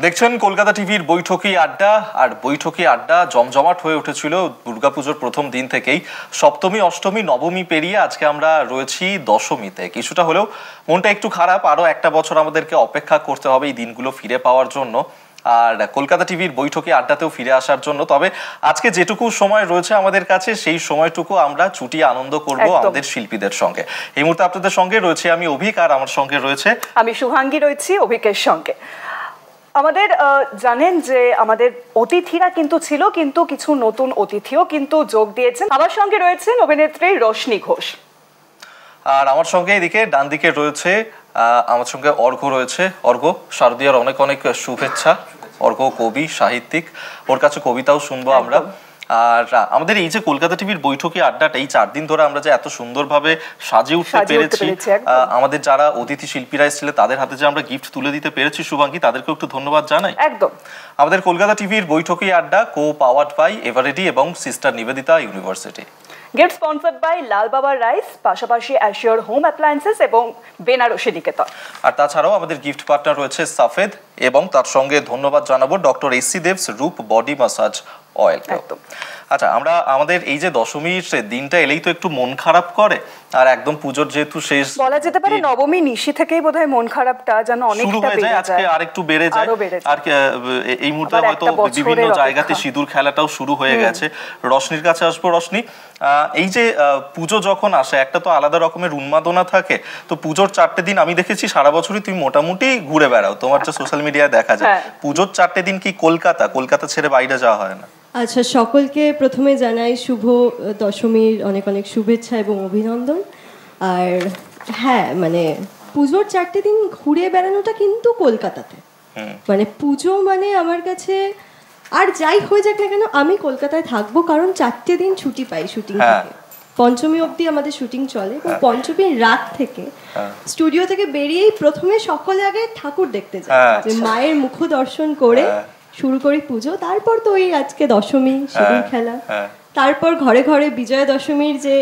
দেখছেন কলকাতা টিভির বৈঠকি আড্ডা। আর বৈঠকি আড্ডা জমজমাট হয়ে উঠেছিল দুর্গাপুজোর প্রথম দিন থেকেই। সপ্তমী, অষ্টমী, নবমী পেরিয়ে আজকে আমরা রয়েছি দশমীতে। কিছুটা হলেও মনটা একটু খারাপ, আরো একটা বছর আমাদেরকে অপেক্ষা করতে হবে এই দিনগুলো ফিরে পাওয়ার জন্য আর কলকাতা টিভির বৈঠকি আড্ডাতেও ফিরে আসার জন্য। তবে আজকে যেটুকু সময় রয়েছে আমাদের কাছে, সেই সময়টুকু আমরা চুটিয়ে আনন্দ করব আমাদের শিল্পীদের সঙ্গে। এই মুহূর্তে আপনাদের সঙ্গে রয়েছে আমি অভিক, আর আমার সঙ্গে রয়েছে আমি শুভাঙ্গী, রয়েছি অভিকের সঙ্গে। আমাদের জানেন যে আমাদের অতিথিরা কিন্তু ছিল, কিন্তু কিছু নতুন অতিথিও কিন্তু যোগ দিয়েছেন। আমার সঙ্গে রয়েছেন অভিনেত্রী রোশনি ঘোষ, আর আমার সঙ্গে এদিকে ডান দিকে রয়েছে আমার সঙ্গে অর্ঘ্য রয়েছে। অর্ঘ্য, শারদীয়ার অনেক অনেক শুভেচ্ছা। অর্ঘ্য কবি, সাহিত্যিক, ওর কাছে কবিতাও শুনবো আমরা। আর আমাদের এই যে কলকাতা টিভির বৈঠকি আড্ডাটা, এই 4 দিন ধরে আমরা যে এত সুন্দরভাবে সাজিয়ে উঠতে পেরেছি, আমাদের যারা অতিথি শিল্পীরা এসেছিলেন তাদের হাতে যে আমরা গিফট তুলে দিতে পেরেছি শুভাঙ্গী, তাদেরকে একটু ধন্যবাদ জানাই। একদম। আমাদের কলকাতা টিভির বৈঠকি আড্ডা কো পাওয়ার্ড বাই এভারেডি এবং sister Nivedita university. Gift sponsored by Lal Baba rice, পাশাপাশি অ্যাশিওর হোম অ্যাপ্লায়েন্সেস এবং বেনারসি নিকেতন। আর তাছাড়াও আমাদের গিফট পার্টনার রয়েছে সাফেদ, এবং তার সঙ্গে ধন্যবাদ জানাবো doctor SC Debs Roop body massage oil. একদম। আচ্ছা, আমরা আমাদের এই যে দশমীর দিনটা এলেই তো একটু মন খারাপ করে, আর একদম পুজোর যেহেতু শেষ বলা যেতে পারে নবমী নিশি থেকেই বোধহয় মন খারাপটা যেন অনেকটা বেড়ে যায়। আজকে আরেকটু বেড়ে যায়। আর এই মুহূর্তে হয়তো বিভিন্ন জায়গাতে সিঁদুর খেলাটাও শুরু হয়ে গেছে। রশনির কাছে আসবো। রশনি, এই যে পুজো যখন আসে একটা তো আলাদা রকমের উন্মাদনা থাকে। তো পুজোর 4টে দিন আমি দেখেছি সারা বছরই তুমি মোটামুটি ঘুরে বেড়াও, তোমার যে সোশ্যাল মিডিয়ায় দেখা যায়। পুজোর 4টে দিন কি কলকাতা ছেড়ে বাইরে যাওয়া হয় না? আচ্ছা, সকলকে প্রথমে জানাই শুভ দশমীর অনেক অনেক শুভেচ্ছা এবং অভিনন্দন। আর হ্যাঁ, মানে পুজোর 4টে দিন ঘুরে বেড়ানোটা কিন্তু কলকাতাতে, মানে পুজো মানে আমার কাছে আর যাই হয়ে যাক না কেন আমি কলকাতায় থাকবো, কারণ 4টে দিন ছুটি পাই শুটিং থেকে। পঞ্চমী অবধি আমাদের শুটিং চলে এবং পঞ্চমীর রাত থেকে স্টুডিও থেকে বেরিয়েই প্রথমে সকলে আগে ঠাকুর দেখতে যায়, যে মায়ের মুখ দর্শন করে শুরু করি পুজো। তারপর তো ওই আজকে দশমী, সিঁদুর খেলা, তারপর ঘরে ঘরে বিজয়া দশমীর যে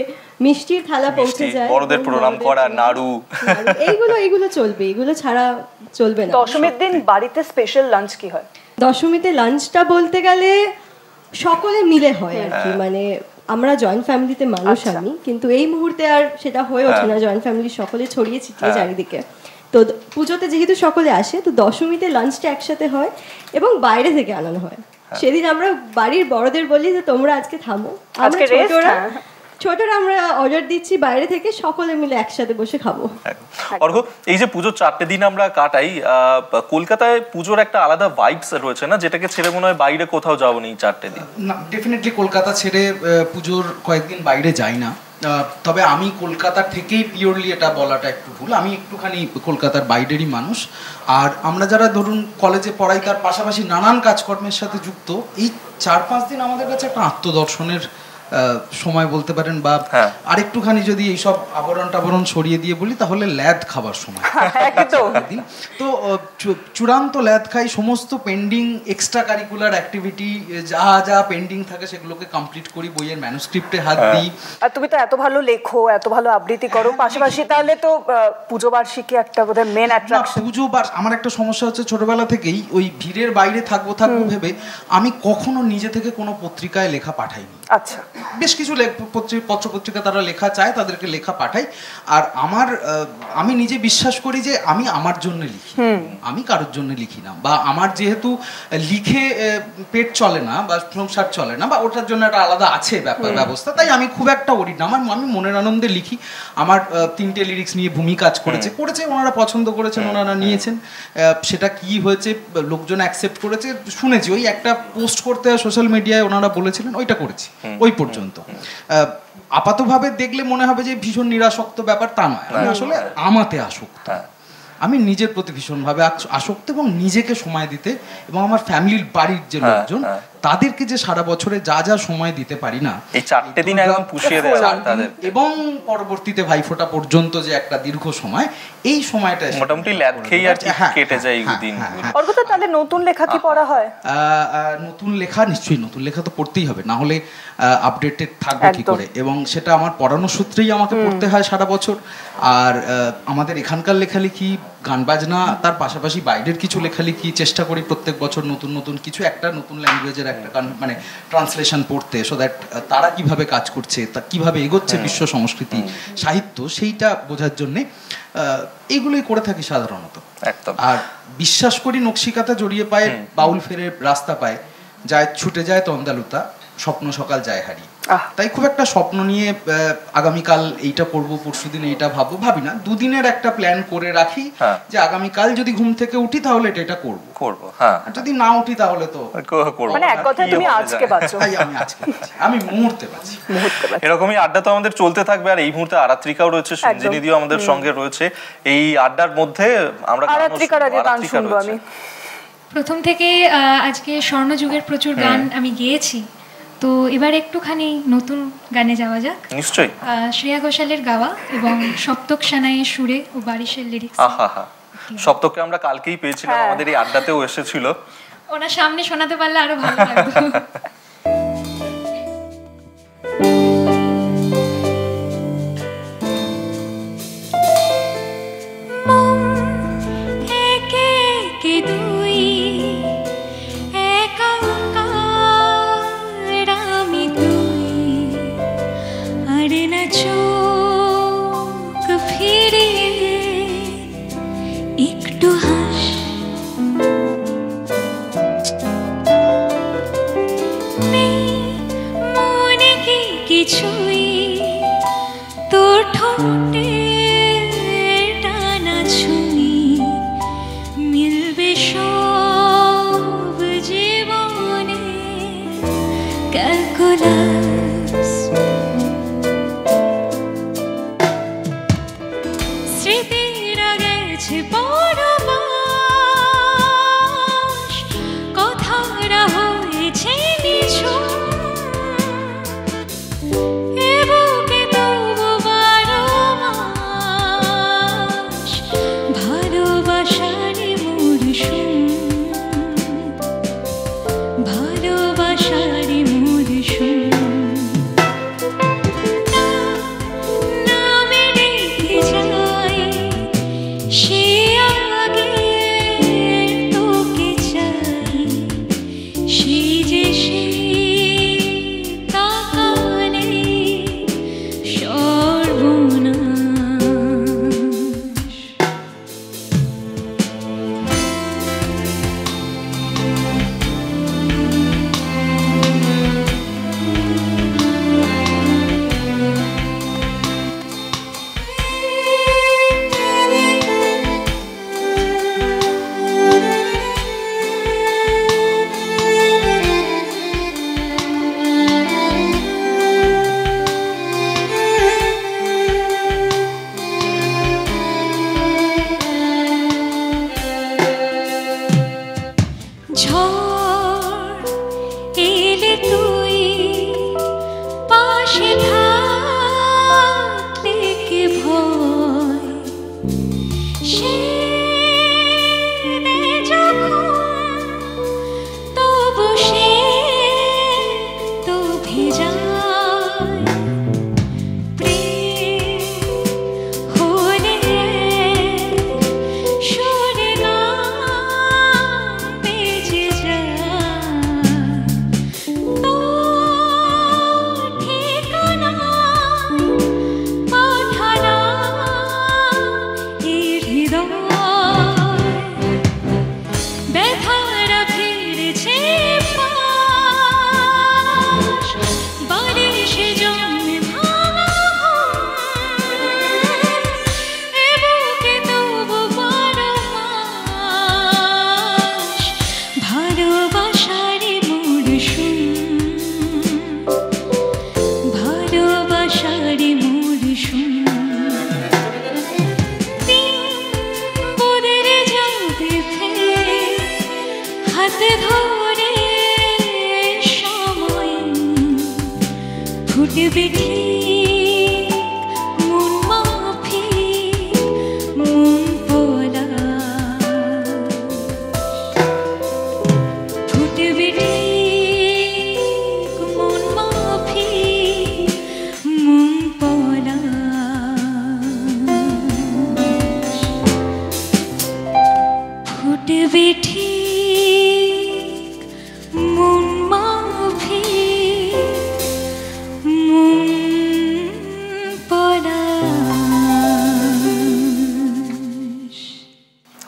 মিষ্টির থালা পৌঁছে যায়, বড়দের প্রণাম করা, নাড়ু, এইগুলো চলবে, এগুলো ছাড়া চলবে না। দশমীর দিন বাড়িতে স্পেশাল লাঞ্চ কি হয়? দশমীতে লাঞ্চটা বলতে গেলে সকলে মিলে হয় আর কি, মানে আমরা জয়েন্ট ফ্যামিলিতে মানুষ আমি, কিন্তু এই মুহূর্তে আর সেটা হয়ে ওঠে না। জয়েন্ট ফ্যামিলি সকলে ছড়িয়ে ছিটিয়ে চারিদিকে, তো পুজোতে যেহেতু সকলে আসে তো দশমীতে লাঞ্চটা একসাথে হয় এবং বাইরে থেকে আনানো হয়। সেদিন আমরা বাড়ির বড়দের বলি যে তোমরা আজকে থামো, ছোটরা আমরা অর্ডার দিচ্ছি বাইরে থেকে, সকলে মিলে একসাথে বসে খাবো। অর্ঘ্য, এই যে পুজোর 4টে দিন আমরা কাটাই, কলকাতায় পুজোর একটা আলাদা ভাইবস রয়েছে না, যেটাকে ছেড়ে মনে হয় বাইরে কোথাও যাবো না এই 4টে দিন? না, ডেফিনেটলি কলকাতা ছেড়ে পুজোর কয়েকদিন বাইরে যাই না। তবে আমি কলকাতা থেকেই পিওরলি, এটা বলাটা একটু ভুল, আমি একটুখানি কলকাতার বাইরেরই মানুষ। আর আমরা যারা ধরুন কলেজে পড়াই তার পাশাপাশি নানান কাজকর্মের সাথে যুক্ত, এই 4-5 দিন আমাদের কাছে একটা আত্মদর্শনের সময় বলতে পারেন, বা আরেকটুখানি যদি এইসব আবরণ সরিয়ে দিয়ে বলি তাহলে ল্যাদ খাবার সময়। তো চূড়ান্ত ল্যাদ খাই, সমস্ত পেন্ডিং এক্সট্রা কারিকুলার অ্যাক্টিভিটি যা পেন্ডিং থাকে সেগুলোকে কমপ্লিট করি, বইয়ের ম্যানুস্ক্রিপ্টে হাত দিই। আর তুমি তো এত ভালো লেখো, এত ভালো আবৃত্তি করো, পাশাপাশি তাহলে তো পুজো বার্ষিকী একটা বোধহয় মেন অ্যাট্রাকশন। আমার একটা সমস্যা হচ্ছে, ছোটবেলা থেকেই ওই ভিড়ের বাইরে থাকবো ভেবে আমি কখনো নিজে থেকে কোনো পত্রিকায় লেখা পাঠাইনি। আচ্ছা, বেশ কিছু পত্রপত্রিকা তারা লেখা চায়, তাদেরকে লেখা পাঠাই। আর আমি নিজে বিশ্বাস করি যে আমি আমার জন্য লিখি, আমি কারোর জন্য লিখি না। বা আমার যেহেতু লিখে পেট চলে না বা সংসার চলে না, বা ওটার জন্য একটা আলাদা আছে ব্যবস্থা, তাই আমি খুব একটা ওরি না। আমি মনের আনন্দে লিখি। আমার 3টে লিরিক্স নিয়ে ভূমি কাজ করেছে, ওনারা পছন্দ করেছেন, ওনারা নিয়েছেন। সেটা কি হয়েছে, লোকজন অ্যাকসেপ্ট করেছে শুনেছি। ওই একটা পোস্ট করতে সোশ্যাল মিডিয়ায় ওনারা বলেছিলেন, ওইটা করেছি, ওই পর্যন্ত। আপাতভাবে দেখলে মনে হবে যে ভীষণ নিরাসক্ত ব্যাপার, তা নয়। আমি আসলে আমাতে আসক্ত, আমি নিজের প্রতি ভীষণভাবে আসক্ত, এবং নিজেকে সময় দিতে এবং আমার ফ্যামিলির বাড়ির যে লোকজন তাদেরকে যে সারা বছরে যা সময় দিতে পারি না, এই 4টে দিন একদম পুষিয়ে দেওয়া তাদের, এবং পরবর্তীতে ভাইফোঁটা পর্যন্ত যে একটা দীর্ঘ সময়, এই সময়টা মোটামুটি ল্যাদ খেয়ে আর কেটে যায় এই দিন। অর্ঘ্য, তাহলে নতুন লেখা কি পড়া হয়? নতুন লেখা নিশ্চয়ই, নতুন লেখা তো পড়তেই হবে, না হলে আপডেটেড থাকবে কি করে। এবং সেটা আমার পড়ানোর সূত্রেই আমাকে পড়তে হয় সারা বছর। আর আমাদের এখানকার লেখালেখি গান বাজনা তার পাশাপাশি বাইরের কিছু লেখালেখি চেষ্টা করি প্রত্যেক বছর নতুন নতুন কিছু একটা নতুন ল্যাঙ্গুয়েজের একটা মানে ট্রান্সলেশন পড়তে, সো দ্যাট তারা কিভাবে কাজ করছে, তা কিভাবে এগোচ্ছে বিশ্ব সংস্কৃতি সাহিত্য, সেইটা বোঝার জন্যে এইগুলোই করে থাকি সাধারণত। একদম। আর বিশ্বাস করি নকশিকাতা জড়িয়ে পায় বাউল ফেরে রাস্তা পায়, যায় ছুটে যায় তন্দালুতা, স্বপ্ন সকাল যায় হারিয়ে। তাই খুব একটা স্বপ্ন নিয়ে আগামীকাল এইটা করবো, পরশুদিন এইটা ভাববো ভাবি না, দুদিনের একটা প্ল্যান করে রাখি যে আগামীকাল যদি ঘুম থেকে উঠি তাহলে এটা করবো, হ্যাঁ, আর যদি না উঠি তাহলে তো মানে এক কথায় তুমি আজকে বাঁচো। আমি মুহূর্তে বাঁচি। এরকমই আড্ডা তো আমাদের চলতে থাকবে। আর এই মুহূর্তে আরাত্রিকাও রয়েছে, সঞ্জিনীদিও আমাদের সঙ্গে রয়েছে। এই আড্ডার মধ্যে আমরা আরাত্রিকার আগে গান শুনবো। আমি প্রথম থেকে আজকে স্বর্ণযুগের প্রচুর গান আমি গেয়েছি, তো এবার একটুখানি নতুন গানে যাওয়া যাক। নিশ্চয়ই। শ্রেয়া ঘোষালের গাওয়া এবং সপ্তক সানাইয়ের সুরে ও বারিশের লিরিক্স। সপ্তককে আমরা কালকেই পেয়েছিলাম, আমাদের এই আড্ডাতেও এসেছিল। ওনার সামনে শোনাতে পারলে আরো ভালো লাগতো।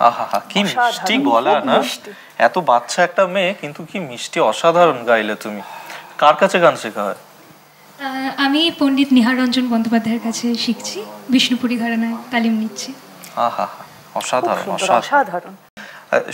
আহা কি মিষ্টি অসাধারণ, গলা খুব না, মিষ্টি। এত বাচ্চা একটা মেয়ে কিন্তু কি মিষ্টি, অসাধারণ গাইলে তুমি। কার কাছে গান শেখা হয়? আমি পণ্ডিত নিহার রঞ্জন বন্দ্যোপাধ্যায়ের কাছে শিখছি, বিষ্ণুপুরী ঘরানায় তালিম নিচ্ছি। আহা খুব অসাধারণ সুন্দর, অসাধারণ। অসাধারণ।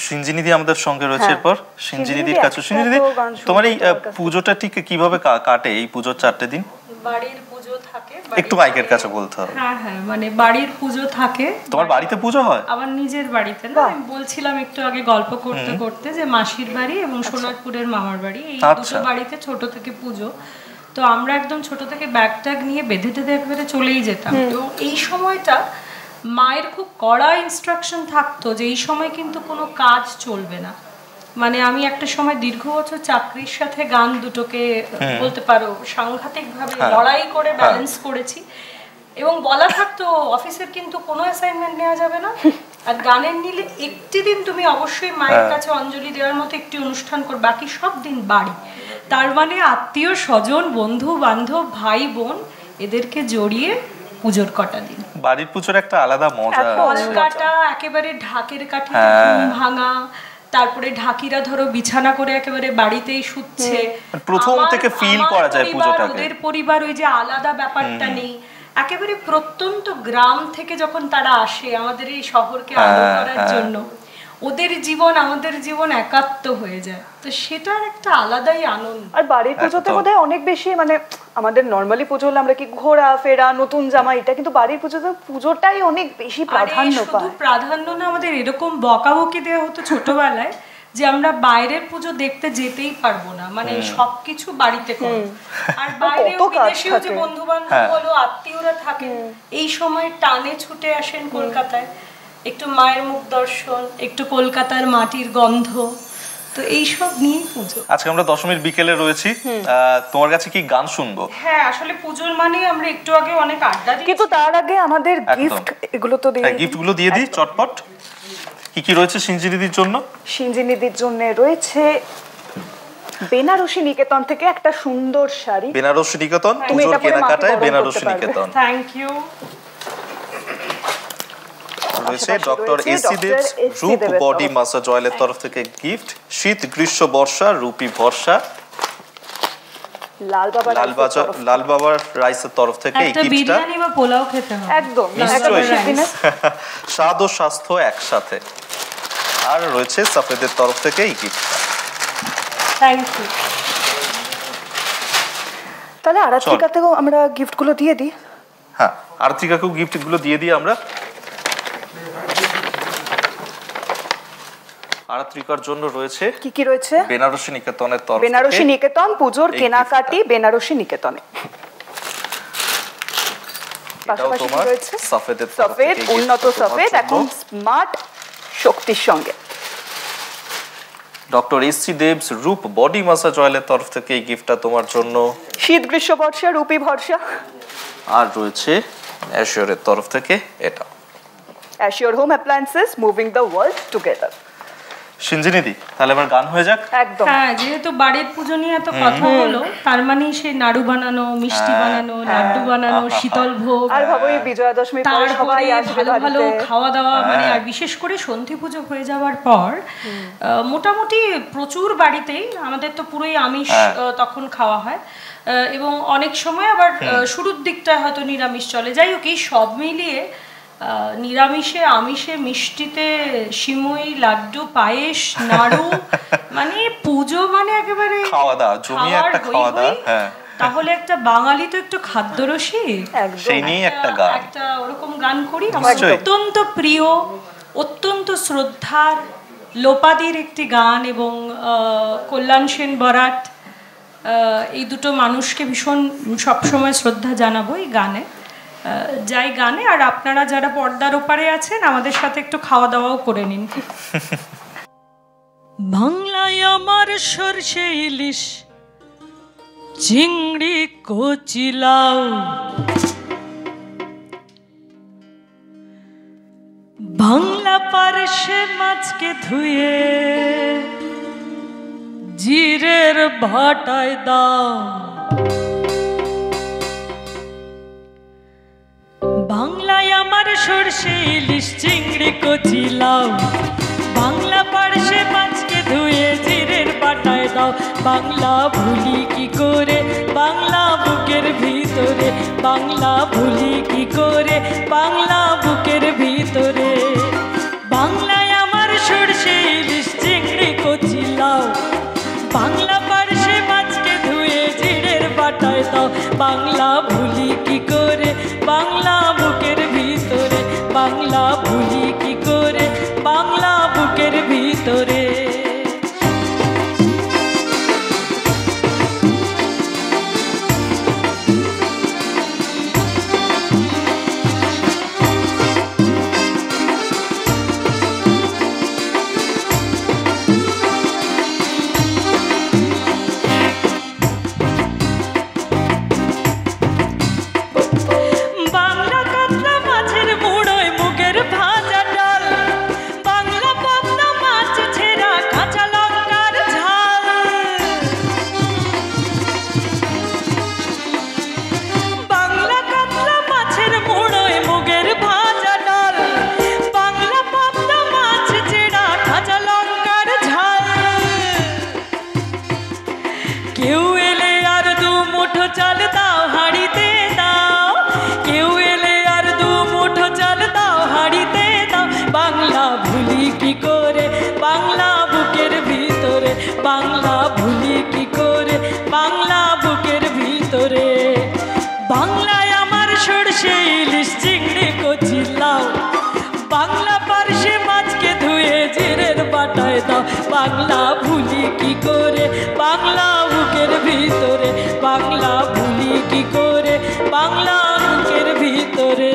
সিঞ্জিনিদি আমাদের সঙ্গে রয়েছে হ্যাঁ। এরপর। সিঞ্জিনিদির কাছে, একটা সিঞ্জিনিদি তো গান শুনতে তোমার এই তোমার কাছে। পুজোটা ঠিক কিভাবে কাটে, এই পুজোর 4টে দিন? বাড়ির পুজো থাকে, একটু মাইকের কাছে বলতে হবে। হ্যাঁ হ্যাঁ, মানে বাড়ির পুজো থাকে। তোমার বাড়িতে পুজো হয়? আমার নিজের বাড়িতে না, আমি বলছিলাম একটু আগে গল্প করতে করতে যে মাসির বাড়ি এবং সোনারপুরের মামার বাড়ি, এই দুটো বাড়িতে ছোট থেকে পুজো। তো আমরা একদম ছোট থেকে ব্যাগ ট্যাগ নিয়ে বেঁধে টেঁধে একবারে চলেই যেতাম। তো এই সময়টা মায়ের খুব কড়া ইনস্ট্রাকশন থাকতো যে এই সময় কিন্তু কোনো কাজ চলবে না। মানে আমি একটা সময় দীর্ঘ বছর চাকরির সাথে গান দুটোকে বলতে পারো সাংঘাতিকভাবে লড়াই করে ব্যালেন্স করেছি, এবং বলা থাকতো অফিসের কিন্তু কোনো অ্যাসাইনমেন্ট নেওয়া যাবে না, আর গানের নিলে একটি দিন তুমি অবশ্যই মায়ের কাছে অঞ্জলি দেওয়ার মতো একটি অনুষ্ঠান কর, বাকি সব দিন বাড়ি। তার মানে আত্মীয় স্বজন, বন্ধু বান্ধব, ভাই বোন এদেরকে জড়িয়ে পুজোর কটা দিন। বাড়ির পুজোর একটা আলাদা মজা আছে। কাটা একেবারে ঢাকের কাঠিতে ঘুম ভাঙা, তারপরে ঢাকিরা ধরো বিছানা করে একেবারে বাড়িতেই শুচ্ছে, প্রথম থেকে ফিল করা যায় পুজোটাকে। ওদের পরিবার ওই যে আলাদা ব্যাপারটা নেই, একেবারে প্রত্যন্ত গ্রাম থেকে যখন তারা আসে আমাদের এই শহরকে আলো করার জন্য, ওদের জীবন আমাদের জীবন একাত্ম হয়ে যায়, তো সেটার একটা আলাদাই আনন্দ। আর বাড়ির পুজোতে বোধহয় অনেক বেশি, মানে আমাদের নর্মালি পুজো হলে আমরা কি ঘোরা ফেরা, নতুন জামা, এটা কিন্তু বাড়ির পুজোতে পুজোটাই অনেক বেশি প্রাধান্য পায়। শুধু প্রাধান্য না, আমাদের এরকম বকাবকি দেওয়া হতো ছোটবেলায় যে আমরা বাইরের পুজো দেখতে যেতেই পারবো না, মানে সবকিছু বাড়িতে করো। আর বাইরে বিদেশেও যে বন্ধু বান্ধব বলো, আত্মীয়রা থাকেন, এই সময় টানে ছুটে আসেন কলকাতায়, একটু মায়ের মুখ দর্শন, একটু কলকাতার মাটির গন্ধ, তো এইসব নিয়েই পুজো। আজকে আমরা দশমীর বিকেলে রয়েছি, তোমার কাছে কি গান শুনবো? হ্যাঁ, আসলে পুজোর মানে আমরা একটু আগে অনেক আড্ডা দিই, কিন্তু তার আগে আমাদের গিফট, এগুলো তো দিয়ে গিফট গুলো দিয়ে দিই চটপট। কি কি রয়েছে সিঞ্জিনিদির জন্য? সিঞ্জিনিদির জন্য রয়েছে বেনারসি নিকেতন থেকে একটা সুন্দর শাড়ি। বেনারসি নিকেতন, তুমি পুজোর এটা পরে মাকে কেনাকাটায় বরণ বেনারসি করতে পারবে। নিকেতন। Thank you. রয়েছে doctor SC Debs Roop body massage অয়েলের তরফ থেকে গিফট, শীত গ্রীষ্ম বর্ষা রূপী ভরসা। লাল বাবার রাইসের তরফ থেকে এই একটা গিফটটা। বিরিয়ানি বা পোলাও খেতে হবে একদম নিশ্চয়ই। দিনে। স্বাদ ও স্বাস্থ্য একসাথে। আর রয়েছে সাফেদের তরফ থেকে এই গিফটটা। Thank you. তাহলে আরাত্রিকাতেও আমরা গিফটগুলো দিয়ে দিই। হ্যাঁ, আর্থিকাকেও গিফটগুলো দিয়ে দিই আমরা। আরাত্রিকার জন্য রয়েছে কি কি রয়েছে? বেনারসি নিকেতনের তরফ থেকে বেনারসি নিকেতন পুজোর এই কেনাকাটি বেনারসি নিকেতনে। এটাও পাশাপাশি তোমার রয়েছে সাফেদের তরফ সফেদ, থেকে উন্নত gift সফেদ, তোমার এখন জন্য। স্মার্ট শক্তির সঙ্গে। Doctor SC Debs Roop body massage অয়েলের তরফ থেকে এই গিফটটা তোমার জন্য। শীত গ্রীষ্ম বর্ষা রূপী ভরসা। আর রয়েছে অ্যাশিওরের তরফ থেকে এটা। Assure home appliances, moving the world together. সিঞ্জিনিদি, তাহলে আমার গান হয়ে যাক। একদম। হ্যাঁ, যেহেতু বাড়ির পুজো নিয়ে এত কথা হলো, তার মানে সেই নাড়ু বানানো, মিষ্টি বানানো, লাড্ডু বানানো, শীতল ভোগ, আর ভাবো এই বিজয়া দশমীর পরে সবাই তারপরে আসবে ভালো ভালো বাড়িতে। খাওয়া দাওয়া, মানে আর বিশেষ করে সন্ধি পুজো হয়ে যাওয়ার পর মোটামুটি প্রচুর বাড়িতেই আমাদের তো পুরোই আমিষ তখন খাওয়া হয়, এবং অনেক সময় আবার শুরুর দিকটা হয়তো নিরামিষ চলে। যাই হোক, এই সব মিলিয়ে নিরামিষে আমিষে মিষ্টিতে সিমুই, লাড্ডু, পায়েস, নাড়ু, মানে পুজো মানে একেবারে খাওয়া দাওয়া, জমিয়ে একটা খাওয়া দাওয়া। হ্যাঁ, তাহলে একটা বাঙালি তো একটু খাদ্যরসিক, সেই নিয়ে একটা গান, একটা ওরকম গান করি। আমার অত্যন্ত প্রিয়, অত্যন্ত শ্রদ্ধার লোপাদির একটি গান, এবং কল্যাণ সেন বরাট, এই দুটো মানুষকে ভীষণ সবসময় শ্রদ্ধা জানাবো এই গানে, যাই গানে। আর আপনারা যারা পর্দার ওপারে আছেন আমাদের সাথে একটু খাওয়া দাওয়াও করে নিন। বাংলায় আমার সরষে ইলিশ, চিংড়ি কচিলাও, বাংলা পারসে মাছকে ধুয়ে জিরের ভাটায় দাও, বাংলায় আমার সরষে ইলিশ চিংড়ি কচি লাউ বাংলা পার্শ্বে মাছকে ধুয়ে জিরের বাটায় দাও বাংলা ভুলি কি করে বাংলা বুকের ভিতরে বাংলা ভুলি কি করে বাংলা বুকের ভিতরে বাংলায় আমার সরষে ইলিশ চিংড়ি কচি লাউ বাংলা পার্শ্বে মাছকে ধুয়ে জিরের বাটায় দাও বাংলা ভুলি কি করে বাংলা বুকের ভিতরে বাংলা ভুলি কি করে বাংলা বুকের ভিতরে বাংলা ভুলি কি করে বাংলা বুকের ভিতরে বাংলায় আমার সরষে ইলিশ চিংড়ি কচি লাউ বাংলা পার্শ্বে মাছকে ধুয়ে জিরের বাটায় দাও বাংলা ভুলি কি করে বাংলা বুকের ভিতরে বাংলা ভুলি কি করে বাংলা বুকের ভিতরে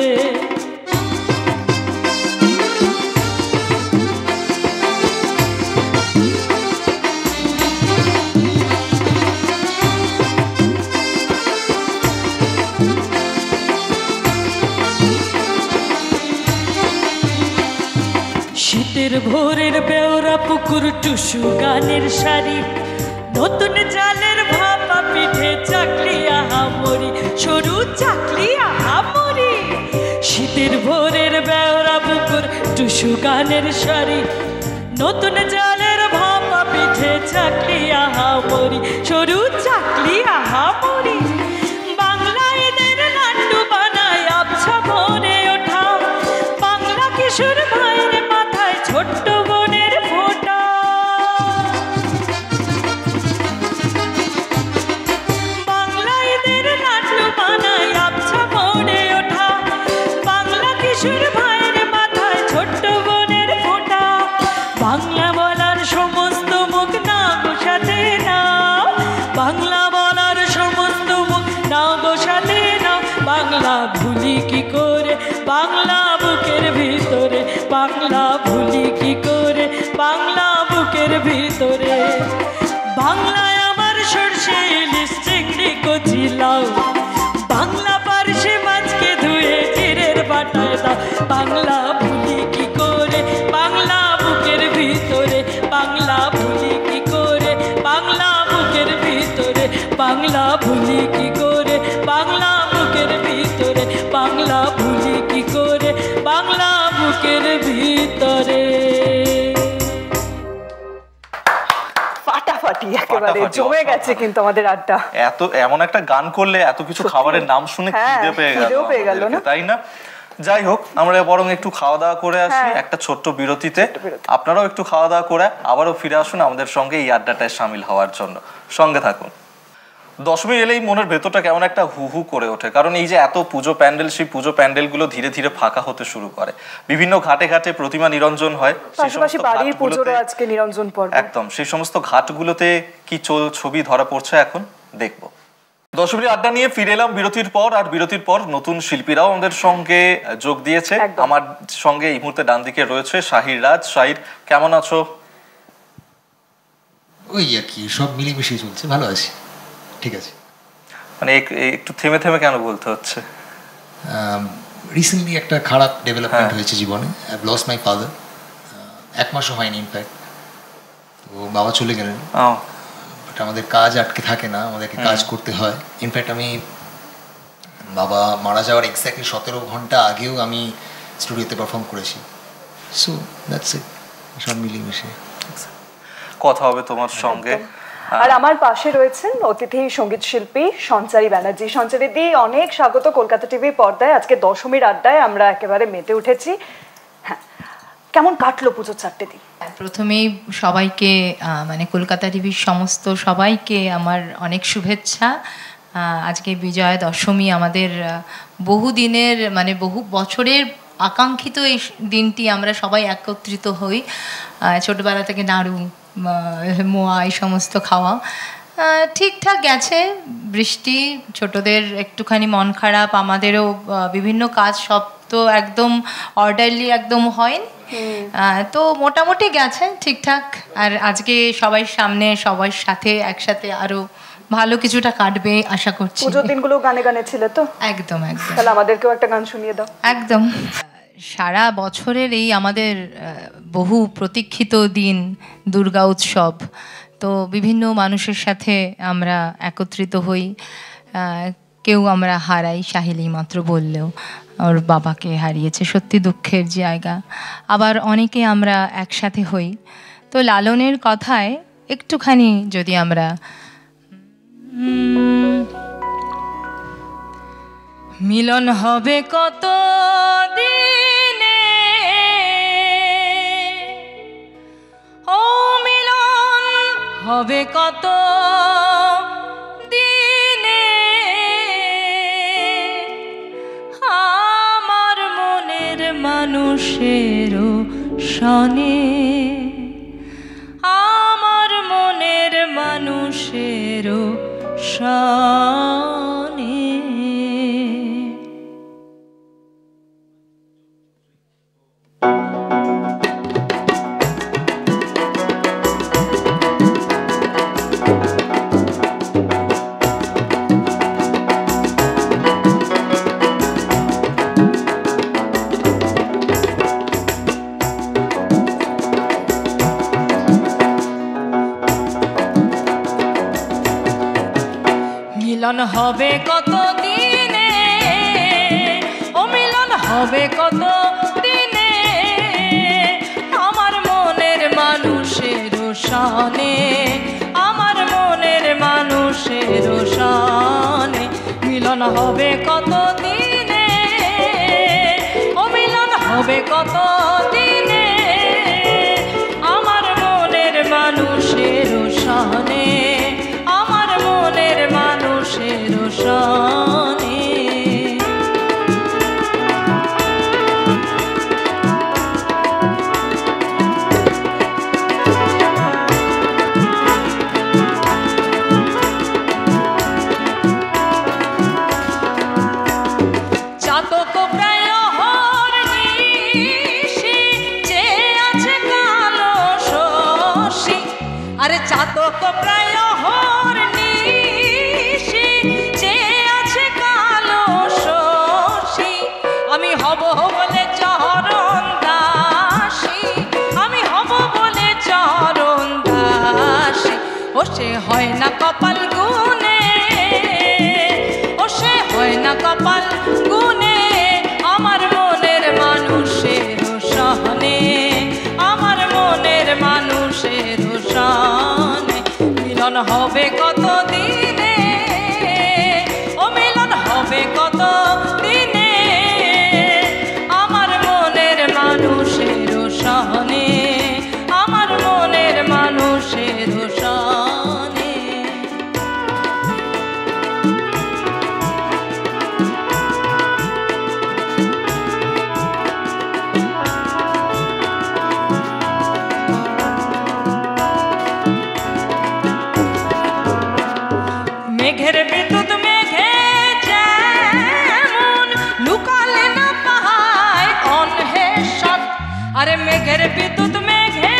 শীতের ভোরের বেওরা পুকুর টুসু গানের শাড়ি নতুন জালের ভাপা পিঠে চাকলি আহামরি সরু চাকলি আহামরি শীতের ভোরের বেওরা পুকুর টুসু গানের শাড়ি নতুন জালের ভাপা পিঠে চাকলি আহামরি সরু চাকলি আহামরি বাংলা এদের লাড্ডু বানায় আবছা ভরে ওঠা বাংলা কিশোর ভাইয়ের ছোট্ট বোনের ফোঁটা বাংলা এদের লাড্ডু বানায় আবছা ভরে ওঠা বাংলা কিশোর ভাইয়ের মাথায় ছোট্ট বোনের ফোঁটা বাংলা বলার সমস্ত মুখ না গোসাতে না বাংলা বলার সমস্ত মুখ না গোসাতে না বাংলা ভুলি কি করে বাংলা বুকের ভিতরে বাংলা ভুলি কি করে বাংলা বুকের ভিতরে বাংলায় আমার সরষে ইলিশ চিংড়ি কচি লাউ বাংলা পার্শ্বে মাছকে ধুয়ে জিরের বাটায় দাও বাংলা ভুলি কি করে বাংলা বুকের ভিতরে বাংলা ভুলি কি করে বাংলা বুকের ভিতরে বাংলা ভুলি কি করে বাংলা বুকের ভিতরে বাংলা ভুলি কি করে বাংলা বুকের ভিতরে ফাটাফাটি একেবারে জমে গেছে কিন্তু আমাদের আড্ডা এত এমন একটা গান করলে এত কিছু খাবারের নাম শুনে খিদে পেয়ে গেল না তাই না যাই হোক আমরা বরং একটু খাওয়া দাওয়া করে আসি একটা ছোট্ট বিরতিতে আপনারাও একটু খাওয়া দাওয়া করে আবারও ফিরে আসুন আমাদের সঙ্গে এই আড্ডাটায় সামিল হওয়ার জন্য সঙ্গে থাকুন দশমী এলেই মনের ভেতরটা কেমন একটা হু হু করে ওঠে কারণ এই যে এত পুজো প্যান্ডেল সেই পুজো প্যান্ডেলগুলো ধীরে ধীরে ফাঁকা হতে শুরু করে বিভিন্ন ঘাটে ঘাটে প্রতিমা নিরঞ্জন হয় পাশাপাশি বাড়ির পুজোরও আজকে নিরঞ্জন পর্ব একদম সেই সমস্ত ঘাটগুলোতে কি ছবি ধরা পড়ছে এখন দেখব দশমীর আড্ডা নিয়ে ফিরে এলাম বিরতির পর আর বিরতির পর নতুন শিল্পীরাও আমাদের সঙ্গে যোগ দিয়েছে আমার সঙ্গে এই মুহূর্তে ডান দিকে রয়েছে শাহির রাজ শাহির কেমন আছো ওই আর কি সব মিলেমিশে চলছে ভালো আছি ঠিক আছে মানে একটু থেমে থেমে কেন বলতে হচ্ছে রিসেন্টলি একটা খারাপ ডেভেলপমেন্ট হয়েছে জীবনে I have lost my father এক মাসও হয়নি ইনফ্যাক্ট তো বাবা চলে গেলেন বাট আমাদের কাজ আটকে থাকে না আমাদেরকে কাজ করতে হয় ইনফ্যাক্ট আমি বাবা মারা যাওয়ার এক্স্যাক্টলি 17 ঘন্টা আগেও আমি স্টুডিওতে পারফর্ম করেছি। সো দ্যাটস ইট, সব মিলিয়ে মিশে কথা হবে তোমার সঙ্গে। আর আমার পাশে রয়েছেন অতিথি সঙ্গীত শিল্পী সঞ্চারী ব্যানার্জি। সঞ্চারী দি, অনেক স্বাগত কলকাতা টিভি পর্দায়। আজকে দশমীর আড্ডায় আমরা একেবারে মেতে উঠেছি। হ্যাঁ, কেমন কাটলো পুজোর 4টে দিন? প্রথমেই সবাইকে মানে কলকাতা টিভির সমস্ত সবাইকে আমার অনেক শুভেচ্ছা। আজকে বিজয়া দশমী, আমাদের বহুদিনের মানে বহু বছরের আকাঙ্ক্ষিত এই দিনটি আমরা সবাই একত্রিত হই। ছোটবেলা থেকে নাড়ু, মোয়া এই সমস্ত খাওয়া ঠিকঠাক গেছে। বৃষ্টি, ছোটদের একটুখানি মন খারাপ, আমাদেরও বিভিন্ন কাজ, সব তো একদম অর্ডারলি একদম হয়নি, তো মোটামুটি গেছে ঠিকঠাক। আর আজকে সবাই সামনে, সবার সাথে একসাথে আরো ভালো কিছুটা কাটবে আশা করছি। পুজোর দিনগুলো গানে গানে ছিল তো? একদম একদম। তাহলে আমাদেরকেও একটা গান শুনিয়ে দাও। একদম। সারা বছরের এই আমাদের বহু প্রতীক্ষিত দিন দুর্গা উৎসব, তো বিভিন্ন মানুষের সাথে আমরা একত্রিত হই। কেউ আমরা হারাই, সাহিলি মাত্র বললেও ওর বাবাকে হারিয়েছে, সত্যি দুঃখের জায়গা। আবার অনেকে আমরা একসাথে হই। তো লালনের কথায় একটুখানি যদি আমরা মিলন হবে কত দিনে, ও মিলন হবে কত দিনে, আমার মনের মানুষেরও সনে, আমার মনের মানুষেরও সনে। মিলন হবে কত দিনে, ও মিলন হবে কত দিনে, আমার মনের মানুষের সনে, আমার মনের মানুষের সনে। মিলন হবে কত দিনে, ও মিলন হবে কত দিনে, আমার মনের মানুষের সনে, আমার মনের মানুষের সনে। চাতক প্রায় হরনিশি, চেয়ে আছে কালো শশী, আরে চাতক প্রায় হরনিশি, চেয়ে আছে কালো শশী। আমি হব বলে চরণ দাসী, আমি হব বলে চরণ দাসী, ও সে হয় না কপাল গুনে, ও সে হয় না কপাল গুনে, আমার মনের মানুষের সহনে, আমার মনের মানুষের সহনে। মিলন হবে কত দিনে, ও মিলন হবে কত দিনে, আমার মনের মানুষের সহনে, আমার মনের মানুষের সহনে। মেঘের বিদ্যুৎ মেঘে যেমন লুকালে না পাহায় অনহেশন, আরে মেঘের বিদ্যুৎ মেঘে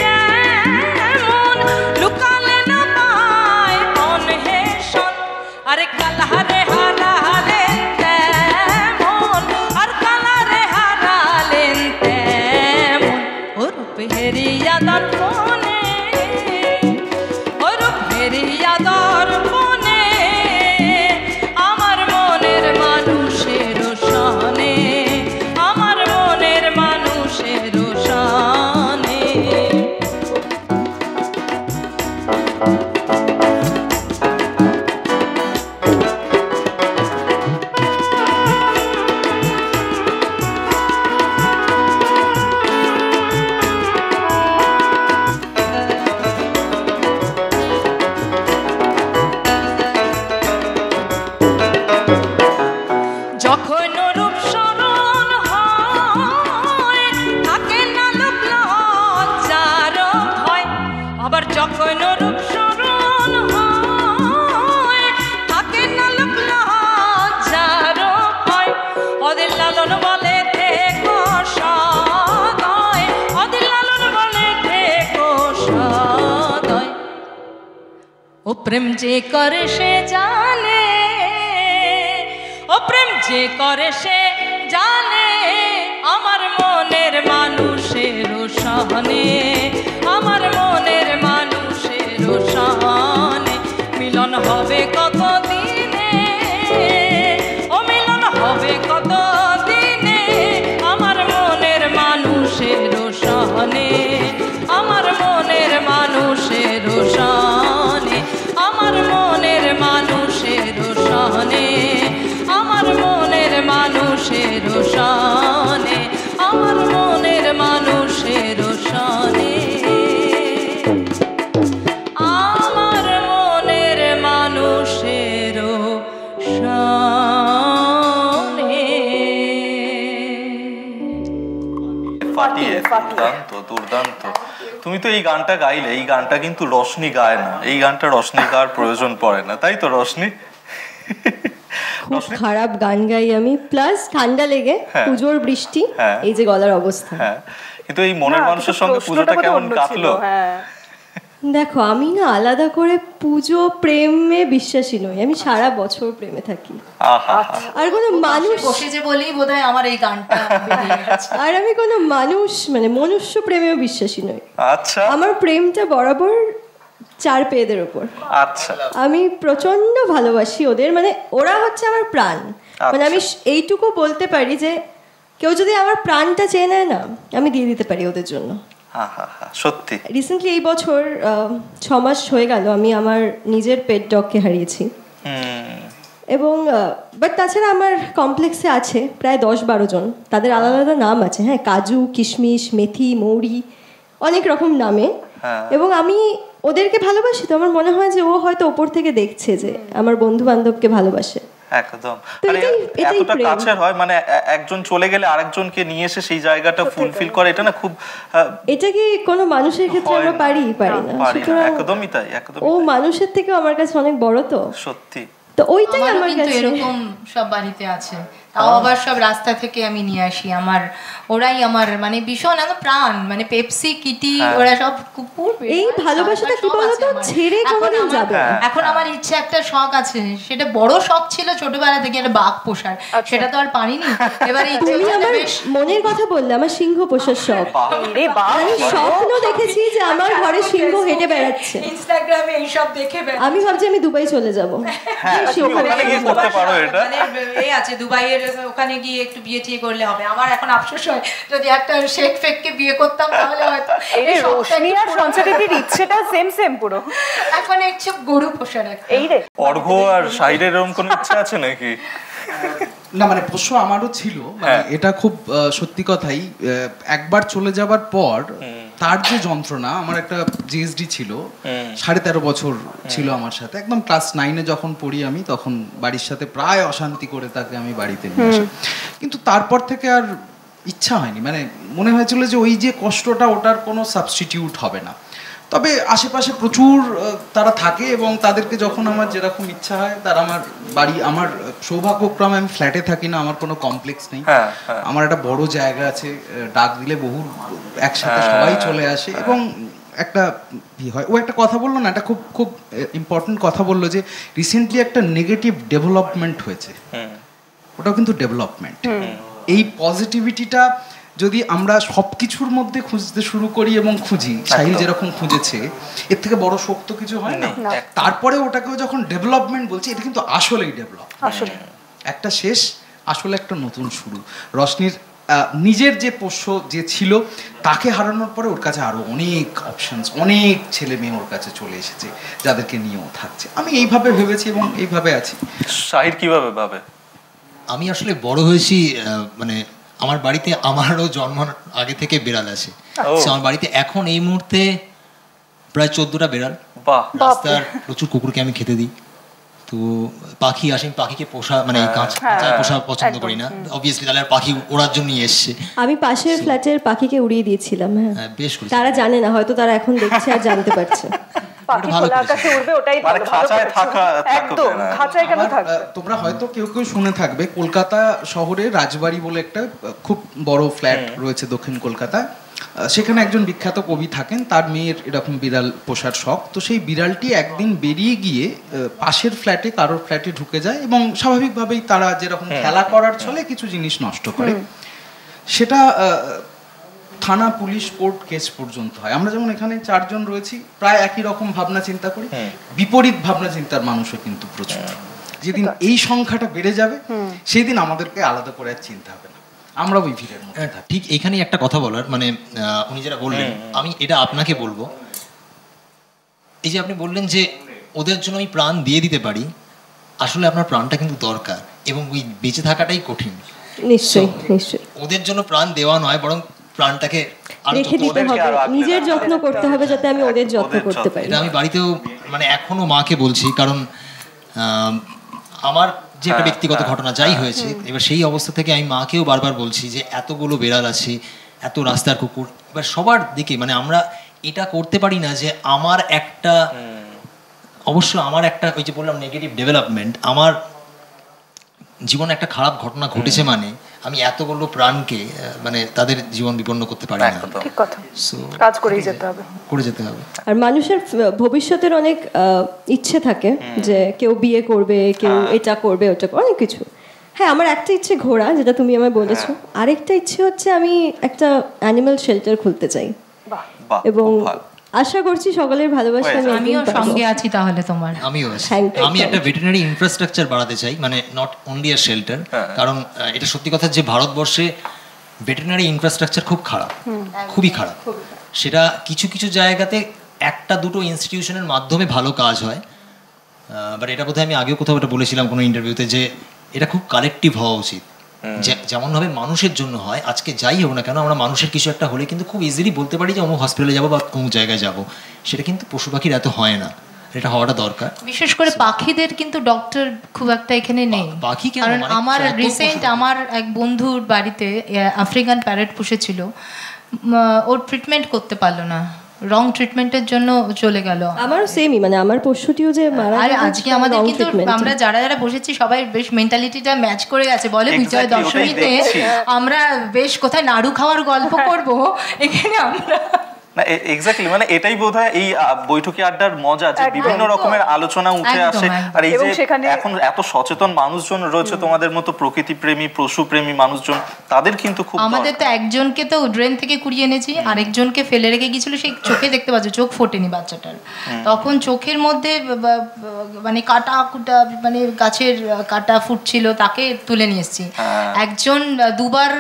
যেমন লুকালে না পাহায় অনহেশন, আরে কালহারে হারালেন তেমন, আর কালারে হারালেন তেমন, ওরূপ হেরিয়া দর্পণে, ওরূপ হেরিয়া দর্পণে, আমার মনের মানুষের সনে, আমার ও প্রেম যে করে সে জানে, ও প্রেম যে করে সে জানে, আমার মনের মানুষের সহনে, আমার মনের মানুষের সহনে মিলন হবে কত দিনে, ও মিলন হবে কত দিনে, আমার মনের মানুষের সহনে, আমার মনের মানুষের সহনে, আমার মনের মানুষের সহনে, আমার মনের মানুষের সহনে, আমার মনের মানুষের সহনে, আমার মনের মানুষের সহনে। ফাটিয়ে, দুর্দান্ত দুর্দান্ত। তুমি তো এই গানটা গাইলে, এই গানটা কিন্তু রশনি গায় না, এই গানটা রশনি গাওয়ার প্রয়োজন পড়ে না, তাই তো রশনি? খুব খারাপ গান গাই আমি, প্লাস ঠান্ডা লেগে, পুজোর বৃষ্টি, এই যে গলার অবস্থা। হ্যাঁ, কিন্তু এই মনের মানুষের সঙ্গে পুজোটা কেমন কাটলো? দেখো, আমি না আলাদা করে পুজো প্রেমে বিশ্বাসী নই, আমি সারা বছর প্রেমে থাকি। আর কোনো মানুষ বসেছে বলেই বোধহয় আমার এই গানটা বেরিয়ে গেছে। আর আমি কোনো মানুষ মানে মনুষ্য প্রেমেও বিশ্বাসী নই। আচ্ছা, আমার প্রেমটা বরাবর চার পেয়েদের উপর। আচ্ছা, আমি প্রচন্ড ভালোবাসি ওদের, মানে ওরা হচ্ছে আমার প্রাণ। মানে আমি এইটুকু বলতে পারি যে কেউ যদি আমার প্রাণটা চেয়ে নেয় না, আমি দিয়ে দিতে পারি ওদের জন্য। সত্যি। রিসেন্টলি এই বছর 6 মাস হয়ে গেল আমি আমার নিজের পেট ডগকে হারিয়েছি। এবং বাট তাছাড়া আমার কমপ্লেক্সে আছে প্রায় 10-12 জন, তাদের আলাদা আলাদা নাম আছে। হ্যাঁ, কাজু, কিশমিশ, মেথি, মৌরি, অনেক রকম নামে। এবং আমি ওদেরকে ভালোবাসি, তো আমার মনে হয় যে ও হয়তো ওপর থেকে দেখছে যে আমার বন্ধু বান্ধবকে ভালোবাসে। একদম, এতটা কাছের হয়, মানে একজন চলে গেলে আরেকজনকে নিয়ে এসে সেই জায়গাটা ফুলফিল করে, এটা না খুব, এটা কি কোনো মানুষের ক্ষেত্রে আমরা পারি না? একদমই তাই, একদম। ও মানুষের থেকে আমার কাছে অনেক বড়, তো সত্যি। তো ওইটাই আমার কাছে এরকম সব বাড়িতে আছে, তাও আবার সব রাস্তা থেকে আমি নিয়ে আসি। আমার ওরাই আমার মানে ভীষণ প্রাণ, মানে পেপসি, কিটি, ওরা সব কুকুর। এই ভালোবাসাটা কি বলতো, ছেড়ে কোনোদিন যাবে। এখন আমার ইচ্ছা, একটা শখ আছে, সেটা বড় শখ ছিল ছোটবেলা থেকে, একটা বাঘ পোষার, সেটা তো আর পারিনি। এবারে তুমি আমার মনের কথা বললে, আমার সিংহ পোষার শখ। আমি স্বপ্ন দেখেছি যে আমার ঘরে সিংহ হেঁটে বেড়াচ্ছে, ইনস্টাগ্রামে এইসব দেখে আমি ভাবছি আমি দুবাই চলে যাবো। এই আছে দুবাইয়ের, ওখানে গিয়ে একটু বিয়ে টিয়ে করলে হবে। আমার এখন আফসোস হয়, যদি একটা শেখ ফেককে বিয়ে করতাম তাহলে হয়তো। এই রোশনি আর সঞ্চারিতির ইচ্ছেটা সেম পুরো। এখন একটু গরু পোষার, এই রে অর্ঘ আর শাহিরের এরকম কোনো ইচ্ছা আছে নাকি? না, মানে প্রশ্ন আমারও ছিল, মানে এটা খুব সত্যি কথাই। একবার চলে যাবার পর তার যে যন্ত্রণা, আমার একটা জিএসডি ছিল, 13.5 বছর ছিল আমার সাথে, একদম ক্লাস 9-এ যখন পড়ি আমি, তখন বাড়ির সাথে প্রায় অশান্তি করে তাকে আমি বাড়িতে নিয়ে আসি। কিন্তু তারপর থেকে আর ইচ্ছা হয়নি, মানে মনে হয়েছিল যে ওই যে কষ্টটা, ওটার কোনো সাবস্টিটিউট হবে না। তবে আশেপাশে প্রচুর তারা থাকে, এবং তাদেরকে যখন আমার যেরকম ইচ্ছা হয়, তারা আমার বাড়ি, আমার সৌভাগ্যক্রমে আমি ফ্ল্যাটে থাকি না, আমার কোনো কমপ্লেক্স নেই, আমার একটা বড় জায়গা আছে, ডাক দিলে বহু একসাথে সবাই চলে আসে। এবং একটা হয়, ও একটা কথা বললো না, একটা খুব খুব ইম্পর্টেন্ট কথা বললো, যে রিসেন্টলি একটা নেগেটিভ ডেভেলপমেন্ট হয়েছে, ওটাও কিন্তু ডেভেলপমেন্ট। এই পজিটিভিটিটা যদি আমরা সবকিছুর মধ্যে খুঁজতে শুরু করি এবং খুঁজি, সাহিল যেরকম খুঁজেছে, এর থেকে বড় শক্ত কিছু হয় না। তারপরে ওটাকেও যখন ডেভেলপমেন্ট বলছি, এটা কিন্তু আসলেই ডেভেলপ, একটা শেষ, আসলে একটা নতুন শুরু। রশনির নিজের যে পোষ্য যে ছিল, তাকে হারানোর পরে ওর কাছে আরো অনেক অপশনস, অনেক ছেলে মেয়ে ওর কাছে চলে এসেছে, যাদেরকে নিয়েও থাকছে। আমি এইভাবে ভেবেছি এবং এইভাবে আছি। সাহিল কিভাবে ভাবে? আমি আসলে বড় হয়েছি, মানে আমার বাড়িতে আমারও জন্মার আগে থেকে বেড়াল আছে। আমার বাড়িতে এখন এই মুহূর্তে প্রায় 14টা বেড়াল। রাস্তার প্রচুর কুকুরকে আমি খেতে দিই। তো পাখি আসে, পাখিকে পোষা, মানে কাঁচা পোষা পছন্দ করি না অবভিয়াসলি, তাহলে পাখি ওড়ার জন্যই এসছে। আমি পাশের ফ্ল্যাটের পাখিকে উড়িয়ে দিয়েছিলাম। হ্যাঁ, বেশ করে। তারা জানে না, হয়তো তারা এখন দেখছে আর জানতে পারছে। তোমরা হয়তো কেউ কেউ শুনে থাকবে, কলকাতা শহরে রাজবাড়ি বলে একটা খুব বড় ফ্ল্যাট রয়েছে দক্ষিণ কলকাতায়। সেখানে একজন বিখ্যাত কবি থাকেন, তার মেয়ের এরকম বিড়াল পোষার শখ। তো সেই বিড়ালটি একদিন বেরিয়ে গিয়ে পাশের ফ্ল্যাটে কারোর ফ্ল্যাটে ঢুকে যায় এবং স্বাভাবিকভাবেই তারা যেরকম খেলা করার ছলে কিছু জিনিস নষ্ট করে। সেটা থানা, পুলিশ, কোর্ট কেস পর্যন্ত হয়। আমরা যেমন এখানে 4 জন রয়েছি, প্রায় একই রকম ভাবনা চিন্তা করি, বিপরীত ভাবনা চিন্তার মানুষও কিন্তু প্রচুর। যেদিন এই সংখ্যাটা বেড়ে যাবে সেই দিন আমাদেরকে আলাদা করে আর চিন্তা হবে না, আমরা ওই ভিড়ের মধ্যে থাকি। ঠিক এখানেই একটা কথা বলার, মানে উনি যেটা বললেন আমি এটা আপনাকে বলবো, এই যে আপনি বললেন যে ওদের জন্য আমি প্রাণ দিয়ে দিতে পারি, আসলে আপনার প্রাণটা কিন্তু দরকার এবং ওই বেঁচে থাকাটাই কঠিন। নিশ্চয়ই নিশ্চয়ই ওদের জন্য প্রাণ দেওয়া নয়, বরং প্রাণটাকে রেখে দিতে হবে, নিজের যত্ন করতে হবে যাতে আমি ওদের যত্ন করতে পারি। এটা আমি বাড়িতেও মানে এখনো মাকে বলছি, কারণ আমার যে একটা ব্যক্তিগত ঘটনা যাই হয়েছে, এবার সেই অবস্থা থেকে আমি মাকেও বারবার বলছি যে এতগুলো বেড়াল আছে, এত রাস্তার কুকুর, এবার সবার দিকে মানে আমরা এটা করতে পারি না যে আমার একটা, অবশ্য আমার একটা ওই যে বললাম নেগেটিভ ডেভেলপমেন্ট, আমার জীবনে একটা খারাপ ঘটনা ঘটেছে মানে আমি এতগুলো প্রাণকে মানে তাদের জীবন বিপন্ন করতে পারি না। ঠিক কথা, কাজ করেই যেতে হবে, করে যেতে হবে। আর মানুষের ভবিষ্যতের অনেক ইচ্ছে থাকে, যে কেউ বিয়ে করবে, কেউ এটা করবে, ওটা করবে, অনেক কিছু। হ্যাঁ, আমার একটা ইচ্ছে ঘোরা, যেটা তুমি আমায় বলেছো। আরেকটা ইচ্ছে হচ্ছে আমি একটা অ্যানিমাল শেল্টার খুলতে চাই, এবং আশা করছি সকলের ভালোবাসা আমিও সঙ্গে আছি তাহলে তোমার। আমি একটা ভেটেরিনারি ইনফ্রাস্ট্রাকচার বাড়াতে চাই, মানে নট অনলি আ শেল্টার, কারণ এটা সত্যি কথা যে ভারতবর্ষে ভেটেরিনারি ইনফ্রাস্ট্রাকচার খুব খারাপ, খুবই খারাপ। সেটা কিছু কিছু জায়গাতে 1-2 ইনস্টিটিউশনের মাধ্যমে ভালো কাজ হয়, বাট এটা বোধহয় আমি আগেও কোথাও এটা বলেছিলাম কোনো ইন্টারভিউতে, যে এটা খুব কালেকটিভ হওয়া উচিত। যেমনভাবে মানুষের জন্য হয়, আজকে যাই হোক না কেন আমরা মানুষের কিছু একটা হলে কিন্তু খুব ইজিলি বলতে পারি যে অমুক হসপিটালে যাবো বা অমুক জায়গায় যাবো, সেটা কিন্তু পশু পাখির এত হয় না, এটা হওয়াটা দরকার। বিশেষ করে পাখিদের কিন্তু ডক্টর খুব একটা এখানে নেই। পাখি কেন, কারণ আমার রিসেন্ট আমার এক বন্ধুর বাড়িতে আফ্রিকান প্যারেট পুষেছিল, ওর ট্রিটমেন্ট করতে পারলো না, রং ট্রিটমেন্টের জন্য চলে গেল। আমারও সেমই, মানে আমার পশুটিও যে মারা গেছে। আজকে আমাদের কিন্তু আমরা যারা যারা বসেছি সবাই বেশ মেন্টালিটিটা ম্যাচ করে গেছে। বলে বিজয় দশমীতে আমরা বেশ কোথায় নাড়ু খাওয়ার গল্প করব, এখানে আমরা না এক্স্যাক্টলি, মানে এটাই বোধহয় এই বৈঠকি আড্ডার মজা, যে বিভিন্ন রকমের আলোচনা উঠে আসে। আর এই যে এখন এত সচেতন মানুষজন রয়েছে তোমাদের মতো প্রকৃতি প্রেমী, পশু প্রেমী মানুষজন, তাদের কিন্তু খুব, আমাদের তো একজনকে তো ড্রেন থেকে কুড়িয়ে এনেছি, আরেকজনকে ফেলে রেখে গিয়েছিল, সেই চোখে দেখতে পাচ্ছ চোখ ফোটেনি বাচ্চাটার, তখন চোখের মধ্যে মানে কাটা কুটা, মানে গাছের কাটা ফুটছিল, তাকে তুলে নিয়ে এসেছি। একজন 2বার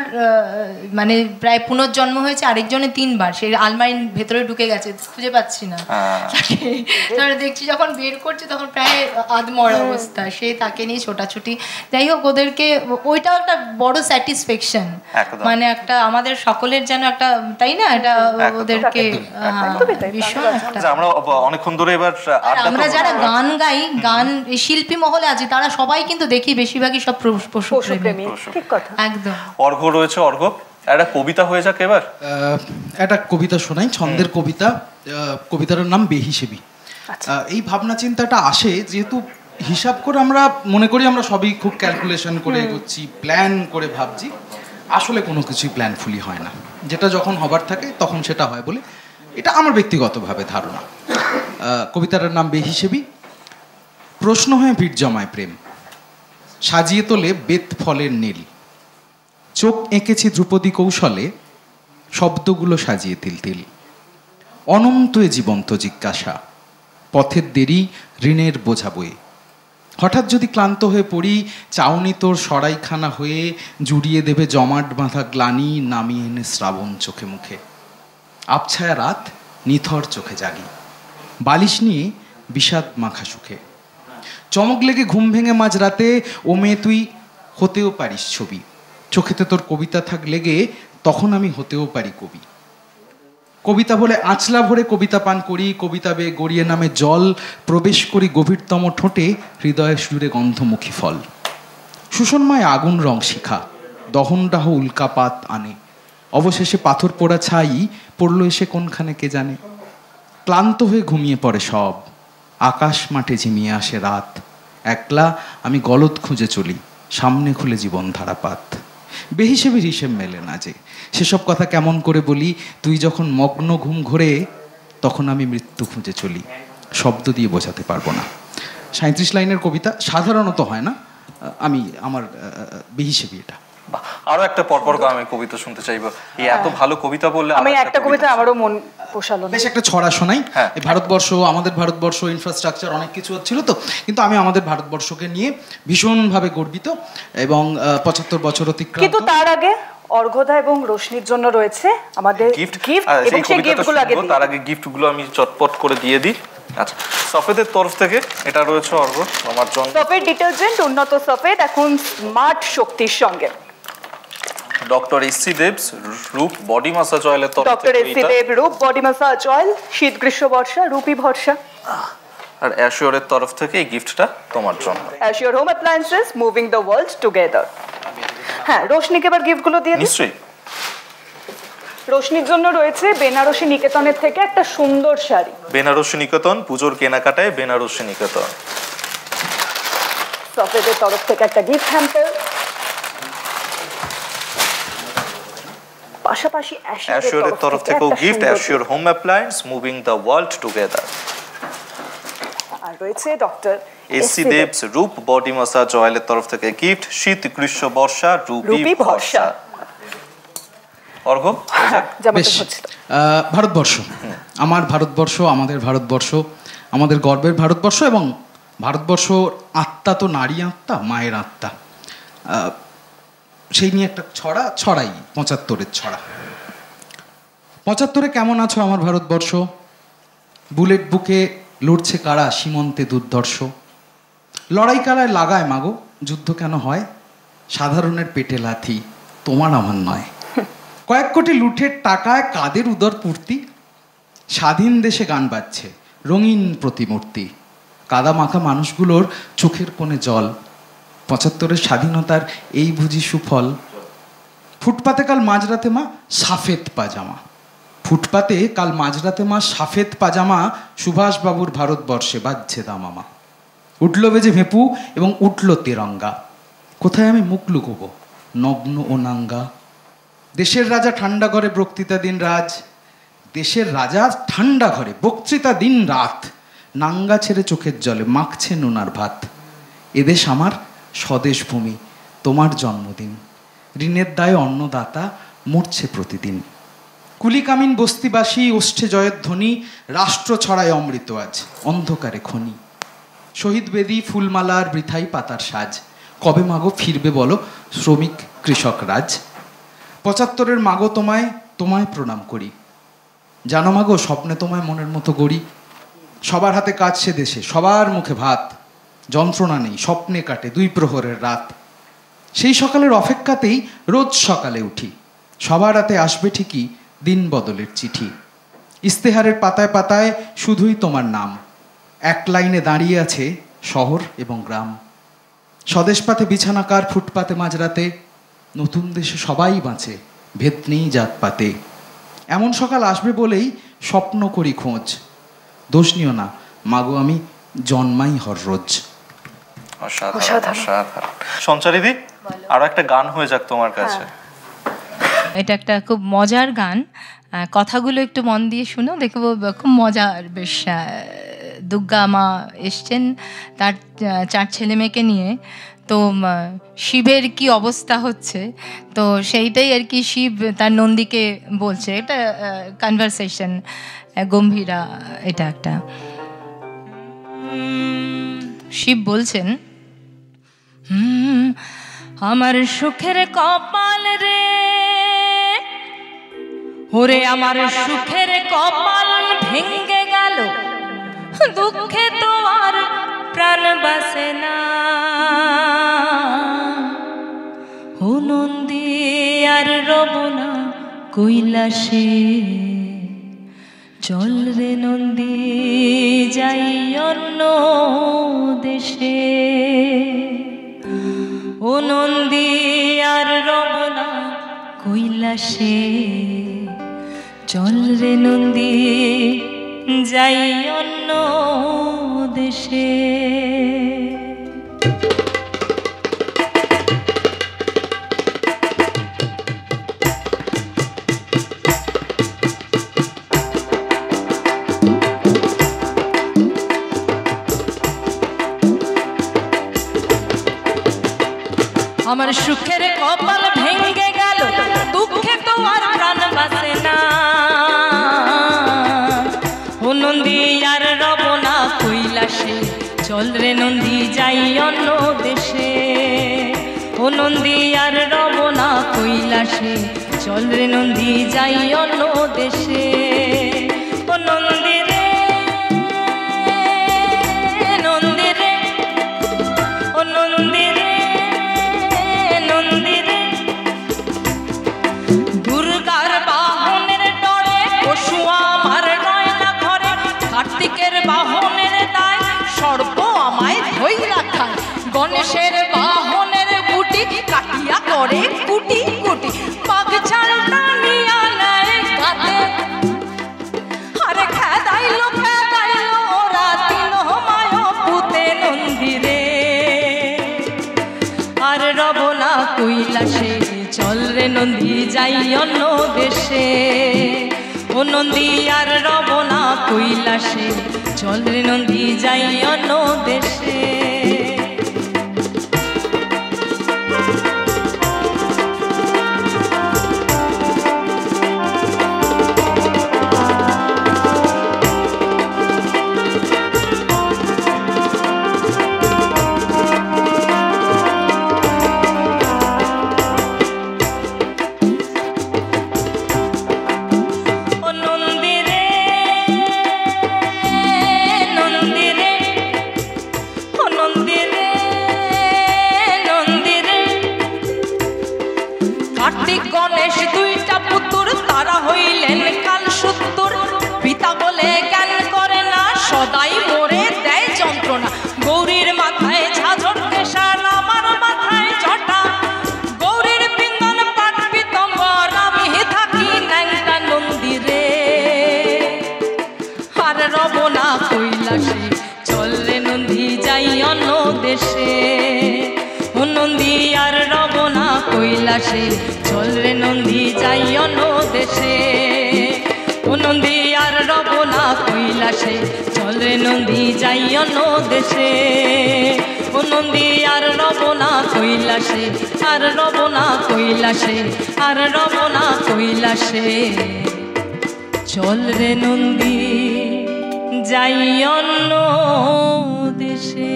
মানে প্রায় পুনর্জন্ম হয়েছে, আরেকজনের 3বার, সেই আলমারির ভেতরে ঢুকে গেছে, খুঁজে পাচ্ছি না তারপরে দেখছি যখন বের করছে তখন প্রায় আধমরা অবস্থা, সে তাকে নিয়ে ছোটাছুটি। যাই হোক, ওদেরকে ওইটাও একটা বড় স্যাটিসফ্যাকশন, মানে একটা আমাদের সকলের যেন একটা, তাই না, এটা ওদেরকে ভীষণ একটা। আমরা অনেকক্ষণ ধরে এবার আমরা যারা গান গাই, গান শিল্পী মহলে আছি, তারা সবাই কিন্তু দেখি বেশিরভাগই সব পশু প্রেমী। ঠিক কথা, একদম। অর্ঘ্য রয়েছে, অর্ঘ্য একটা কবিতা হয়ে যাক এবার। একটা কবিতা শোনাই, ছন্দের কবিতা, কবিতাটার নাম বেহিসেবি। এই ভাবনা চিন্তাটা আসে যেহেতু হিসাব করে আমরা মনে করি আমরা সবই খুব ক্যালকুলেশন করে এগোচ্ছি, প্ল্যান করে ভাবছি, আসলে কোনো কিছুই প্ল্যানফুলি হয় না, যেটা যখন হবার থাকে তখন সেটা হয় বলে এটা আমার ব্যক্তিগতভাবে ধারণা। কবিতাটার নাম বেহিসেবি। প্রশ্ন হয়ে ভিড় জমায় প্রেম, সাজিয়ে তোলে বেত ফলের নীল, চোখ এঁকেছি ধ্রুপদী কৌশলে, শব্দগুলো সাজিয়ে তিল তিল, অনন্ত এ জীবন্ত জিজ্ঞাসা, পথের দেরি ঋণের বোঝা বয়ে, হঠাৎ যদি ক্লান্ত হয়ে পড়ি, চাউনি তোর সরাইখানা হয়ে জুড়িয়ে দেবে জমাট বাঁধা গ্লানি, নামিয়ে এনে শ্রাবণ চোখে মুখে, আবছায়া রাত নিথর চোখে জাগি, বালিশ নিয়ে বিষাদ মাখা সুখে, চমক লেগে ঘুম ভেঙে মাঝরাতে, ও মেয়ে তুই হতেও পারিস ছবি, চোখেতে তোর কবিতা থাক লেগে, তখন আমি হতেও পারি কবি, কবিতা বলে আঁচলা ভরে কবিতা পান করি, কবিতা বেয়ে গড়িয়ে নামে জল, প্রবেশ করি গভীরতম ঠোঁটে, হৃদয়ে জুড়ে গন্ধমুখী ফল, সুষন্ময় আগুন রং শিখা, দহনডাহ উল্কাপাত আনে, অবশেষে পাথর পোড়া ছাই পড়ল এসে কোনখানে কে জানে, ক্লান্ত হয়ে ঘুমিয়ে পড়ে সব, আকাশ মাঠে ঝিমিয়ে আসে রাত, একলা আমি গলদ খুঁজে চলি, সামনে খুলে জীবন ধারাপাত, বেহিসেবির হিসেব মেলে না যে। সেসব কথা কেমন করে বলি, তুই যখন মগ্ন ঘুম ঘোরে তখন আমি মৃত্যু খুঁজে চলি, শব্দ দিয়ে বোঝাতে পারবো না। 37 লাইনের কবিতা, সাধারণত হয় না, আমি আমার বেহিসেবি এটা। আরো একটা পরপর আমি কবিতা শুনতে চাইবো। এই এত ভালো কবিতা বললে আমি একটা কবিতা আমারও মন পোষালো। বেশ একটা ছড়া শোনাই। ভারতবর্ষ, আমাদের ভারতবর্ষ, ইনফ্রাস্ট্রাকচার অনেক কিছু হচ্ছিল তো, কিন্তু আমি আমাদের ভারতবর্ষকে নিয়ে ভীষণভাবে গর্বিত এবং 75 বছর অতিক্রান্ত। কিন্তু তার আগে অর্ঘদা এবং রোশনির জন্য রয়েছে আমাদের গিফট, এবং সেই গিফটগুলো আগে তার আগে গিফটগুলো আমি চটপট করে দিয়ে দিই। আচ্ছা, সফেদের তরফ থেকে এটা রয়েছে অর্ঘ আমার জন্য। সফেদ ডিটারজেন্ট, উন্নত সফেদ, এখন স্মার্ট শক্তির সঙ্গে। Doctor SC দেবস Roop body massage অয়েলের তরফ থেকে ডক্টর এসসি দেব রূপ বডি মাসাজ অয়েল, শীত গ্রীষ্ম বর্ষা রূপী ভরসা। আর অ্যাশিওরের তরফ থেকে এই গিফটটা তোমার জন্য। Assure home appliances, moving the world together. হ্যাঁ, রোশনিকে এবার গিফটগুলো দিয়ে দিই। নিশ্চয়ই। রোশনির জন্য রয়েছে বেনারসি নিকেতনের থেকে একটা সুন্দর শাড়ি। বেনারসি নিকেতন, পুজোর কেনাকাটায় বেনারসি নিকেতন। সফেদের তরফ থেকে একটা গিফট হ্যাম্পার, পাশাপাশি অ্যাশিওরের তরফ থেকেও gift, Assure home appliance, moving the world together. আর রয়েছে doctor SC দেবস Roop body massage অয়েলের তরফ থেকে গিফট, শীত গ্রীষ্ম বর্ষা রূপী ভরসা। অর্ঘ ভারতবর্ষ, আমার ভারতবর্ষ, আমাদের ভারতবর্ষ, আমাদের গর্বের ভারতবর্ষ, এবং ভারতবর্ষ আত্মা তো নারী আত্মা, মায়ের আত্মা। সেই নিয়ে একটা ছড়াই 75-এর ছড়া। 75-এ কেমন আছো আমার ভারতবর্ষ? বুলেট বুকে লড়ছে কারা সীমন্তে দুর্ধর্ষ? লড়াই কারায় লাগায় মাগো, যুদ্ধ কেন হয়? সাধারণের পেটে লাথি, তোমার আমার নয়। কয়েক কোটি লুঠের টাকায় কাদের উদর পূর্তি? স্বাধীন দেশে গান বাজছে রঙিন প্রতিমূর্তি, কাদা মাখা মানুষগুলোর চোখের কোণে জল। 75-এর স্বাধীনতার এই বুঝি সুফল? ফুটপাতে কাল মাঝরাতে মা সাফেদ পাজামা, ফুটপাতে কাল মাঝরাতে মা সাফেদ পাজামা, সুভাষবাবুর ভারতবর্ষে বাজছে দামামা। উঠল বেজে ভেপু এবং উঠল তেরঙ্গা, কোথায় আমি মুখ লুকোবো নগ্ন ও নাঙ্গা? দেশের রাজা ঠান্ডা ঘরে বক্তৃতা দিন রাজ, দেশের রাজা ঠান্ডা ঘরে বক্তৃতা দিন রাত, নাঙ্গা ছেড়ে চোখের জলে মাখছে নুনার ভাত। এদেশ আমার স্বদেশ ভূমি, তোমার জন্মদিন, ঋণের দায়ে অন্নদাতা মরছে প্রতিদিন। কুলিকামিন বস্তিবাসী ওষ্ঠে জয়ের ধ্বনি, রাষ্ট্র ছড়ায় অমৃত আজ অন্ধকারে খনি। শহীদ বেদি ফুলমালার বৃথাই পাতার সাজ, কবে মাগো ফিরবে বলো শ্রমিক কৃষক রাজ? 75-এর মাগো তোমায় তোমায় প্রণাম করি, জানো মাগো স্বপ্নে তোমায় মনের মতো গড়ি। সবার হাতে কাজ সে দেশে, সবার মুখে ভাত, যন্ত্রণা নেই স্বপ্নে কাটে 2 প্রহরের রাত। সেই সকালের অপেক্ষাতেই রোজ সকালে উঠি, সবার হাতে আসবে ঠিকই দিন বদলের চিঠি। ইস্তেহারের পাতায় পাতায় শুধুই তোমার নাম, এক লাইনে দাঁড়িয়ে আছে শহর এবং গ্রাম। স্বদেশপাতে বিছানাকার ফুটপাতে মাঝরাতে, নতুন দেশে সবাই বাঁচে ভেদ নেই জাতপাতে। এমন সকাল আসবে বলেই স্বপ্ন করি খোঁজ, দোষ নিও না মাগো আমি জন্মাই হর রোজ। সঞ্চারিদি, আরো একটা গান হয়ে যাক তোমার কাছে। এটা একটা খুব মজার গান, কথাগুলো একটু মন দিয়ে শুনো, দেখবো খুব মজার। বেশ দুর্গা মা এসছেন তার 4 ছেলে মেয়েকে নিয়ে, তো শিবের কি অবস্থা হচ্ছে, তো সেইটাই আর কি শিব তার নন্দীকে বলছে। এটা কনভারসেশন গম্ভীরা। এটা একটা শিব বলছেন, আমার সুখের কপাল রে, ওরে আমার সুখের কপাল ভেঙে গেল, দুঃখে তো আর প্রাণ বাসে না। ও নন্দী আর রব না কৈলাসে, চল রে নন্দী যাই অন্য দেশে। ও নন্দী আর রব না কৈলাসে, চল রে নন্দী যাই অন্য দেশে। সুখের কপাল ভেঙে গেল, দুঃখে তো আর প্রাণ বাসে না। ও নন্দী আর রব না কৈলাসে, চল রে নন্দী যাই অন্য দেশে। ও নন্দী আর রব না কৈলাসে, চল রে নন্দী যাই অন্য দেশে। ও নন্দী রে, নন্দী রে, ও নন্দী রে, নন্দী রে। দুর্গার বাহনের ডরে পশু আমার রয় না ঘরে, কার্তিকের বাহনের দায় সর্প আমায় ধইরা খায়। গণেশের বাহনের বুটি কাটিয়া করে কুটি কুটি, পাগ ছাড়টা নিয়া নেয় কাঁদে। আরে খেদাইলো খেদাইলো ওরা তিন মায় পুতে নন্দীরে। আর রব না কৈলাসে, চল রে নন্দী যাই অন্য দেশে। ও নন্দী আর রব না কৈলাসে, চল রে নন্দী যাই অন্য দেশে। কার্তিক গণেশ দুইটা পুতুর, তারা হইলেন কাল সত্তর। পিতা বলে জ্ঞান করে না, সদাই মোরে দেয় যন্ত্রণা। গৌরীর মাথায় ঝাঁঝর কেশান, আমার মাথায় জটা। গৌরীর পিন্দন পাট পিতম্বর, আমি থাকি ন্যাংটা নন্দীরে। আর রব না কৈলাসে, চল রে নন্দী যাই অন্য দেশে। ও নন্দী আর রব না কৈলাসে, চল রে নন্দী যাই অন্য দেশে। ও নন্দী আর রব না কৈলাসে, চল রে নন্দী যাই অন্য দেশে। ও নন্দী আর রব না কৈলাসে, আর রব না কৈলাসে, আর রব না কৈলাসে। চল রে নন্দী যাই অন্য দেশে।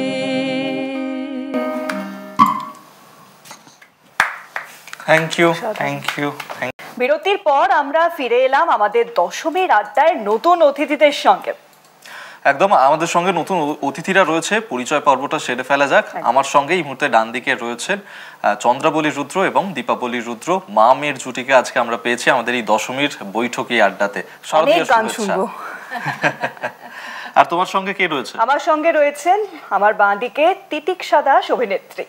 Thank you, thank you. বিরতির পর আমরা ফিরে এলাম আমাদের দশমীর আড্ডায় নতুন অতিথিদের সঙ্গে। একদম আমাদের সঙ্গে নতুন অতিথিরা রয়েছে, পরিচয় পর্বটা সেরে ফেলা যাক। আমার সঙ্গে এই মুহূর্তে ডান দিকে রয়েছেন চন্দ্রাবলী রুদ্র এবং দীপাবলী রুদ্র। মা মেয়ের জুটিকে আজকে আমরা পেয়েছি আমাদের এই দশমীর বৈঠকি আড্ডাতে। শারদীয় শুভেচ্ছা। আর তোমার সঙ্গে কে রয়েছে? আমার সঙ্গে রয়েছেন আমার বাঁ দিকে তিতিক্ষা দাস, অভিনেত্রী।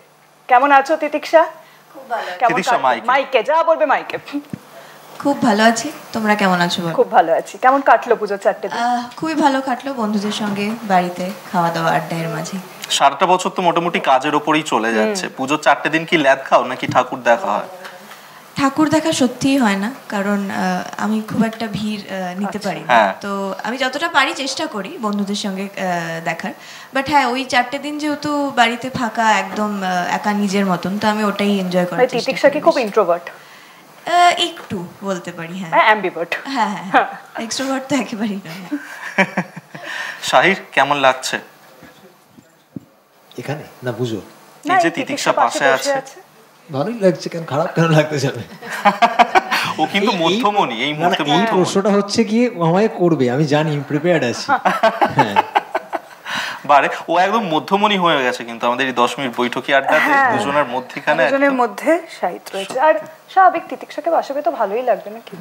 কেমন আছো তিতিক্ষা? খুব ভালো। তিতিক্ষা মাইকে যা বলবে মাইকে। খুব ভালো আছি, তোমরা কেমন আছো? খুব ভালো আছি। কেমন কাটলো পুজো 4টে দিন? খুবই ভালো কাটলো, বন্ধুদের সঙ্গে বাড়িতে খাওয়া দাওয়া আড্ডার মাঝে। সারাটা বছর তো মোটামুটি কাজের ওপরেই চলে যাচ্ছে, পুজোর 4টে দিন কি ল্যাদ খাও নাকি ঠাকুর দেখা হয়? ঠাকুর দেখা সত্যিই হয় না, কারণ আমি খুব একটা ভিড় নিতে পারি না। তো আমি যতটা পারি চেষ্টা করি বন্ধুদের সঙ্গে দেখার। বাট হ্যাঁ, ওই 4টে দিন যেহেতু বাড়িতে ফাঁকা, একদম একা নিজের মতন, তো আমি ওটাই এনজয় করার চেষ্টা করি। তিতিক্ষা কি খুব ইন্ট্রোভার্ট? একটু বলতে পারি, হ্যাঁ। অ্যাম্বিভার্ট? হ্যাঁ হ্যাঁ, এক্সট্রোভার্ট তো একেবারেই না। শাহির কেমন লাগছে এখানে? না বুঝো, এই যে তিতিক্ষা পাশে আছে। ভালোই লাগছে, কেন খারাপ কেন লাগতে যাবে? ও কিন্তু মধ্যমণি এই মুহূর্তে। এই প্রশ্নটা হচ্ছে কি আমায় করবে, আমি জানি, প্রিপেয়ার্ড আছি। হ্যাঁ বারে ও একদম মধ্যমণি হয়ে গেছে কিন্তু আমাদের এই দশমীর বৈঠকি আড্ডাতে। দুজনের মধ্যখানে, দুজনের মধ্যে সাহিত্য রয়েছে। আর স্বাভাবিক তিতিক্ষাকে বাসাবে তো ভালোই লাগবে নাকি?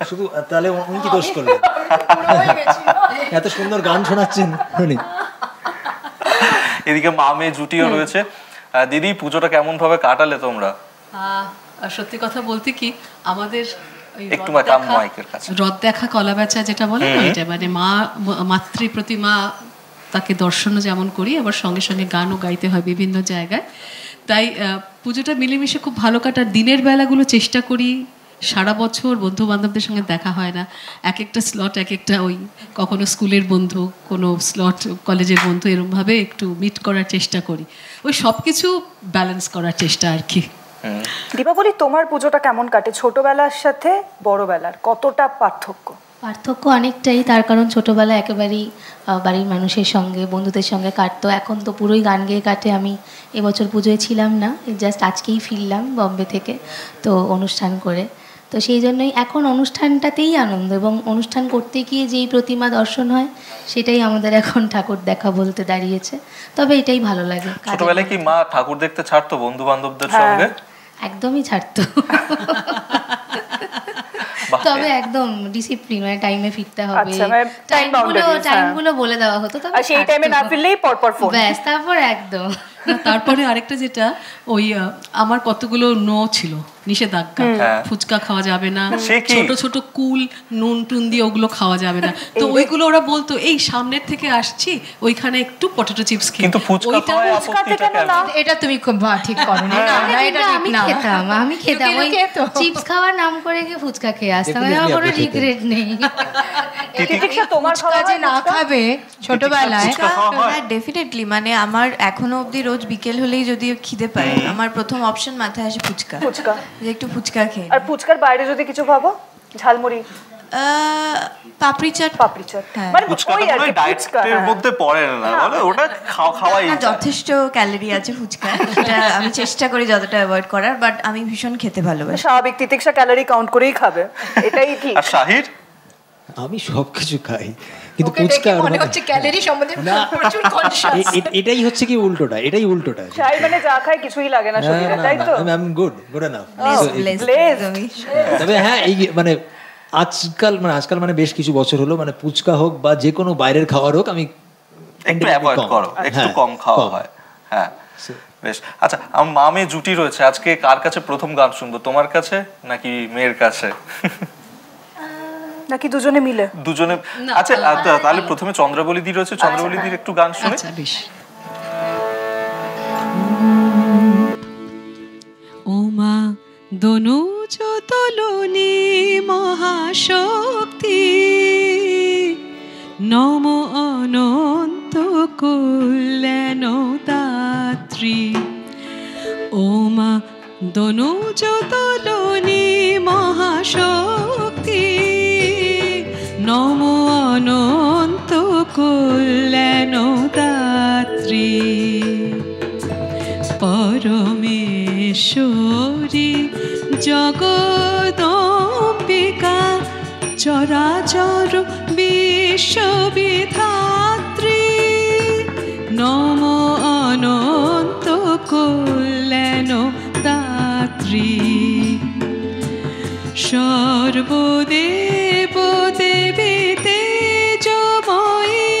শুধু তাহলে উনি কি দোষ করলেন? এত সুন্দর গান শোনাচ্ছেন উনি। এদিকে মা মেয়ে জুটিও রয়েছে। দিদি, পুজোটা কেমন ভাবে কাটালে তোমরা? সত্যি কথা বলতে কি, আমাদের একটু মাইকের কাছে রথ দেখা কলা বেচা যেটা বলে, ওইটা মানে মাতৃ প্রতিমা, তাকে দর্শনও যেমন করি, আবার সঙ্গে সঙ্গে গানও গাইতে হয় বিভিন্ন জায়গায়। তাই পুজোটা মিলেমিশে খুব ভালো কাটার। দিনের বেলাগুলো চেষ্টা করি, সারা বছর বন্ধু বান্ধবদের সঙ্গে দেখা হয় না, এক একটা স্লট এক একটা, ওই কখনো স্কুলের বন্ধু, কোনো স্লট কলেজের বন্ধু, এরকমভাবে একটু মিট করার চেষ্টা করি। ওই সব কিছু ব্যালেন্স করার চেষ্টা আর কি। দীপাবলি তোমার পুজোটা কেমন কাটে? ছোটবেলার সাথে বড়বেলার কতটা পার্থক্য? পার্থক্য অনেকটাই, তার কারণ ছোটোবেলা একেবারেই বাড়ির মানুষের সঙ্গে বন্ধুদের সঙ্গে কাটতো। এখন তো পুরোই গান গেয়ে কাটে। আমি এবছর পুজোয় ছিলাম না, জাস্ট আজকেই ফিরলাম বম্বে থেকে তো অনুষ্ঠান করে। তো সেই জন্যই এখন অনুষ্ঠানটাতেই আনন্দ, এবং অনুষ্ঠান করতে গিয়ে যেই প্রতিমা দর্শন হয় সেটাই আমাদের এখন ঠাকুর দেখা বলতে দাঁড়িয়েছে। তবে এটাই ভালো লাগে। ছোটবেলায় কি মা ঠাকুর দেখতে ছাড়তো বন্ধু বান্ধবদের সঙ্গে? একদমই ছাড়তো, তবে একদম ডিসিপ্লিন, মানে টাইমে ফিরতে হবে, টাইমগুলো বলে দেওয়া হতো। তবে সেই টাইমে না ফিরলেই পরপর ফোন, ব্যাস, তারপর একদম। তারপরে আরেকটা যেটা, ওই আমার কতগুলো নো ছিল, নিষেধাজ্ঞা। ফুচকা খাওয়া যাবে না, ছোট ছোট কুল নুন টুন দিয়ে ওগুলো খাওয়া যাবে না। তো ওইগুলো ওরা বলতো এই সামনের থেকে আসছি, ওইখানে একটু পটেটো চিপস খেয়ে। কিন্তু ফুচকা খাওয়ায় আপত্তিটা কেন? এটা তুমি খুব ঠিক করো না। আমি খেতাম ওই চিপস খাওয়ার নাম করে গিয়ে ফুচকা খেয়ে আসতাম, আমার কোনো রিগ্রেট নেই। তোমার কাজে না খাবে ছোটবেলায়? হ্যাঁ ডেফিনেটলি, মানে আমার এখনো অবধি রোজ বিকেল হলেই যদি খিদে পায়, আমার প্রথম অপশন মাথায় আসে ফুচকা। ফুচকা, যে একটু ফুচকা খেয়ে। আর ফুচকার বাইরে যদি কিছু ভাবো, ঝালমুড়ি, পাপড়ি চাট। মানে ওই ডায়েটের মধ্যে পড়ে না, বলো ওটা খাওয়াই যথেষ্ট ক্যালোরি আছে ফুচকা, সেটা আমি চেষ্টা করি যতটা অ্যাভয়েড করার, বাট আমি ভীষণ খেতে ভালোবাসি। স্বাভাবিক, তিতিক্ষা ক্যালোরি কাউন্ট করেই খাবে, এটাই ঠিক। আর শাহির? আমি সবকিছু খাই, কিন্তু ফুচকা মনে হচ্ছে ক্যালোরি সম্বন্ধে প্রচুর কনশাস। এটাই হচ্ছে কি উল্টোটা, এটাই উল্টোটা। শাহির মানে যা খায় কিছুই লাগে না শরীরে, তাই তো? I am good enough. তবে হ্যাঁ, এই মানে আজকাল মানে বেশ কিছু বছর হলো, মানে ফুচকা হোক বা যে কোনো বাইরের খাবার হোক, আমি একটু অ্যাভয়েড করো, একটু কম খাওয়া হয়। হ্যাঁ বেশ। আচ্ছা, আমার মা মেয়ে জুটি রয়েছে, আজকে কার কাছে প্রথম গান শুনবো, তোমার কাছে নাকি মেয়ের কাছে? নাকি দুজনে মিলে? দুজনে। আচ্ছা তাহলে প্রথমে চন্দ্রাবলী দি রয়েছে, চন্দ্রাবলী দির একটু গান শুনে। ওমা দনুজ তলনি মহাশক্তি, নম অনন্ত কল্যাণ দাত্রী। ওমা দনুজ তলনি মহাশক্তি, নম অনন্ত কল্যাণ দাত্রী। পরমেশ্বরী জগদম্বিকা, চরাচর বিশ্ববিধাত্রী, নম অনন্ত কল্যাণ দাত্রী। সর্বদেব দেবী তেজময়ী,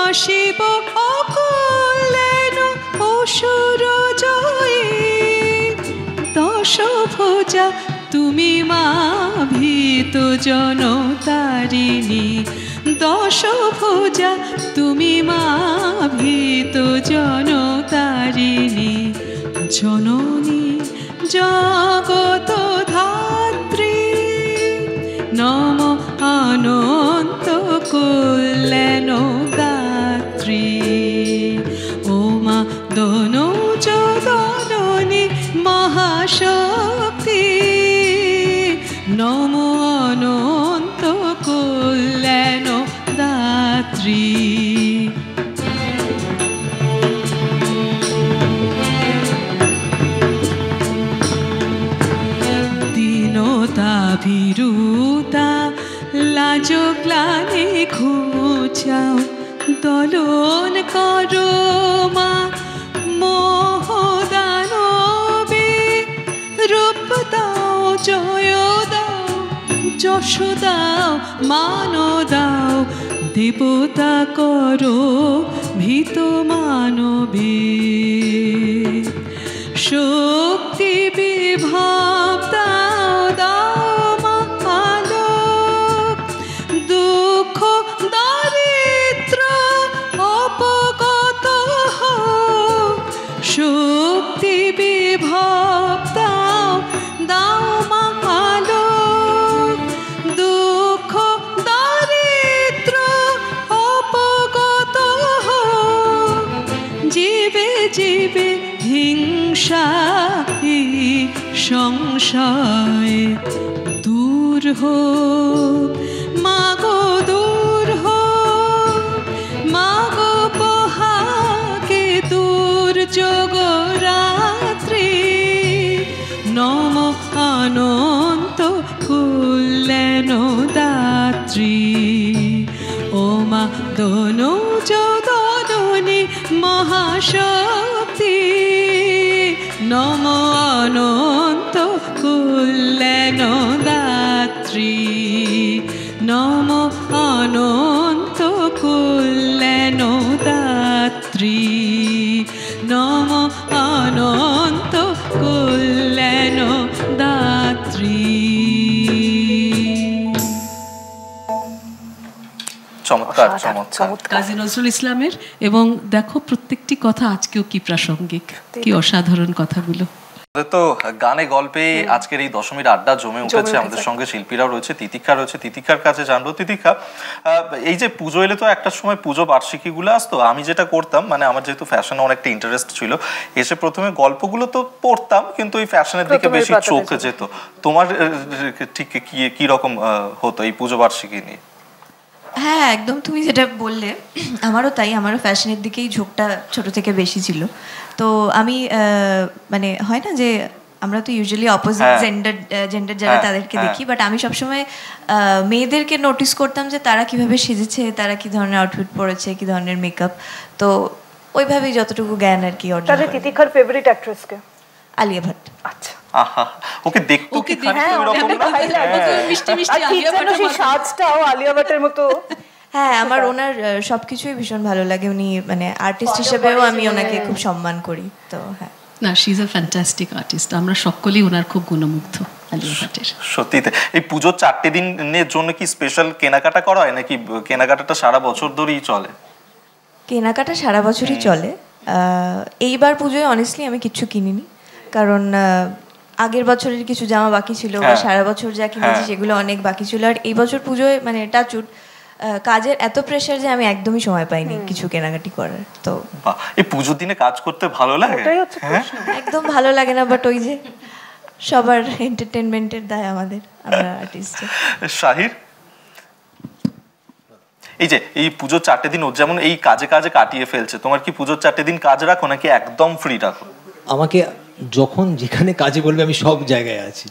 অশিব অকল্যাণ অসুর জয়ী। দশভুজা তুমি মা ভীত জনতারিণী, দশভুজা তুমি মা ভীত জনতারিণী। জননী জগত ধাত্রী, নম অনন্ত কল্যাণ দাত্রী। ওমা দনুজ তলনি মহাশক্তি, নম অনন্ত কল্যাণ দাত্রী। দীনতা ভীরুতা লাজ গ্লানি ঘুচাও, দলন করো মা মোহদানবে। রূপ দাও, জয় দাও, যশ দাও, মান দাও, দেবতা করো ভীত মানবে। শক্তি বিভাব দাও, দাও মা আলোক, দুঃখ দারিদ্র অপগত হোক। শক্তি বিভাব দাও, দাও মা আলোক, দুঃখ দারিদ্র অপগত হোক। জীবে জীবে হিংসা সংশয় দূর হোক মাগো দূর হোক মাগো পোহাকে দুর্যোগ রাত্রি নম অনন্ত কল্যাণ দাত্রী ও মা দনুজ দননি মহাশক্তি নম অনন্ত কল্যাণ দাত্রী নম অনন্ত কল্যাণ দাত্রী নম অনন্ত কল্যাণ দাত্রী। চমৎকার চমৎকার কাজী নজরুল ইসলামের। এবং দেখো প্রত্যেকটি কথা আজকেও কি প্রাসঙ্গিক, কি অসাধারণ কথাগুলো। তো গানে গল্পে আজকের এই দশমীর আড্ডা জমে উঠেছে। আমাদের সঙ্গে শিল্পীরাও রয়েছে, তিতিক্ষা রয়েছে। তিতিক্ষার কাছে জানবো, তিতিক্ষা এই যে পুজো এলে তো একটা সময় পুজো বার্ষিকীগুলো আসতো, আমি যেটা করতাম মানে আমার যেহেতু ফ্যাশনে অনেকটা ইন্টারেস্ট ছিল, এসে প্রথমে গল্পগুলো তো পড়তাম কিন্তু এই ফ্যাশনের দিকে বেশি চোখ যেত। তোমার ঠিক কি রকম হতো এই পুজো বার্ষিকী নিয়ে? হ্যাঁ একদম, তুমি যেটা বললে আমারও তাই, আমারও ফ্যাশনের দিকেই ঝোঁকটা ছোট থেকে বেশি ছিল। তো আমি মানে হয় না যে আমরা তো ইউজুয়ালি অপোজিট জেন্ডার যারা তাদেরকে দেখি, বাট আমি সবসময় মেয়েদেরকে নোটিস করতাম যে তারা কিভাবে সেজেছে, তারা কি ধরনের আউটফিট পরেছে, কি ধরনের মেকআপ। তো ওইভাবেই যতটুকু জ্ঞান আর কি অর্জন। তাহলে তিতিক্ষার ফেভারিট অ্যাক্ট্রেস কে? আলিয়া ভাট। আচ্ছা, আহা ওকে দেখতে কি এরকম মিষ্টি মিষ্টি আলিয়া ভাট, সেই সাজটাও আলিয়া ভাটের মতো। হ্যাঁ আমার ওনার সবকিছুই ভীষণ ভালো লাগে। উনি মানে আর্টিস্ট হিসেবেও আমি ওনাকে খুব সম্মান করি। তো হ্যাঁ না, she is a fantastic artist. আমরা সকলেই ওনার খুব গুণমুগ্ধ আলিয়া ভাটের। সত্যিতে এই পুজোর 4টে দিনের জন্য কি স্পেশাল কেনাকাটা করা হয় নাকি কেনাকাটাটা সারা বছর ধরেই চলে? কেনাকাটা সারা বছরই চলে। এইবার পুজোয় অনেস্টলি আমি কিচ্ছু কিনিনি, কারণ আগের বছরের কিছু জামা বাকি ছিল বা সারা বছর যা কিনেছি সেগুলো অনেক বাকি ছিল। আর এই বছর পুজোয় মানে টাচুট কাজের এত প্রেশার যে আমি একদমই সময় পাইনি কিছু কেনাকাটি করার। তো এই পুজোর দিনে কাজ করতে ভালো লাগে? একদম ভালো লাগে না, বাট ওই যে সবার এন্টারটেনমেন্টের দায় আমাদের, আমরা আর্টিস্ট। শাহির, এই যে এই পুজোর 4টে দিন যেমন এই কাজে কাজে কাটিয়ে ফেলছে, তোমার কি পুজোর 4টে দিন কাজ রাখো নাকি একদম ফ্রি রাখো? আমাকে যখন যেখানে কাজে বলবে আমি সব জায়গায় আছি,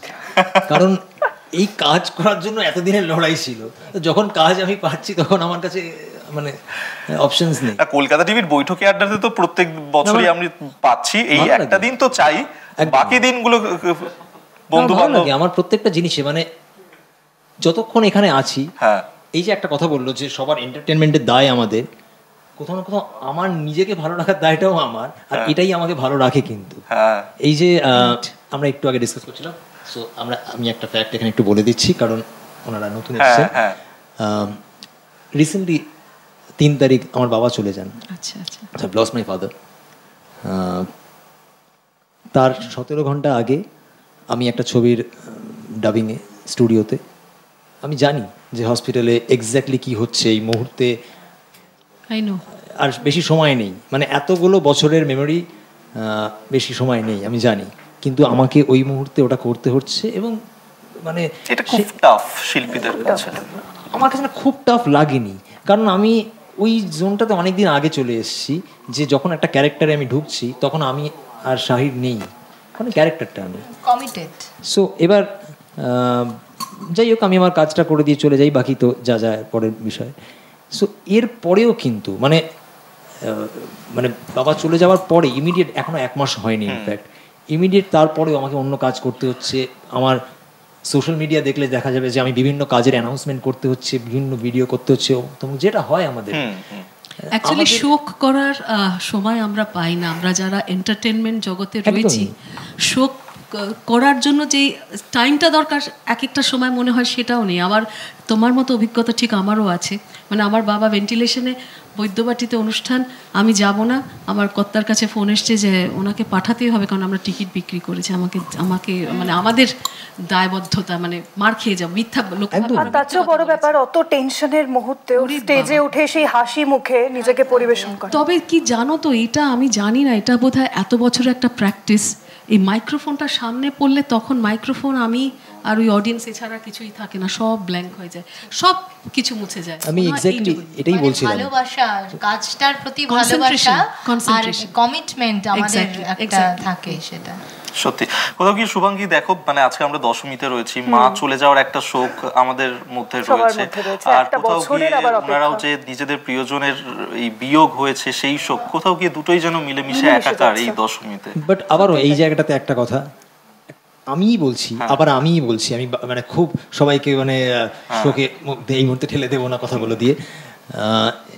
কারণ এই কাজ করার জন্য এতদিনের লড়াই ছিল। যখন কাজ আমি পাচ্ছি তখন আমার কাছে মানে অপশনস নেই। কলকাতা টিভির বৈঠকি আড্ডাতে তো প্রত্যেক বছরই আমি পাচ্ছি, এই একটা দিন তো চাই, বাকি দিনগুলো বন্ধু বান্ধব। আমার প্রত্যেকটা জিনিসে মানে যতক্ষণ এখানে আছি, এই যে একটা কথা বললো যে সবার এন্টারটেনমেন্টের দায় আমাদের, কোথাও না কোথাও আমার নিজেকে ভালো রাখার দায়টাও আমার, আর এটাই আমাকে ভালো রাখে। কিন্তু এই যে আমরা একটু আগে ডিসকাস করছিলাম, সো আমি একটা ফ্যাক্ট এখানে একটু বলে দিচ্ছি, কারণ ওনারা নতুন এসেছে। রিসেন্টলি 3 তারিখ আমার বাবা চলে যান। আচ্ছা আচ্ছা, আই লস্ট মাই ফাদার। তার 17 ঘন্টা আগে আমি একটা ছবির ডাবিংয়ে স্টুডিওতে, আমি জানি যে হসপিটালে এক্স্যাক্টলি কি হচ্ছে এই মুহূর্তে, আর বেশি সময় নেই, মানে এতগুলো বছরের মেমোরি, বেশি সময় নেই আমি জানি, কিন্তু আমাকে ওই মুহূর্তে ওটা করতে হচ্ছে। এবং মানে এটা খুব টাফ শিল্পীদের কাছে। আমার কাছে খুব টাফ লাগেনি, কারণ আমি ওই জোনটাতে অনেকদিন আগে চলে এসেছি, যে যখন একটা ক্যারেক্টারে আমি ঢুকছি তখন আমি আর শাহির নেই, মানে ক্যারেক্টারটা আমি কমিটেড। সো এবার যাই হোক, আমি আমার কাজটা করে দিয়ে চলে যাই, বাকি তো যা যা পরের বিষয়। সো এর পরেও কিন্তু মানে মানে বাবা চলে যাওয়ার পরে ইমিডিয়েট, এখনো 1 মাস হয়নি ইনফ্যাক্ট, ইমিডিয়েট তারপরেও আমাকে অন্য কাজ করতে হচ্ছে। আমার সোশ্যাল মিডিয়া দেখলে দেখা যাবে যে আমি বিভিন্ন কাজের অ্যানাউন্সমেন্ট করতে হচ্ছে, বিভিন্ন ভিডিও করতে হচ্ছে, যেটা হয় আমাদের। অ্যাকচুয়ালি শোক করার সময় আমরা পাই না, আমরা যারা এন্টারটেনমেন্ট জগতে রয়েছি। শোক করার জন্য যে টাইমটা দরকার এক একটা সময় মনে হয় সেটাও নেই। আবার তোমার মতো অভিজ্ঞতা ঠিক আমারও আছে, মানে আমার বাবা ভেন্টিলেশনে, বৈদ্যবাটিতে অনুষ্ঠান, আমি যাব না, আমার কর্তার কাছে ফোন এসছে যে ওনাকে পাঠাতেই হবে, কারণ আমরা টিকিট বিক্রি করেছি, আমাকে মানে আমাদের দায়বদ্ধতা, মানে মার খেয়ে যাবো, মিথ্যা লোক। তার চেয়েও বড় ব্যাপার, অত টেনশনের মুহূর্তে স্টেজে উঠে সেই হাসি মুখে নিজেকে পরিবেশন করে। তবে কি জানো তো, এটা আমি জানি না, এটা বোধহয় এত বছরের একটা প্র্যাকটিস, এই মাইক্রোফোনটা সামনে পড়লে তখন মাইক্রোফোন আমি আর ওই অডিয়েন্স এছাড়া কিছুই থাকে না, সব ব্ল্যাঙ্ক হয়ে যায়, সব কিছু মুছে যায়। আমি এক্স্যাক্টলি এটাই বলছিলাম, ভালোবাসা, কাজটার প্রতি ভালোবাসা আর কমিটমেন্ট আমাদের একটা থাকে, সেটা সত্যি। কোথাও কি শুভাঙ্গী দেখো, মানে আজকে আমরা দশমীতে রয়েছি, মা চলে যাওয়ার একটা শোক আমাদের মধ্যে রয়েছে, আর কোথাও গিয়ে ওনারাও যে নিজেদের প্রিয়জনের এই বিয়োগ হয়েছে সেই শোক, কোথাও গিয়ে দুটোই যেন মিলেমিশে একাকার এই দশমীতে। বাট আবারও এই জায়গাটাতে একটা কথা আমিই বলছি, আবার আমিই বলছি, আমি মানে খুব সবাইকে মানে শোকে এই মুহূর্তে ঠেলে দেবো না কথাগুলো দিয়ে।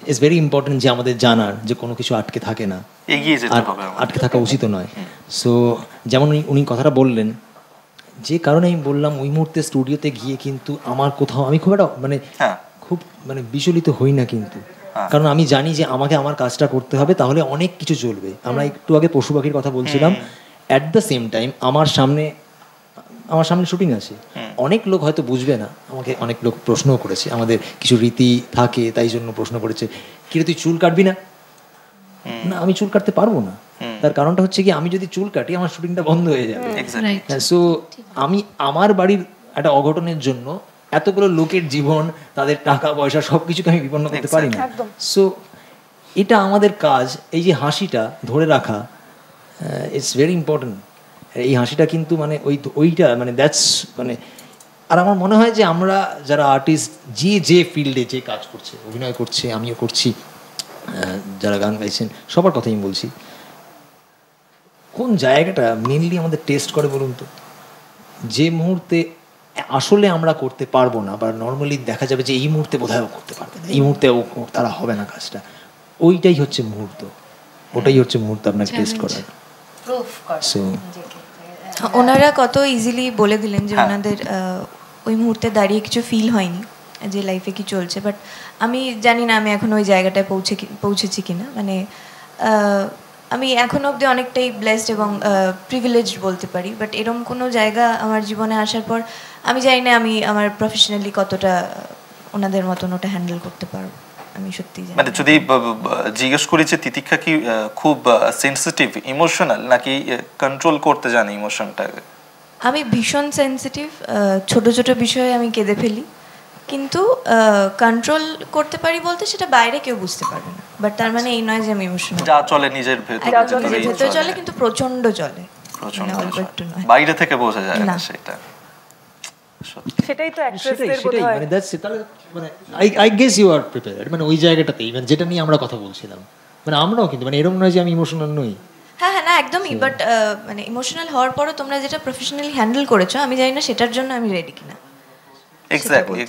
ইটস ভেরি ইম্পর্টেন্ট যে আমাদের জানার যে কোনো কিছু আটকে থাকে না, এগিয়ে যেতে হবে, আটকে থাকা উচিত নয়। সো যেমন উনি কথাটা বললেন, যে কারণে আমি বললাম ওই মুহূর্তে স্টুডিওতে গিয়ে কিন্তু আমার কোথাও আমি খুব একটা মানে খুব মানে বিচলিত হই না কিন্তু, কারণ আমি জানি যে আমাকে আমার কাজটা করতে হবে, তাহলে অনেক কিছু চলবে। আমরা একটু আগে পশু পাখির কথা বলছিলাম, অ্যাট দ্য সেম টাইম আমার সামনে শুটিং আছে, অনেক লোক হয়তো বুঝবে না, আমাকে অনেক লোক প্রশ্নও করেছে, আমাদের কিছু রীতি থাকে তাই জন্য প্রশ্ন করেছে, কিরে তুই চুল কাটবি না? না, আমি চুল কাটতে পারবো না, তার কারণটা হচ্ছে কি আমি যদি চুল কাটি আমার শুটিংটা বন্ধ হয়ে যাবে। সো আমি আমার বাড়ির একটা অঘটনের জন্য এতগুলো লোকের জীবন, তাদের টাকা পয়সা সবকিছুকে আমি বিপন্ন করতে পারি না। সো এটা আমাদের কাজ, এই যে হাসিটা ধরে রাখা, ইটস ভেরি ইম্পর্টেন্ট। এই হাসিটা কিন্তু মানে ওইটা মানে দ্যাটস মানে, আর আমার মনে হয় যে আমরা যারা আর্টিস্ট যে ফিল্ডে যে কাজ করছে, অভিনয় করছে, আমিও করছি, যারা গান গাইছেন সবার কথাই আমি বলছি, কোন জায়গাটা মেনলি আমাদের টেস্ট করে বলুন তো? যে মুহূর্তে আসলে আমরা করতে পারবো না, বা নর্মালি দেখা যাবে যে এই মুহূর্তে বোধহয় ও করতে পারবে না, এই মুহূর্তে তারা হবে না কাজটা, ওইটাই হচ্ছে মুহূর্ত, ওটাই হচ্ছে মুহূর্ত আপনাকে টেস্ট করার। ওনারা কত ইজিলি বলে দিলেন যে ওনাদের ওই মুহূর্তে দাঁড়িয়ে কিছু ফিল হয়নি যে লাইফে কি চলছে, বাট আমি জানি না আমি এখন ওই জায়গাটায় পৌঁছেছি কিনা। মানে আমি এখনো অবধি অনেকটাই ব্লেসড এবং প্রিভিলেজড বলতে পারি, বাট এরকম কোনো জায়গা আমার জীবনে আসার পর আমি জানি না আমি আমার প্রফেশনালি কতটা ওনাদের মতন ওটা হ্যান্ডেল করতে পারবো। আমি সত্যি মানে যদি জিজ্ঞেস করি যে তিতিক্ষা কি খুব সেনসিটিভ, ইমোশনাল, নাকি কন্ট্রোল করতে জানে ইমোশনটাকে? আমি ভীষণ সেনসিটিভ, ছোট ছোট বিষয়ে আমি কেঁদে ফেলি, কিন্তু কন্ট্রোল করতে পারি বলতে সেটা বাইরে কেউ বুঝতে পারবে না, বাট তার মানে এই নয় যে আমি ইমোশনাল। যা চলে নিজের ভেতরে চলে, কিন্তু প্রচন্ড চলে, বাইরে থেকে বোঝা যায় না সেটা। সেটাই তো অ্যাক্ট্রেসদের বোধ হয়, মানে দ্যাটস ইট। মানে I guess you are prepared, মানে ওই জায়গাটাতেই মানে যেটা নিয়ে আমরা কথা বলছিলাম, মানে আমরাও কিন্তু মানে এরকম নয় যে আমি ইমোশনাল নই। হ্যাঁ না একদমই, বাট মানে ইমোশনাল হওয়ার পরও তোমরা যেটা প্রফেশনালি হ্যান্ডেল করেছো, আমি জানি না সেটার জন্য আমি রেডি কিনা। এক্স্যাক্টলি।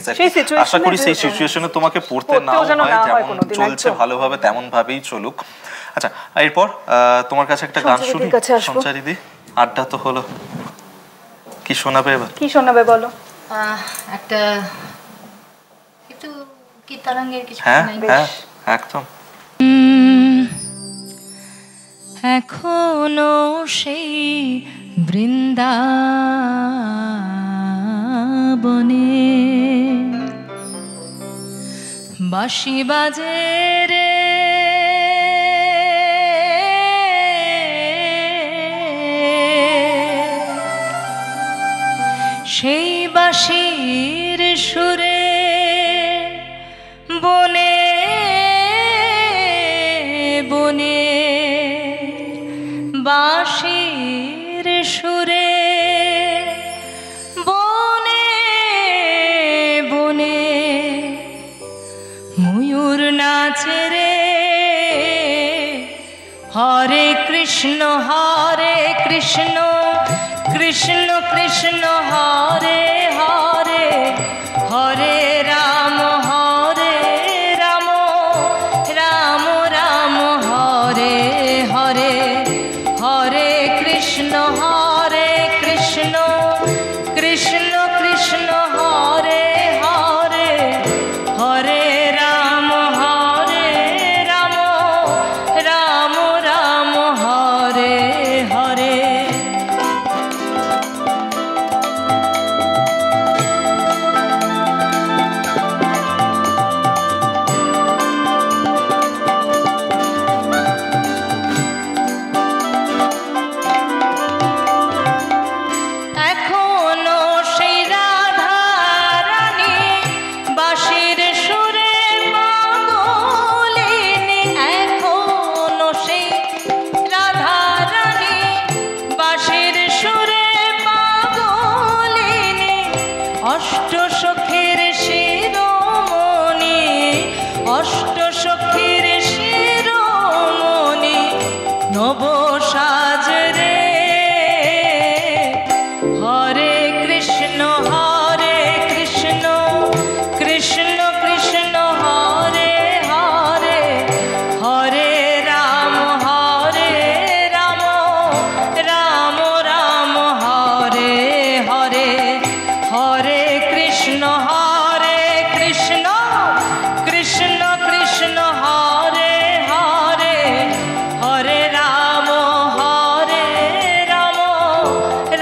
আশা করি সেই সিচুয়েশনে তোমাকে পড়তে না হয়, যেমন চলছে ভালোভাবে তেমন ভাবেই চলুক। আচ্ছা, এরপর তোমার কাছে একটা গান শুনি সঞ্চারিদি। আড্ডা তো হলো, কি শোনাবে এবার? কি শোনাবে বলো? একটা একটু কি তরঙ্গের কিছু। হ্যাঁ হ্যাঁ একদম। এখনো সেই বৃন্দাবনে বাঁশি বাজে রে, সেই বাঁশির সুরে বনে বনে, বাঁশির সুরে বনে বনে ময়ূর নাচে রে। হরে কৃষ্ণ কৃষ্ণ কৃষ্ণ হরে হরে, হরে রাম রাম রাম রাম হরে হরে, হরে কৃষ্ণ কৃষ্ণ কৃষ্ণ হরে হরে, হরে রাম রাম রাম রাম হরে হরে। অষ্ট সখীর শিরোমণি, অষ্ট সখীর শিরোমণি নব সাজ রে। হরে কৃষ্ণ কৃষ্ণ কৃষ্ণ হরে হরে, হরে রাম রাম রাম হরে হরে, হরে কৃষ্ণ কৃষ্ণ কৃষ্ণ কৃষ্ণ হরে হরে, হরে রাম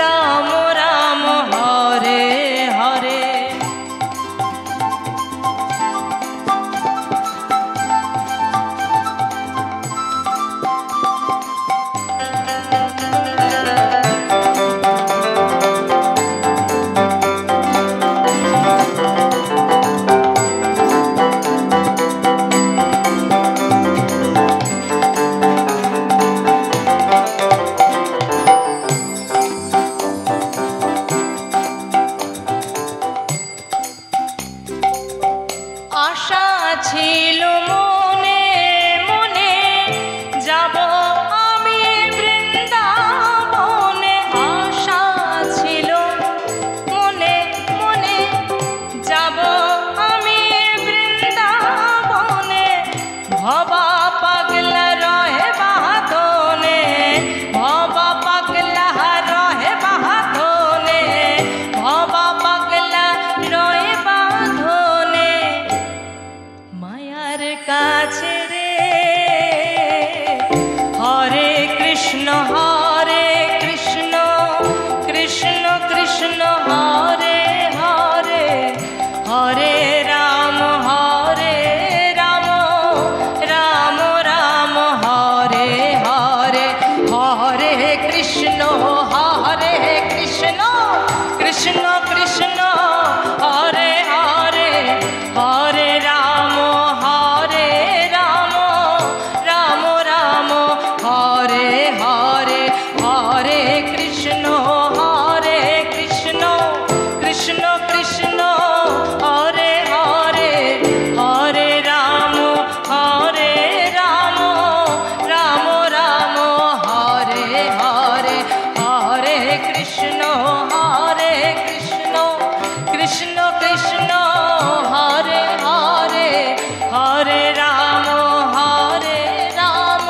রাম রাম হরে হরে। আশা ছিল মনে মনে, যাব আমি বৃন্দাবনে। আশা ছিল মনে মনে, যাব আমি বৃন্দাবনে। ভবা পাগলা রহে বাঁধনে, ভবা পাগলা রহে বাঁধনে, ভবা পাগলা রহে বাঁধনে। মায়ার কাছে রে, হরে কৃষ্ণ কৃষ্ণ কৃষ্ণ কৃষ্ণ হরে হরে, হরে রাম রাম রাম রাম হরে হরে, হরে কৃষ্ণ কৃষ্ণ কৃষ্ণ কৃষ্ণ হরে হরে, হরে রাম রাম রাম রাম হরে হরে, হরে কৃষ্ণ কৃষ্ণ কৃষ্ণ কৃষ্ণ হরে হরে, হরে রাম রাম রাম রাম হরে হরে, হরে কৃষ্ণ কৃষ্ণ কৃষ্ণ কৃষ্ণ হরে হরে, হরে রাম রাম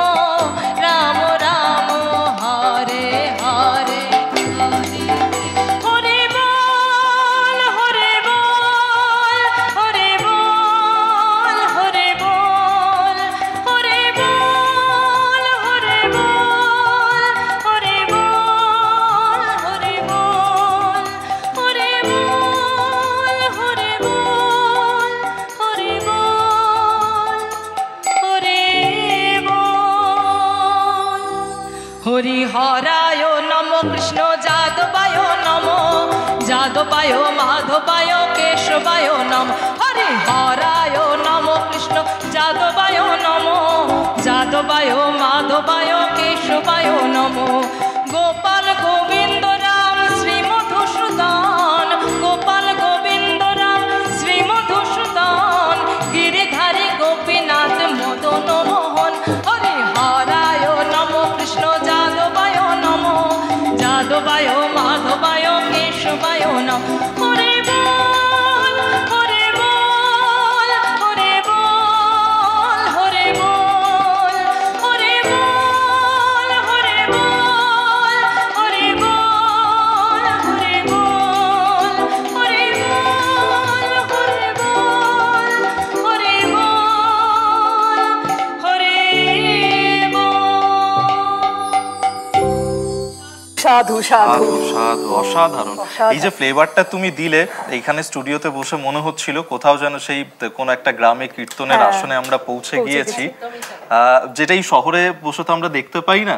রাম রাম হরে হরে। হরে বল হরে বল হরে বল হরে বল, হরে বল হরে বল হরে বল, হরে বল হরে বল হরে বল হরে বল হরে বল। হরি হরায় নম কৃষ্ণ যাদবায় নম, যাদবায় মাধবায় কেশবায় নম। হরি হরায় নম কৃষ্ণ যাদবায় নম, যাদবায় মাধবায় কেশবায় নম। গোপাল গোবিন্দ রাম শ্রী মধুসূদন, গোপাল গোবিন্দ রাম শ্রী মধুসূদন। গিরিধারী গোপীনাথ মদন মোহন। হরি হরায় নম কৃষ্ণ যাদবায় নম, যাদবায় মাধবায় কেশবায় নম। হরে বল হরে বল হরে বল হরে বল হরে বল হরে বল হরে বল হরে বল হরে বল হরে বল হরে বল হরে সাধু সাধু সাধু অসাধারণ। এই যে ফ্লেভারটা তুমি দিলে এইখানে স্টুডিওতে বসে মনে হচ্ছিল কোথাও যেন সেই কোনো একটা গ্রামে কীর্তনের আসনে আমরা পৌঁছে গিয়েছি, যেটাই শহরে বসে তো আমরা দেখতে পাই না।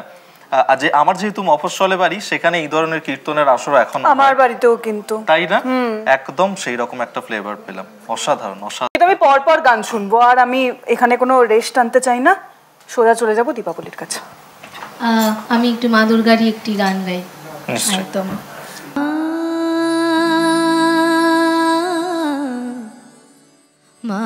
আমার যেহেতু মফস্বলে বাড়ি, সেখানে এই ধরনের কীর্তনের আসর এখন আমার বাড়িতেও কিন্তু, তাই না? একদম সেই রকম একটা ফ্লেভার পেলাম। অসাধারণ অসাধারণ। আমি পরপর গান শুনবো, আর আমি এখানে কোনো রেস্ট আনতে চাই না, সোজা চলে যাবো দীপাবলির কাছে। আমি একটু মা দুর্গারই একটি গান গাই। একদম মা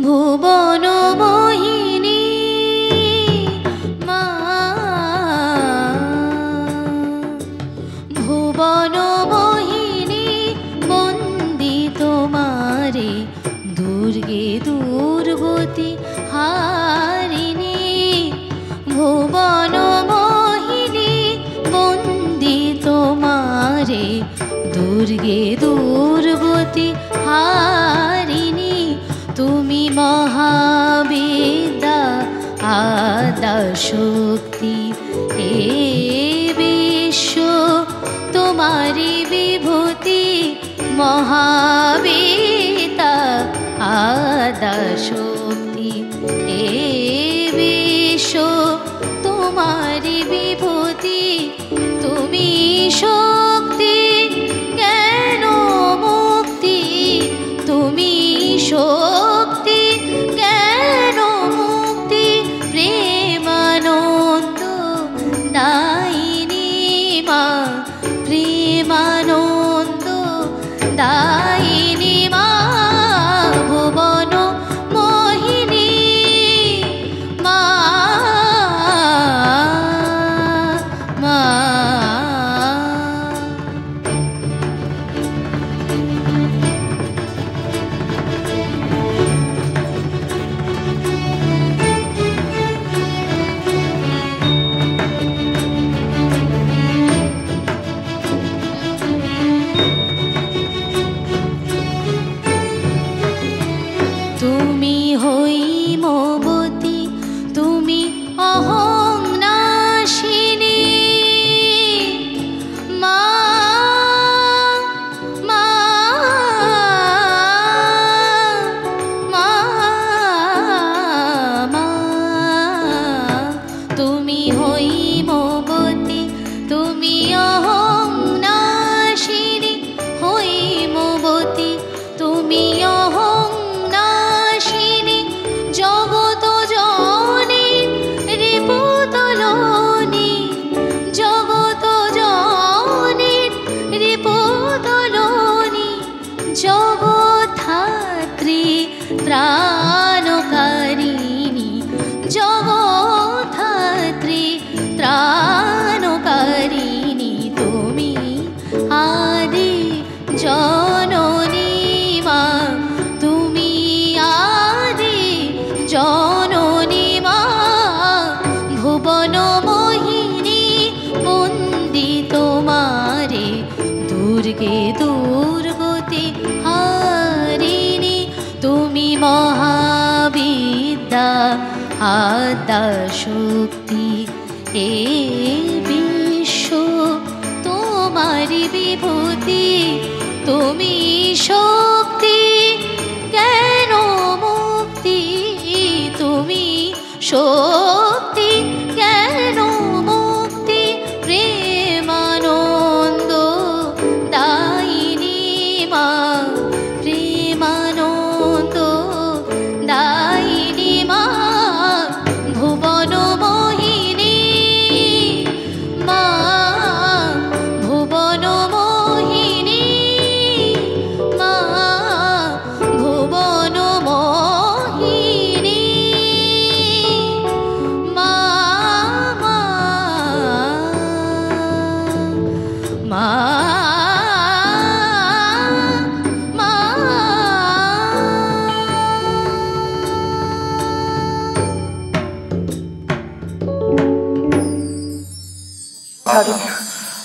ভুবন মোহিনী মা ভুবন মোহিনী বন্দি তোমারে দুর্গে দুর্গতি হারিণী ভুবন মোহিনী বন্দি তোমারে দুর্গে দুর্গতি হারিণী তুমি মহাবিদ্যা আদ্যা শক্তি এ বিশ্ব তোমারি বিভূতি মহাবিদ্যা আদ্যা শক্তি এ বিশ্ব তোমারি বিভূতি তুমি শক্তি জ্ঞান মুক্তি তুমি শক্তি জ্ঞান মুক্তি প্রেমানন্দ দায়িনী মা প্রেমানন্দ দায়িনী মা ভুবন মোহিনী মা মা তুমি হৈমবতী তুমি অহং নাশিনী মা মা মা মা তুমি হৈমবতী তুমি অহং নাশিনী হৈমবতী তুমি অহং নাশিনী জগত জনে রিপুতলনি জগত জনে রিপুতলনি জগৎধাত্রী ত্রাণকারিণী জগৎধাত্রী ত্রাণকারিণী তুমি আদি জননী মা তুমি আদি জননী মা ভুবন মোহিনী বন্দি তোমারে দুর্গে দুর্গতি হারিণী তুমি মহাবিদ্যা আদ্যা শক্তি এ বিশ্ব তোমারি বিভূতি তুমি শক্তি জ্ঞান মুক্তি তুমি শক্তি জ্ঞান মুক্তি প্রেমানন্দ দায়িনী মা প্রেমানন্দ দায়িনী মা ভুবন মোহিনী মা ভুবন মোহিনী মা ভুবন মোহিনী মা মা মা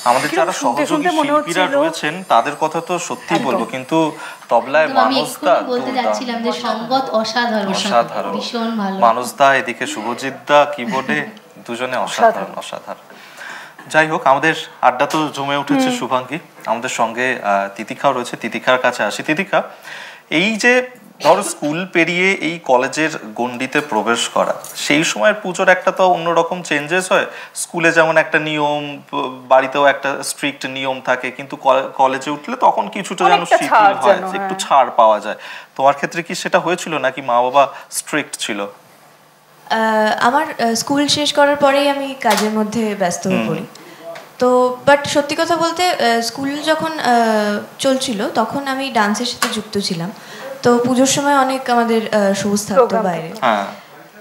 আমাদের যারা সহযোগী শিল্পীরা রয়েছেন তাদের কথা তো সত্যি বলবো, কিন্তু তবলায় মানসদা বলতে যাচ্ছিলাম যে সঙ্গত অসাধারণ অসাধারণ, ভীষণ ভালো। মানসদা এদিকে শুভজিৎ দা কিবোর্ডে, দুজনে অসাধারণ অসাধারণ। যাই হোক, আমাদের আড্ডা তো জমে উঠেছে শুভাঙ্গী, আমাদের সঙ্গে তিতিকাও রয়েছে। তিতিকার কাছে আসি। তিতিকা, এই যে ধরো স্কুল পেরিয়ে এই কলেজের গণ্ডিতে প্রবেশ করা, সেই সময়ের পুজোর একটা তো অন্যরকম চেঞ্জেস হয়। স্কুলে যেমন একটা নিয়ম, বাড়িতেও একটা স্ট্রিক্ট নিয়ম থাকে, কিন্তু কলেজে উঠলে তখন কিছুটা যেন শিথিল হয়, একটু ছাড় পাওয়া যায়। তোমার ক্ষেত্রে কি সেটা হয়েছিল নাকি মা বাবা স্ট্রিক্ট ছিল? আমার স্কুল শেষ করার পরেই আমি কাজের মধ্যে ব্যস্ত হয়ে পড়ি। তো বাট সত্যি কথা বলতে স্কুল যখন চলছিল তখন আমি ডান্সের সাথে যুক্ত ছিলাম। তো পুজোর সময় অনেক আমাদের শোজ থাকতো বাইরে।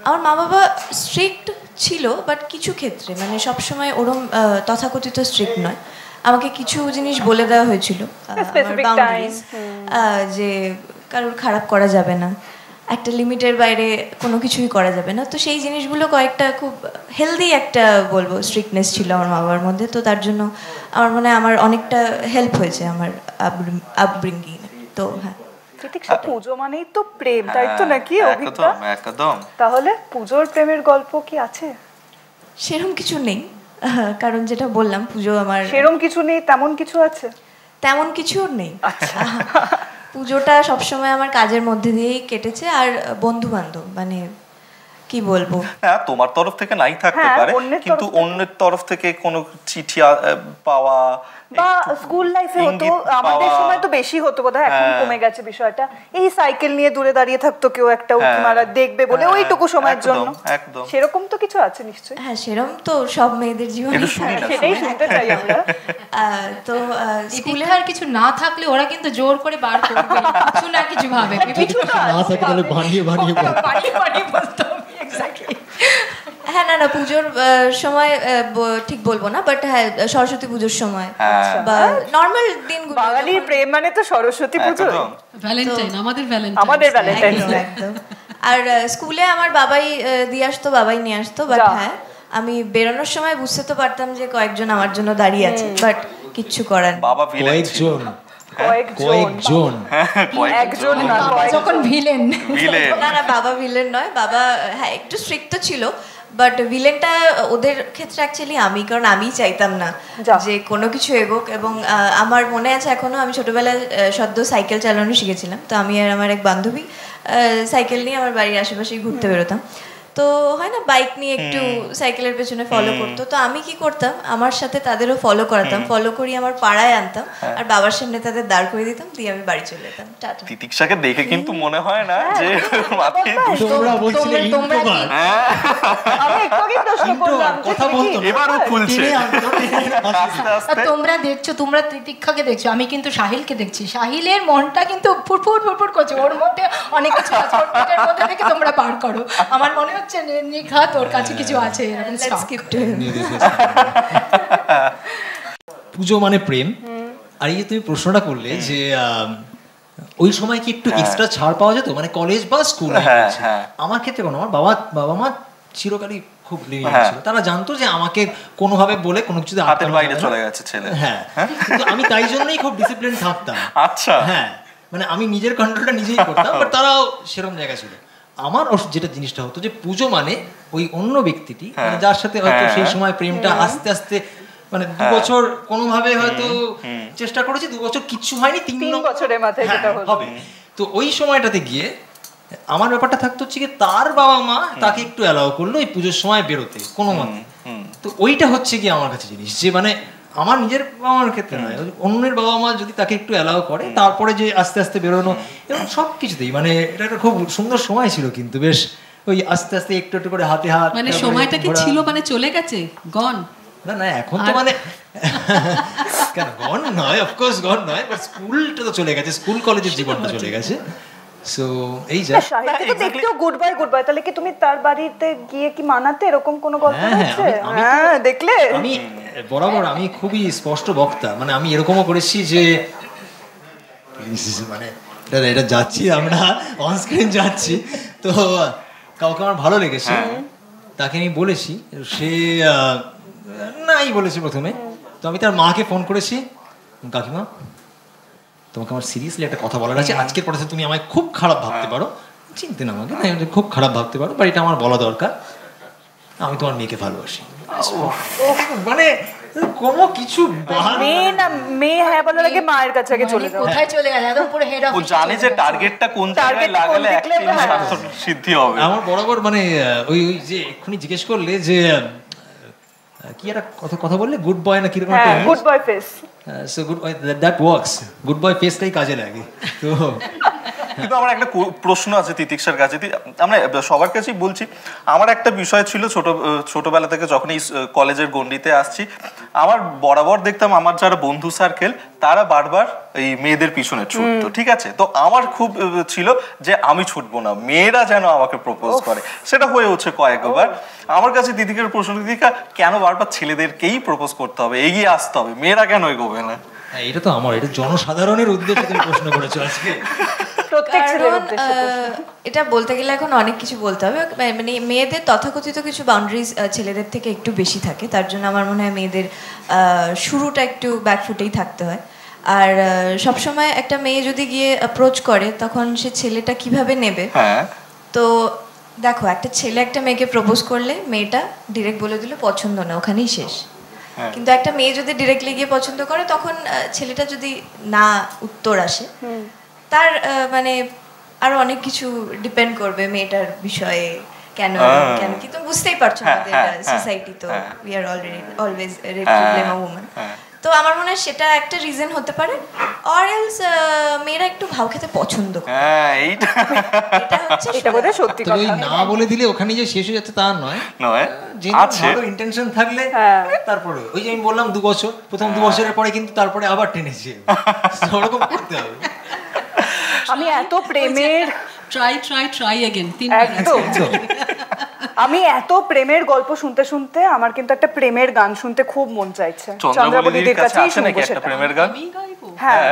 আমার মা বাবা স্ট্রিক্ট ছিল, বাট কিছু ক্ষেত্রে, মানে সবসময় ওরম তথাকথিত স্ট্রিক্ট নয়। আমাকে কিছু জিনিস বলে দেওয়া হয়েছিল, যে কারোর খারাপ করা যাবে না, একটা লিমিটের বাইরে কোনো কিছুই করা যাবে না। তো সেই জিনিসগুলো কয়েকটা খুব হেলদি একটা বলবো স্ট্রিক্টনেস ছিল আমার মা বাবার মধ্যে। তো তার জন্য আমার মনে হয় আমার অনেকটা হেল্প হয়েছে আমার আপব্রিঙ্গিং। তো হ্যাঁ, পুজো মানেই তো প্রেম, তাই তো নাকি? একদম। তাহলে পুজোর প্রেমের গল্প কি আছে? সেরকম কিছু নেই, কারণ যেটা বললাম পুজো আমার সেরকম কিছু নেই। তেমন কিছু আছে? তেমন কিছু নেই। পুজোটা সবসময় আমার কাজের মধ্যে দিয়েই কেটেছে। আর বন্ধু বান্ধব, মানে কি বলবো, হ্যাঁ তোমার তরফ থেকে নাই থাকতে পারে, কিন্তু অন্যের তরফ থেকে কোনো চিঠি পাওয়া বা স্কুল লাইফে হতো, আমাদের সময় তো বেশি হতো বোধহয়, এখন কমে গেছে বিষয়টা। এই সাইকেল নিয়ে দূরে দাঁড়িয়ে থাকতো কেউ একটা, উঁকি মারা দেখবে বলে ওইটুকু সময়ের জন্য। সেরকম তো কিছু আছে নিশ্চয়ই। হ্যাঁ, সেরকম তো সব মেয়েদের জীবনে, সেটাই শুনতে চাই আমরা। তো স্কুলে আর কিছু না থাকলে ওরা কিন্তু জোর করে বার করবে কিছু না কিছু ভাবে, কিছু না থাকে তাহলে বানিয়ে বানিয়ে বলতে হবে। এক্স্যাক্টলি। হ্যাঁ, না পুজোর সময় ঠিক বলবো না, বাট হ্যাঁ সরস্বতী পুজোর সময় বা নর্মাল দিনগুলো। বাঙালির প্রেম মানে তো সরস্বতী পুজো, ভ্যালেন্টাইন, আমাদের ভ্যালেন্টাইন একদম। আর স্কুলে আমার বাবাই দিয়ে আসতো, বাবাই নিয়ে আসতো। বাট হ্যাঁ, আমি বেরোনোর সময় বুঝতে তো পারতাম যে কয়েকজন আমার জন্য দাঁড়িয়ে আছে, বাট কিচ্ছু করার নেই। বাবা কয়েকজন একজন না, যখন ভিলেন। না বাবা ভিলেন নয়, বাবা হ্যাঁ একটু স্ট্রিক্ট তো ছিল, বাট ভিলেনটা ওদের ক্ষেত্রে অ্যাকচুয়ালি আমি, কারণ আমি চাইতাম না যে কোনো কিছু এগোক। এবং আমার মনে আছে এখনো, আমি ছোটবেলায় সদ্য সাইকেল চালানো শিখেছিলাম। তো আমি আর আমার এক বান্ধবী সাইকেল নিয়ে আমার বাড়ির আশেপাশে ঘুরতে বেরোতাম। তো হয় না, বাইক নিয়ে একটু সাইকেলের পেছনে ফলো করতো। তো আমি কি করতাম, আমার সাথে তাদেরও ফলো করাতাম, ফলো করি আমার পাড়ায় আনতাম, আর বাবার সামনে তাদের দাঁড় করে দিতাম, দিয়ে আমি বাড়ি চলে যেতাম। তিতিক্ষাকে দেখে কিন্তু মনে হয় না যে তোমরা বলছিলে ইন্ট্রোভার্ট, আমি একটুই প্রশ্ন করলাম, কথা বলতো এবারও খুলছে। তোমরা দেখছো, তোমরা তিতিক্ষাকে দেখছো, আমি কিন্তু সাহিলকে দেখছি। সাহিলের মনটা কিন্তু ফুটফুট ফুটফুট করছে, ওর মধ্যে অনেক কিছু আছে, ওর মধ্যে থেকে তোমরা পার করো। আমার মনে হচ্ছে নিখাত ওর কাছে কিছু আছে এরকম স্কিপ টু। পুজো মানে প্রেম। আর এই যে তুমি প্রশ্নটা করলে যে ওই সময় কি একটু এক্সট্রা ছাড় পাওয়া যেত, মানে কলেজ বা স্কুল? আমার ক্ষেত্রে কোনো, আমার বাবা মা চিরকালই খুব লিমিটেড ছিল। তারা জানতো যে আমাকে কোনোভাবে বলে কোনো কিছুতে হাতের বাইরে চলে গেছে ছেলে। হ্যাঁ, কিন্তু আমি তাই জন্যই খুব ডিসিপ্লিন থাকতাম। আচ্ছা, হ্যাঁ, মানে আমি নিজের কন্ট্রোলটা নিজেই করতাম, বাট তারাও সেরকম জায়গা ছিল। আমার যেটা জিনিসটা হতো যে পুজো মানে ওই অন্য ব্যক্তিটি, মানে যার সাথে হয়তো সেই সময় প্রেমটা আস্তে আস্তে, মানে 2 বছর কোনোভাবে হয়তো চেষ্টা করেছি, 2 বছর কিচ্ছু হয়নি, 3 বছরের মাথায় যেটা হবে। তো ওই সময়টাতে গিয়ে আমার ব্যাপারটা থাকতো হচ্ছে কি, তার বাবা মা তাকে একটু অ্যালাউ করলো এই পুজোর সময় বেরোতে কোনো মতে। তো ওইটা হচ্ছে কি আমার কাছে জিনিস, যে মানে আমার নিজের বাবা মার ক্ষেত্রে নয়, অন্যের বাবা মা যদি তাকে একটু অ্যালাউ করে, তারপরে যে আস্তে আস্তে বেরোনো, এবং সব কিছুতেই মানে এটা একটা খুব সুন্দর সময় ছিল। কিন্তু বেশ ওই আস্তে আস্তে একটু একটু করে হাতে হাত, মানে সময়টা কি ছিল, মানে চলে গেছে, গন না এখন তো মানে কেন গন নয়, অফকোর্স গন নয়, বাট স্কুলটা তো চলে গেছে, স্কুল কলেজের জীবনটা চলে গেছে। সো এই যা দেখতেও গুড বাই, তাহলে কি তুমি তার বাড়িতে গিয়ে কি মানাতে, এরকম কোনো গল্প আছে? হ্যাঁ, দেখলে আমি বরাবর আমি খুবই স্পষ্ট বক্তা, মানে আমি এরকমও করেছি যে মানে এটা যাচ্ছি আমরা অন স্ক্রিন যাচ্ছি, তো কাউকে আমার ভালো লেগেছে, তাকে আমি বলেছি, সে নাই বলেছে প্রথমে। তো আমি তার মাকে ফোন করেছি, কাকিমা তোমাকে আমার সিরিয়াসলি একটা কথা বলার আছে, আজকের পরে তুমি আমায় খুব খারাপ ভাবতে পারো, চিনতে না আমাকে, খুব খারাপ ভাবতে পারো, বাট এটা আমার বলা দরকার, আমি তোমার মেয়েকে ভালোবাসি। মানে কোনো কিছু মেয়ে হ্যাঁ বলার আগে মায়ের কাছে আগে চলে যাও। কোথায় চলে গেছে একদম পুরো হেড ও জানে যে টার্গেটটা কোন জায়গায় লাগালে একটা সিদ্ধি হবে। আমার বরাবর মানে ওই যে এক্ষুনি জিজ্ঞেস করলে যে কি একটা কথা বললে গুড বয় না কিরকম একটা good boy face, so good boy that works, good boy ফেসটাই কাজে লাগে। তো কিন্তু আমার একটা প্রশ্ন আছে তিতিক্ষার কাছে, আমরা সবার কাছেই বলছি, আমার একটা বিষয় ছিল ছোটবেলা থেকে যখন এই কলেজের গণ্ডিতে আসছি, আমার বরাবর দেখতাম আমার যারা বন্ধু সার্কেল তারা বারবার এই মেয়েদের পিছনে ছুটতো, ঠিক আছে? তো আমার খুব ছিল যে আমি ছুটবো না, মেয়েরা যেন আমাকে প্রপোজ করে, সেটা হয়ে হচ্ছে কয়েকবার। আমার কাছে দিদিকার প্রশ্ন, দিদিকা কেন বারবার ছেলেদেরকেই প্রপোজ করতে হবে, এগিয়ে আসতে হবে, মেয়েরা কেন এগোবে না? এটা তো আমার, এটা জনসাধারণের উদ্দেশ্যে তুমি প্রশ্ন করেছো আজকে। এটা বলতে গেলে এখন অনেক কিছু বলতে হবে, মানে মেয়েদের তথাকথিত কিছু বাউন্ডারিজ ছেলেদের থেকে একটু বেশি থাকে, তার জন্য আমার মনে হয় মেয়েদের শুরুটা একটু ব্যাকফুটেই থাকতে হয়। আর সবসময় একটা মেয়ে যদি গিয়ে অ্যাপ্রোচ করে তখন সে ছেলেটা কিভাবে নেবে। তো দেখো, একটা ছেলে একটা মেয়েকে প্রপোজ করলে মেয়েটা ডিরেক্ট বলে দিল পছন্দ না, ওখানেই শেষ। কিন্তু একটা মেয়ে যদি ডিরেক্টলি গিয়ে পছন্দ করে তখন ছেলেটা যদি না উত্তর আসে, তার মানে আরো অনেক কিছু ডিপেন্ড করবে মেয়েটার বিষয়ে, কেন কি তুমি বুঝতেই পারছো আমাদের সোসাইটি তো we are always ready to blame a woman. তো আমার মনে হয় সেটা একটা রিজন হতে পারে, অর এলস মেয়েরা একটু ভাও খেতে পছন্দ করে। এটা বোধহয় সত্যি কথা। ওই না বলে দিলে ওখানে যে শেষ হয়ে যাচ্ছে তা নয়, ভালো ইন্টেনশন থাকলে তারপরে ওই যে আমি বললাম 2 বছর, প্রথম 2 বছরের পরে কিন্তু তারপরে আবার টেনেছে, ওরকম করতে হবে। আমি এত প্রেমের ট্রাই अगेन আমি এত প্রেমের গল্প শুনতে শুনতে আমার কিন্তু একটা প্রেমের গান শুনতে খুব মন চাইছে। চন্দ্রাবলীর কাছে আছে নাকি একটা প্রেমের গান? হ্যাঁ,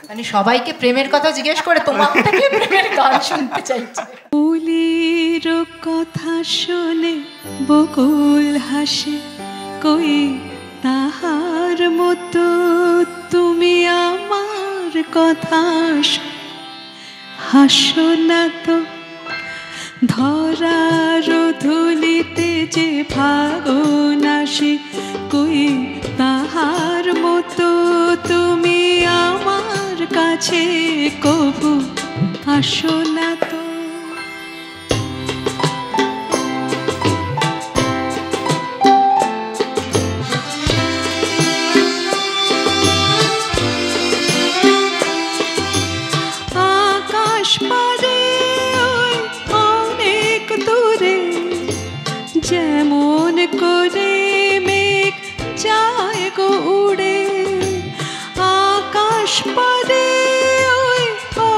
মানে সবাইকে প্রেমের কথা জিজ্ঞেস করে তোমার থেকে প্রেমের গান শুনতে চাইছে। ফুলের কথা শুনে বকুল হাসে, কই তাহার মতো তুমি আমার কথা হাসো না তো। ধরার ধুলিতে যে ফাগুন আসে, কই তাহার মতো তুমি আমার কাছে কবু আসো না তো। আকাশ পারে ওই অনেক দূরে, যেমন করে মেঘ যায় গো উড়ে। আকাশ পারে ওই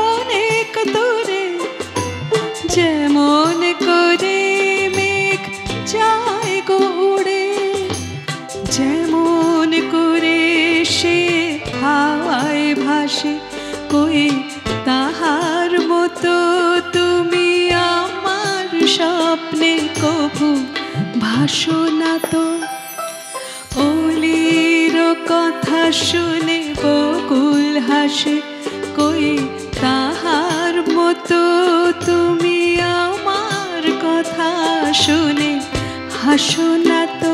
অনেক দূরে, যেমন করে মেঘ যায় গো উড়ে। যেমন করে সে হাওয়ায় ভাসে, কই তাহার মতো তুমি আমার স্বপ্নে কভু ভাসো না তো। অলির কথা শুনে বকুল হাসে, কই তাহার মতো তুমি আমার কথা শুনে হাসো না তো।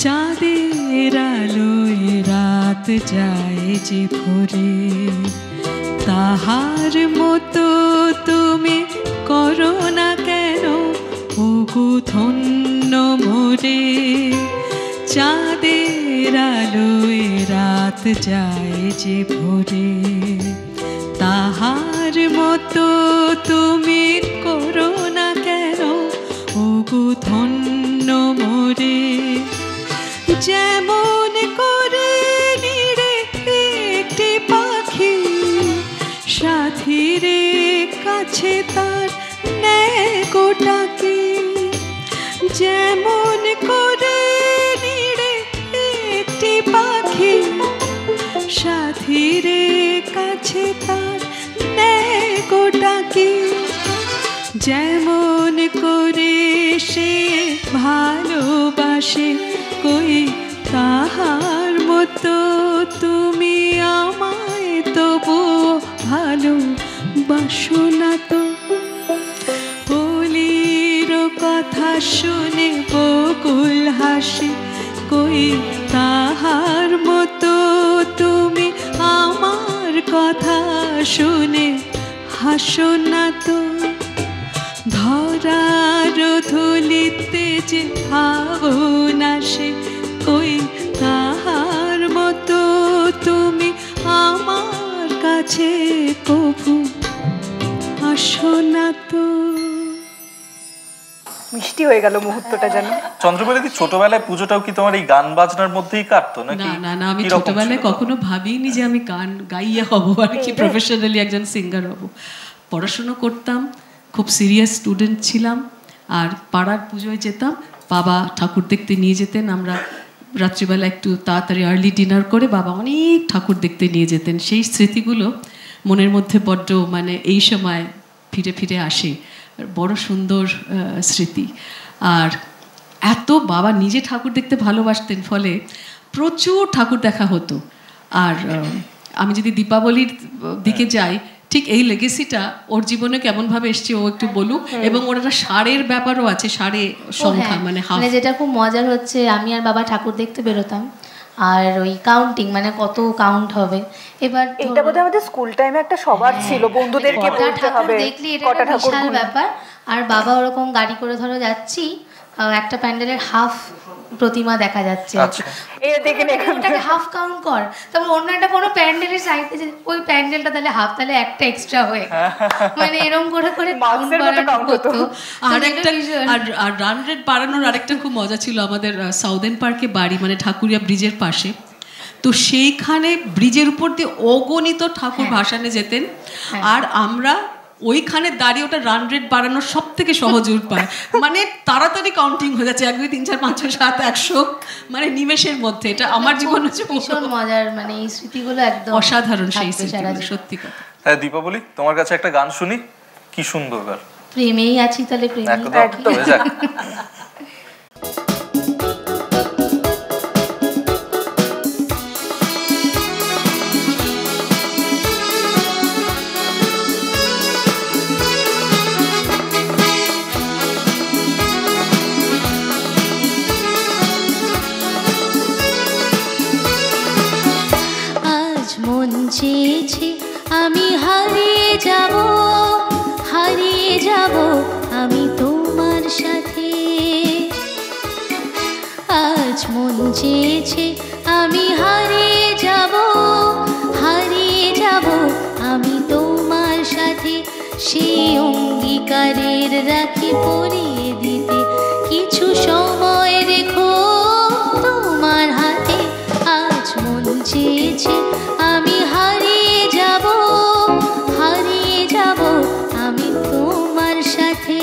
চাঁদের আলোয় রাত যায় যে ভোরে, তাহার মতো তুমি করো না কেন ওগো ধন্য মোরে। চাঁদের আলোয় রাত যায় যে ভোরে, তাহার মতো তুমি করো না কেন ওগো ধন্য মোরে। যেমন করে নিরে একটি পাখি সাথীরে কাছে তার নেয় গোটাকি। যেমন করে নিরে একটি পাখি সাথীরে কাছে তার নেয় গোটাকি। যেমন করে সে ভালোবাসে, কই তাহার মতো তুমি আমায় তবু ভালোবাসো না তো। শুনে বকুল হাসে, কই তাহার মতো তুমি আমার কথা শুনে হাসো না তো। ধরার ধুলিতে যে ভাবন আসে, কই তাহার মতো তুমি আমার কাছে কভু আসো না তো। মিষ্টি হয়ে গেল মুহূর্তটা যেন। চন্দ্রবেলা কি ছোটবেলায় পুজোটাও কি তোমার এই গান বাজনার মধ্যেই কাটতো নাকি? না না, আমি ছোটবেলায় কখনো ভাবিনি যে আমি গান গাইয়া হব আর কি, প্রফেশনালি একজন সিঙ্গার হব। পড়াশুনো করতাম, খুব সিরিয়াস স্টুডেন্ট ছিলাম, আর পাড়ার পুজোয় যেতাম, বাবা ঠাকুর দেখতে নিয়ে যেতেন। আমরা রাত্রিবেলা একটু তাড়াতাড়ি আর্লি ডিনার করে বাবা অনেক ঠাকুর দেখতে নিয়ে যেতেন। সেই স্মৃতিগুলো মনের মধ্যে বড্ড মানে এই সময় ফিরে ফিরে আসে, বড় সুন্দর স্মৃতি। আর এত বাবা নিজে ঠাকুর দেখতে ভালোবাসতেন, ফলে প্রচুর ঠাকুর দেখা হতো। আর আমি যদি দীপাবলির দিকে যাই, ঠিক এই লেগেসিটা ওর জীবনে কেমনভাবে এসছে ও একটু বলুক। এবং ওর একটা ষাঁড়ের ব্যাপারও আছে, ষাঁড়ে সংখ্যা মানে হাফ। যেটা খুব মজার হচ্ছে, আমি আর বাবা ঠাকুর দেখতে বেরোতাম, আর ওই কাউন্টিং মানে কত কাউন্ট হবে। এবার এটা বোধহয় আমাদের স্কুল টাইমে একটা সবার ছিল, বন্ধুদেরকে বলতে হবে দেখলি এটা বিশাল ব্যাপার। আর বাবা ওরকম গাড়ি করে ধরো যাচ্ছি, একটা প্যান্ডেলের হাফ প্রতিমা দেখা যাচ্ছে, ওটাকে হাফ কাউন্ট কর। তারপর অন্য একটা কোনো প্যান্ডেলের সাইডে যে ওই প্যান্ডেলটা তাহলে হাফ, তাহলে একটা এক্সট্রা হয়ে মানে এরকম করে করে কাউন্ট হতো। আর রান রেট বাড়ানোর আরেকটা খুব মজা ছিল। আমাদের সাউদার্ন পার্কে বাড়ি, মানে ঠাকুরিয়া ব্রিজের পাশে, তো সেইখানে ব্রিজের উপর দিয়ে অগণিত ঠাকুর ভাসানে যেতেন। আর আমরা ওইখানে দাঁড়িয়ে ওটা রান রেট বাড়ানোর সব থেকে সহজ উপায়, মানে তাড়াতাড়ি কাউন্টিং হয়ে যাচ্ছে, 1 2 3 4 5 6 7 100 মানে নিমেষের মধ্যে। এটা আমার জীবনে ভীষণ মজার, মানে এই স্মৃতিগুলো একদম অসাধারণ। সেই স্মৃতিগুলো সত্যি কথা। তাই দীপাবলি, তোমার কাছে একটা গান শুনি, কি সুন্দর গান। প্রেমেই আছি, তাহলে প্রেমেই একদম চেয়েছি আমি হারিয়ে যাব, হারিয়ে যাব আমি তোমার সাথে। আজ মন চেয়েছে আমি হারিয়ে যাব, হারিয়ে যাব আমি তোমার সাথে। সেই অঙ্গীকারের রাখি পরিয়ে দিতে কিছু সময় রেখো তোমার হাতে। আজ মন চেয়েছে আমি হারিয়ে যাব, হারিয়ে যাব আমি তোমার সাথে।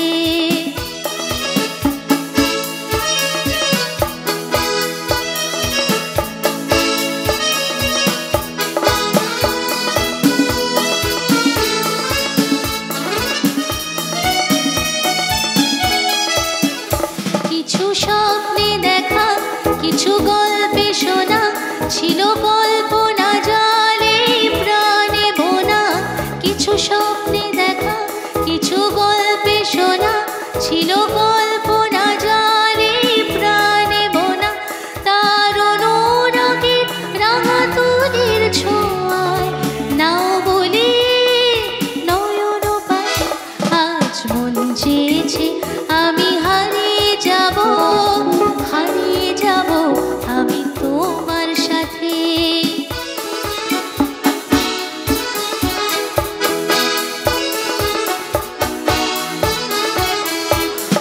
কিছু স্বপ্নে দেখা, কিছু গল্পে শোনা, ছিল কল্পনা জালে প্রাণে বোনা। কিছু স্বপ্নে দেখা, কিছু গল্পে শোনা, ছিল কল্পনা জালে প্রাণে বোনা। তার অনুরাগের রাঙা তুলির ছোঁয়ায় নাও বলে নয়ন পায়। আজ মন চেয়েছে আমি হারিয়ে যাব, হারিয়ে যাব আমি তোমার সাথে।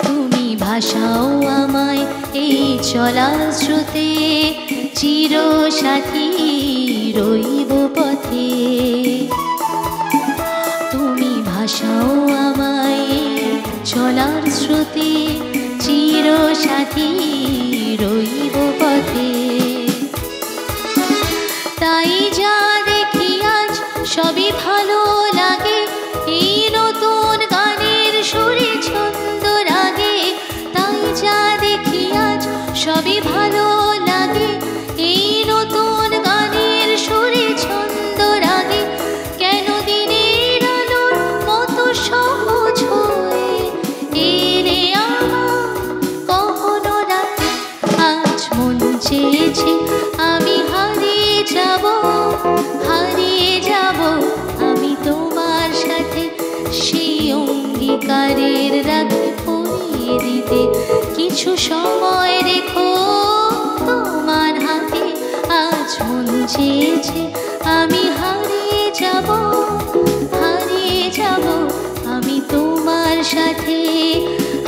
তুমি ভাসাও আমায় এই চলার স্রোতে, চির সাথী রইব পথে। তুমি ভাসাও আমায় চলার স্রোতে, চির সাথী রইব পথে। তাই যা দেখি আজ সবই ভালো লাগে, এই নতুন গানের সুরে ছন্দ রাগে। তাই যা দেখি আজ সবই ভালো লাগে, এই নতুন গানের সুরে ছন্দ রাগে। কেন দিনের আলোর মতো সহজ হয়ে এলে আমার আমি হারিয়ে যাব, হারিয়ে যাব আমি তোমার সাথে, সেই অঙ্গীকারের রাখি পরিয়ে দিতে। কিছু সময় রেখো তোমার হাতে, আজ মন চেয়েছে আমি হারিয়ে যাব, হারিয়ে যাব আমি তোমার সাথে,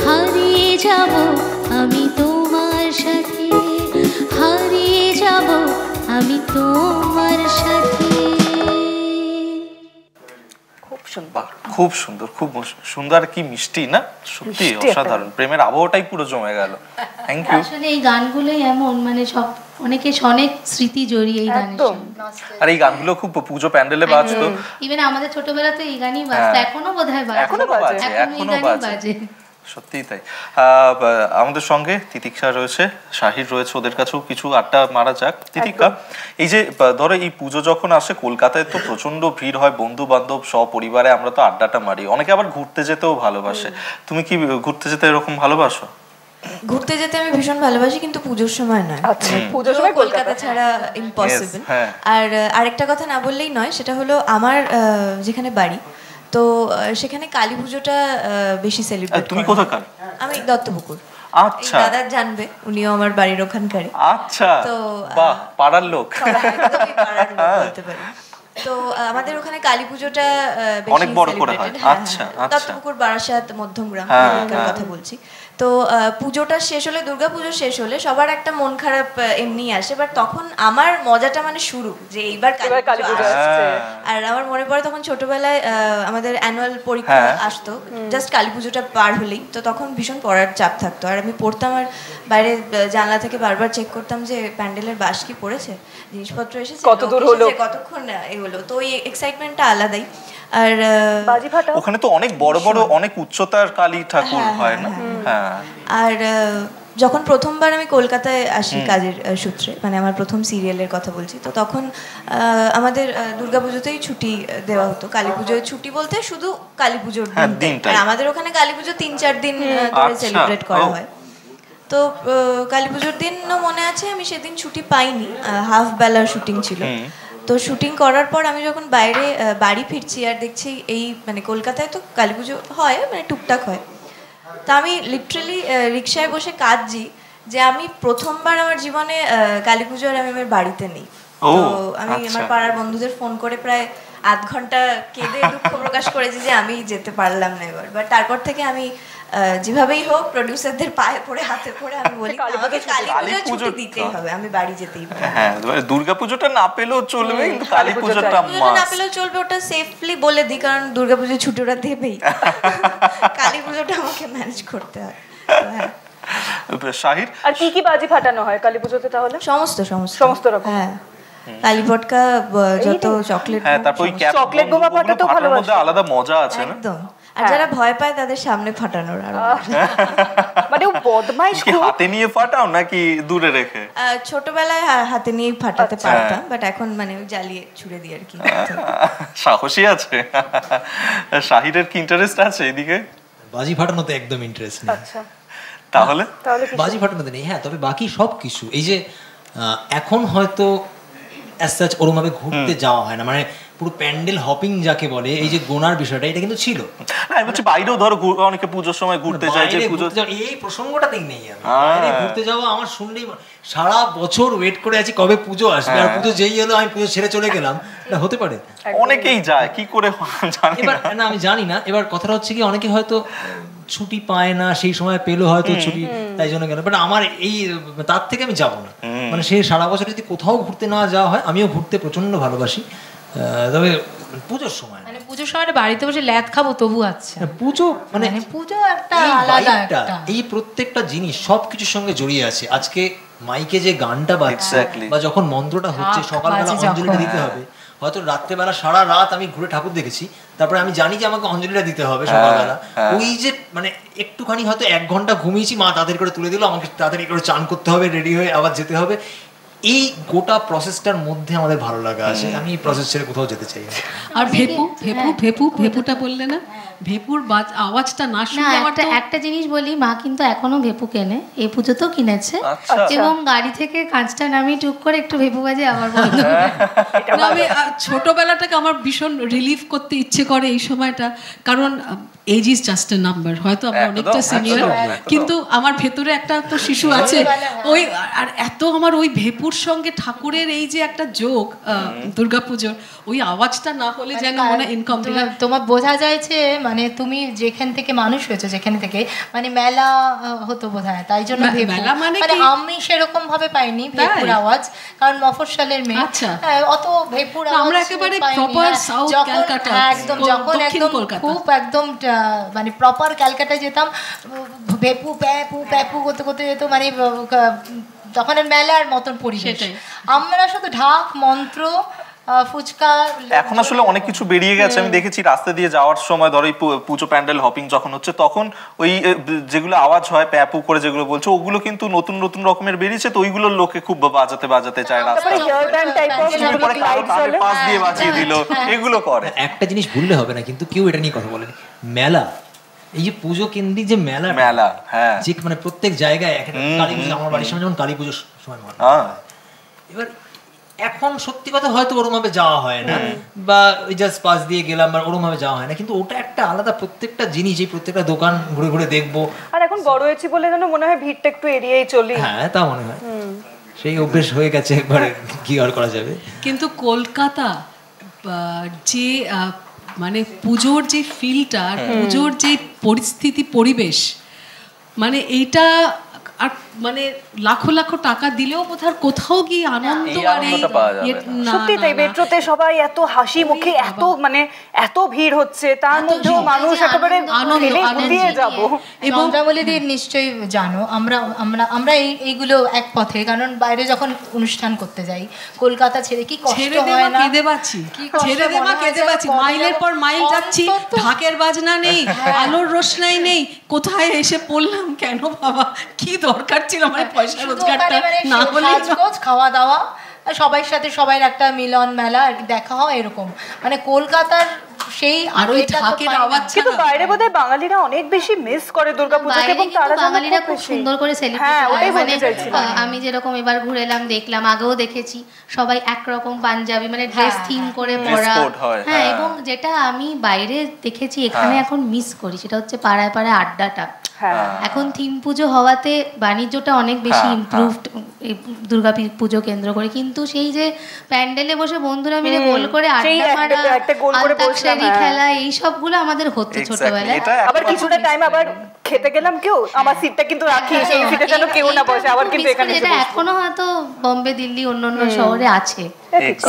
হারিয়ে যাব আমি তোমার সাথে, হারিয়ে যাব আমি তোমার সাথে। খুব সুন্দর, খুব সুন্দর, কি মিষ্টি না, সত্যি অসাধারণ, প্রেমের আবহটাই পুরো জমে গেল। Thank you. আসলে এই গানগুলোই এমন, মানে সব অনেক স্মৃতি জড়িয়ে এই গানের সঙ্গে। আর এই গানগুলো খুব পুজো প্যান্ডেলে বাজতো, ইভেন আমাদের ছোটবেলাতে এই গানই বাজতো, এখনো বোধহয় বাজে, এখনো বাজে, সত্যিই তাই। আমাদের সঙ্গে তিতিক্ষা রয়েছে, শাহির রয়েছে, ওদের কাছেও কিছু আড্ডা মারা যাক। তিতিক্ষা, এই যে ধরো এই পুজো যখন আসে, কলকাতায় তো প্রচন্ড ভিড় হয়, বন্ধু বান্ধব সপরিবারে আমরা তো আড্ডাটা মারি, অনেকে আবার ঘুরতে যেতেও ভালোবাসে, তুমি কি ঘুরতে যেতে এরকম ভালোবাসো? ঘুরতে যেতে আমি ভীষণ ভালোবাসি, কিন্তু পুজোর সময় নয়। আচ্ছা, পুজোর সময় কলকাতা ছাড়া ইম্পসিবল। আর আরেকটা কথা না বললেই নয়, সেটা হলো আমার যেখানে বাড়ি, তো সেখানে কালী পুজোটা বেশি সেলিব্রেট। তুমি কোথাকার? আমি দত্তপুকুর। আচ্ছা, দাদা জানবে, উনিও আমার বাড়ির ওখানকারই। আচ্ছা, তো বাহ, পাড়ার লোক বলতে পারি। তো আমাদের ওখানে কালী পুজোটা অনেক বড় করে হয়। আচ্ছা, দত্তপুকুর, বারাসাত, মধ্যমগ্রাম কথা বলছি। তো পুজোটা শেষ হলে, দুর্গা পুজো শেষ হলে সবার একটা মন খারাপ এমনি আসে, বাট তখন আমার মজাটা মানে শুরু, যে এইবার কালী পুজো আসছে। আর আমার মনে পড়ে তখন ছোটবেলায় আমাদের অ্যানুয়াল পরীক্ষা আসতো জাস্ট কালী পুজোটা পার হলেই, তো তখন ভীষণ পড়ার চাপ থাকতো, আর আমি পড়তাম আর বাইরে জানলা থেকে বারবার চেক করতাম যে প্যান্ডেলের বাঁশ কি পড়েছে, জিনিসপত্র এসেছে, কত দূর হলো, কতক্ষণ এগুলো, তো ওই এক্সাইটমেন্টটা আলাদাই। আর ওখানে তো অনেক বড় বড় অনেক উচ্চতার কালী ঠাকুর হয় না? হ্যাঁ। আর যখন প্রথমবার আমি কলকাতায় আসি কাজের সূত্রে, মানে আমার প্রথম সিরিয়ালের কথা বলছি, তো তখন আমাদের দুর্গাপুজোতেই ছুটি দেওয়া হতো। কালী পুজোয় ছুটি বলতে শুধু কালী পুজোর দিন, আর আমাদের ওখানে কালী পুজো 3-4 দিন ধরে সেলিব্রেট করা হয়। তো কালী পুজোর দিনও মনে আছে, আমি সেদিন ছুটি পাইনি, হাফ বেলার শুটিং ছিল। তো শুটিং করার পর আমি যখন বাইরে বাড়ি ফিরছি, আর দেখছি এই মানে কলকাতায় তো কালী পুজো হয়, মানে টুকটাক হয়, তা আমি লিটারালি রিক্সায় বসে কাঁদছি যে আমি প্রথমবার আমার জীবনে কালী পুজোর আমি আমার বাড়িতে নেই। তো আমি আমার পাড়ার বন্ধুদের ফোন করে প্রায় আধ ঘন্টা কেঁদে দুঃখ প্রকাশ করেছি যে আমি যেতে পারলাম না এবার। বাট তারপর থেকে আমি যেভাবেই হোক প্রোডিউসারদের পায়ে পড়ে হাতে পড়ে আমি বলি আমাকে কালী পুজো দিতেই হবে, আমি বাড়ি যেতেই পারি। হ্যাঁ, দুর্গাপুজোটা না পেলেও চলবে, কিন্তু কালী পুজোটা না পেলেও চলবে, ওটা সেফলি বলে দিই, কারণ দুর্গাপুজো ছুটি ওরা দেবেই, কালী পুজোটা আমাকে ম্যানেজ করতে হয়। শাহির, আর কি কি বাজি ফাটানো হয় কালী পুজোতে? তাহলে সমস্ত রকম, হ্যাঁ, কালী পটকা, যত চকলেট, হ্যাঁ, তারপর ওই চকলেট বোমা ফাটাতে ভালোবাসে, আলাদা মজা আছে না? একদম। আর যারা ভয় পায় তাদের সামনে ফাটানোর আর মানে ও বদমাইশ, কি হাতে নিয়ে ফাটাও নাকি দূরে রেখে? ছোটবেলায় হাতে নিয়ে ফাটাতে পারতাম, বাট এখন মানে জ্বালিয়ে ছুড়ে দিই আর কি। সাহসী আছে। শাহিরের কি ইন্টারেস্ট আছে এদিকে? বাজি ফাটানোতে একদম ইন্টারেস্ট নেই। আচ্ছা, তাহলে বাজি ফাটানোতে নেই, হ্যাঁ, তবে বাকি সব কিছু, এই যে এখন হয়তো অ্যাজ সাচ ওরমভাবে ঘুরতে যাওয়া হয় না, মানে পুরো প্যান্ডেল হপিং যাকে বলে, এই যে গোনার বিষয়টা, এটা কিন্তু ছিল না। আমি বলছি বাইরেও ধরো অনেকে পুজোর সময় ঘুরতে যায়, যে পুজো, এই প্রসঙ্গটাতেই নেই আমি বাইরে ঘুরতে যাওয়া, আমার শুনলেই সারা বছর ওয়েট করে আছি কবে পুজো আসবে, আর পুজো যেই হলো আমি পুজো ছেড়ে চলে গেলাম, এটা হতে পারে। অনেকেই যায়, কি করে জানি না, আমি জানি না। এবার কথাটা হচ্ছে কি, অনেকে হয়তো ছুটি পায় না, সেই সময় পেলো হয়তো ছুটি, তাই জন্য গেল, বাট আমার এই তার থেকে আমি যাবো না, মানে সেই সারা বছর যদি কোথাও ঘুরতে না যাওয়া হয়, আমিও ঘুরতে প্রচন্ড ভালোবাসি, তবে পুজোর সময়, মানে পুজোর সময় বাড়িতে বসে ল্যাদ খাবো তবু আছে, পুজো মানে পুজো একটা আলাদা একটা, এই প্রত্যেকটা জিনিস সবকিছুর সঙ্গে জড়িয়ে আছে। আজকে মাইকে যে গানটা বাজছে বা যখন মন্ত্রটা হচ্ছে, সকালবেলা অঞ্জলিটা দিতে হবে, হয়তো রাত্রেবেলা সারা রাত আমি ঘুরে ঠাকুর দেখেছি, তারপরে আমি জানি যে আমাকে অঞ্জলিটা দিতে হবে সকালবেলা, ওই যে মানে একটুখানি হয়তো 1 ঘন্টা ঘুমিয়েছি, মা তাদের করে তুলে দিল, আমাকে তাড়াতাড়ি করে চান করতে হবে, রেডি হয়ে আবার যেতে হবে, এই গোটা প্রসেসটার মধ্যে আমাদের ভালো লাগা আছে। আমি এই প্রসেস ছেড়ে কোথাও যেতে চাই না। আর ভেপুটা বললে না, ভেপুর আওয়াজটা না শুনলে আমার একটা জিনিস বলি, মা কিন্তু এখনো ভেপু কেনে, এই পুজোতেও কিনেছে, এবং গাড়ি থেকে কাঁচটা নামিয়ে টুক করে একটু ভেপু বাজে আবার বন্ধ। আমি ছোটবেলাটাকে আমার ভীষণ রিলিভ করতে ইচ্ছে করে এই সময়টা, কারণ age is just a number. হয়তো আমরা অনেকটা সিনিয়র, কিন্তু আমার ভেতরে একটা তো শিশু আছে। ওই আর এত আমার ওই ভেপুর সঙ্গে ঠাকুরের এই যে একটা যোগ দুর্গাপুজোর, ওই আওয়াজটা না হলে যেন মনে ইনকমপ্লিট। তোমার বোঝা যাচ্ছে মানে তুমি যেখান থেকে মানুষ হয়েছে, যেখানে থেকে মানে মেলা হতো বোধহয়, তাই জন্য মেলা মানে আমি সেরকম ভাবে পাইনি ভেপুর আওয়াজ, কারণ মফস্বলের মেয়ে অত ভেপুর আওয়াজ আমরা একেবারে প্রপার সাউথ ক্যালকাটা, একদম যখন একদম খুব একদম মানে প্রপার ক্যালকাটায় যেতাম, ভেপু প্যাপু প্যাপু করতে করতে যেত, মানে তখন মেলার মতন পরিবেশ। আমরা শুধু ঢাক মন্ত্র ফুচকা। এখন আসলে অনেক কিছু বেরিয়ে গেছে। আমি দেখেছি রাস্তা দিয়ে যাওয়ার সময়, ধরো পুজো প্যান্ডেল হপিং যখন হচ্ছে, তখন ওই যেগুলো আওয়াজ হয় প্যাপু করে যেগুলো বলছে, ওগুলো কিন্তু নতুন নতুন রকমের বেরিয়েছে, তো ওইগুলো লোকে খুব বাজাতে চায় রাস্তায়, পাশ দিয়ে বাজিয়ে দিল, এগুলো করে। একটা জিনিস ভুললে হবে না কিন্তু, কেউ এটা নিয়ে কথা বলেনি, মেলা, এই যে পুজো কেন্দ্রিক যে মেলা, হ্যাঁ, যে মানে প্রত্যেক জায়গায় কালী পুজো, আমার বাড়ির সামনে যেমন কালী পুজোর সময় এবার এখন সত্যি কথা হয়তো ওরম ভাবে যাওয়া হয় না, বা ওই জাস্ট পাশ দিয়ে গেলাম, বা ওরম ভাবে যাওয়া হয় না, কিন্তু ওটা একটা আলাদা, প্রত্যেকটা জিনিস, এই প্রত্যেকটা দোকান ঘুরে ঘুরে দেখবো। আর এখন বড় হয়েছি বলে যেন মনে হয় ভিড়টা একটু এড়িয়েই চলি। হ্যাঁ, তা মনে হয়, সেই অভ্যেস হয়ে গেছে, একবারে কি আর করা যাবে। কিন্তু কলকাতা যে মানে পুজোর যে ফিলটা, পুজোর যে পরিস্থিতি পরিবেশ, মানে এইটা আর মানে লাখো লাখো টাকা দিলেও বোধহয় কোথাও গিয়ে আনন্দ আর সত্যি তাই। মেট্রোতে সবাই এত হাসি মুখে, এত মানে এত ভিড় হচ্ছে, তার মধ্যেও মানুষ একেবারে দিয়ে যাব। এবং চন্দ্রাবলীদের নিশ্চয়ই জানো, আমরা আমরা আমরা এইগুলো এক পথে, কারণ বাইরে যখন অনুষ্ঠান করতে যাই কলকাতা ছেড়ে কি কষ্ট হয় না, কেঁদে বাঁচি, ছেড়ে দেওয়া কেঁদে বাঁচি, মাইলের পর মাইল যাচ্ছি, ঢাকের বাজনা নেই, আলোর রোশনাই নেই, কোথায় এসে পড়লাম, কেন বাবা, কি দরকার ছিল আমার পয়সা রোজগারটা না হলে, খাওয়া দাওয়া, সবার সাথে সবাই একটা মিলন মেলা দেখা হয়, এরকম মানে কলকাতার সেই। আর ওই ঢাকের আওয়াজ, কিন্তু বাইরে বোধহয় বাঙালিরা অনেক বেশি মিস করে দুর্গাপূজাকে, এবং তারা বাঙালিরা খুব সুন্দর করে সেলিব্রেট করে। মানে আমি যেরকম এবার ঘুরে এলাম, দেখলাম, আগেও দেখেছি, সবাই একরকম পাঞ্জাবি মানে ড্রেস থিম করে পরা, হ্যাঁ, এবং যেটা আমি বাইরে দেখেছি এখানে এখন মিস করি, সেটা হচ্ছে পাড়ায় পাড়ায় আড্ডাটা। এখন থিম পুজো হওয়াতে বাণিজ্যটা অনেক বেশি ইমপ্রুভড দুর্গা পুজো কেন্দ্র করে, কিন্তু সেই যে প্যান্ডেলে বসে বন্ধুরা মিলে গোল করে আড্ডা মারা, আন্তাক্ষরী খেলা, এই সবগুলো আমাদের হতো ছোটবেলায়। আবার কিছুটা টাইম আবার খেতে গেলাম, কেউ আমার সিটটা কিন্তু রাখি, সেই সিটে যেন কেউ না বসে, আবার কিন্তু এখানে এটা এখনো হয়তো বম্বে, দিল্লি, অন্যান্য শহরে আছে,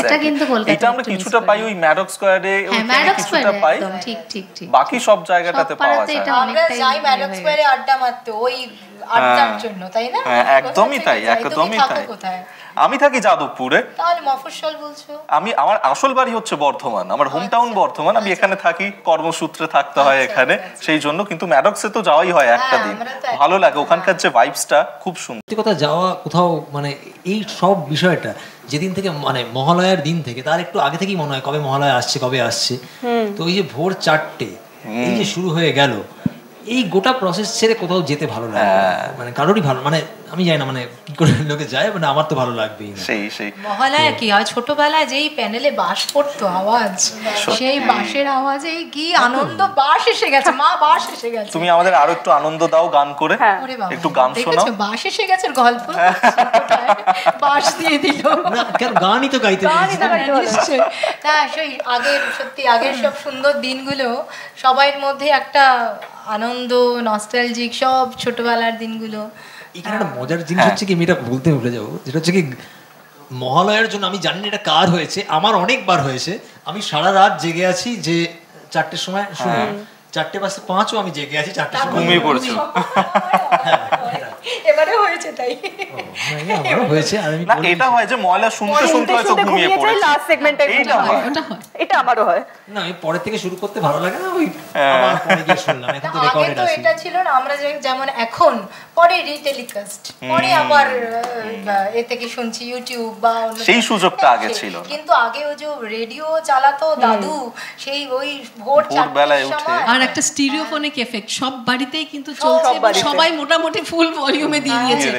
এটা কিন্তু কলকাতায় এটা আমরা কিছুটা পাই ওই ম্যাডক স্কয়ারে, ওইখানে কিছুটা পাই, ঠিক ঠিক ঠিক, বাকি সব জায়গাটাতে পাওয়া যায়। আমরা যাই ম্যাডক স্কয়ারে আড্ডা মারতে, ওই আড্ডার জন্য, তাই না? একদমই তাই, একদমই তাই। আমি থাকি যাদবপুরে। তাহলে মফস্বল বলছো? আমার আসল বাড়ি হচ্ছে বর্ধমান, আমার হোম টাউন বর্ধমান, আমি এখানে থাকি, কর্মসূত্রে থাকতে হয় এখানে, সেই জন্য। কিন্তু ম্যাডক্সে তো যাওয়াই হয় একটা দিন, ভালো লাগে, ওখানকার যে ভাইবসটা খুব সুন্দর। কথা যাওয়া কোথাও মানে এই সব বিষয়টা যেদিন থেকে মানে মহালয়ার দিন থেকে, তার একটু আগে থেকেই মনে হয় কবে মহালয়া আসছে, কবে আসছে। তো এই যে ভোর 4টে এই যে শুরু হয়ে গেল, এই গোটা প্রসেস ছেড়ে কোথাও যেতে ভালো লাগে, মানে কারোরই ভালো, মানে আমি জানি না মানে কি করে লোকে যায়, মানে আমার তো ভালো লাগবেই। সেই মহালয়া কি হয়, ছোটবেলায় যেই প্যানেলে বাঁশ পড়তো, আওয়াজ, সেই বাঁশের আওয়াজে কি আনন্দ, বাঁশ এসে গেছে, মা বাঁশ এসে গেছে। তুমি আমাদের আরো একটু আনন্দ দাও গান করে, একটু গান শোনাও। বাঁশ এসে গেছে গল্প, বাঁশ দিয়ে দিল না, কেন গানই তো গাইতে নিশ্চয়ই। না, সেই আগের, সত্যি আগের সব সুন্দর দিনগুলো সবার মধ্যে একটা আনন্দ, নস্টালজিক, সব ছোটবেলার দিনগুলো। এখানে একটা মজার জিনিস হচ্ছে কি, আমি এটা বলতে ভুলে যাবো, যেটা হচ্ছে কি মহালয়ার জন্য আমি জানি না এটা কার হয়েছে, আমার অনেকবার হয়েছে, আমি সারা রাত জেগে আছি, যে 4টের সময় শুনি, 4:05 আমি জেগে আছি, 4টের সময় ঘুমিয়ে পড়েছি। এবারে হয়েছে তাই। আমারও হয়েছে। না এটা হয় যে ময়লা শুনতে শুনতে হয়তো ঘুমিয়ে পড়ে লাস্ট সেগমেন্টে। এটা আমারও হয়। না আমি পরের থেকে শুরু করতে ভালো লাগে না, ওই আবার পরে গিয়ে শুনলাম। এখন তো রেকর্ডেড আছে। এটা ছিল না, আমরা যেমন এখন পরে রিটেলিকাস্ট, পরে আবার এ থেকে শুনছি ইউটিউব বা সেই সুযোগটা আগে ছিল। কিন্তু আগে ওই যে রেডিও চালাতো দাদু, সেই ওই ভোর 4 বেলায় উঠে, আর একটা স্টিরিওফোনিক এফেক্ট সব বাড়িতেই কিন্তু চলছে, সবাই মোটামুটি ফুল ভলিউমে দিয়ে দিয়েছে,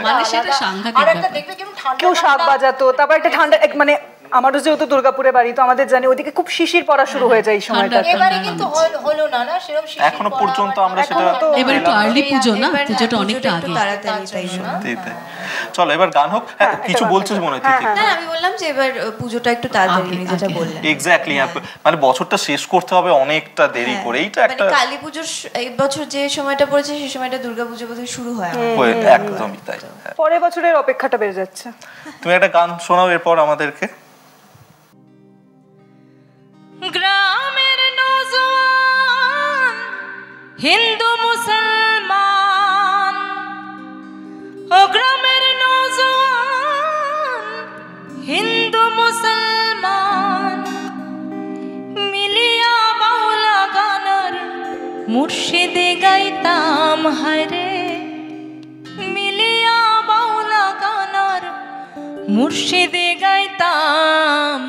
মানে সেটা সাংঘাতিক। আর একটা দেখবে কেমন ঠান্ডা, কেউ শাক বাজাতো, তারপর একটা ঠান্ডা, মানে আমারও যেহেতু দুর্গাপুরে বাড়ি, তো আমাদের জানি ওদিকে খুব শিশির পড়া শুরু হয়ে যায় এই সময়টা। এবারে কিন্তু হলো না না সেরকম শিশির পড়া এখনো পর্যন্ত আমরা সেটা। এবারে তো আর্লি পুজো না, পুজোটা অনেকটা আগে। তাড়াতাড়ি তাই না। চলো এবার গান হোক। কিছু বলছিস মনে হয়? না আমি বললাম যে এবার পুজোটা একটু তাড়াতাড়ি, যেটা বললেন এক্স্যাক্টলি, মানে বছরটা শেষ করতে হবে অনেকটা দেরি করে। এইটা একটা কালী পুজোর এই বছর যে সময়টা পড়েছে সেই সময়টা দুর্গাপুজো বোধহয় শুরু হয়। একদমই তাই। পরের বছরের অপেক্ষাটা বেড়ে যাচ্ছে। তুমি একটা গান শোনাও এরপর আমাদেরকে। গ্রামের নওজোয়ান হিন্দু মুসলমান, ও গ্রামের নওজোয়ান হিন্দু মুসলমান মিলিয়া বাউলা গানার মুর্শিদে গাইতাম হায়রে, মিলিয়া বাউলা গানার মুর্শিদে গাইতাম।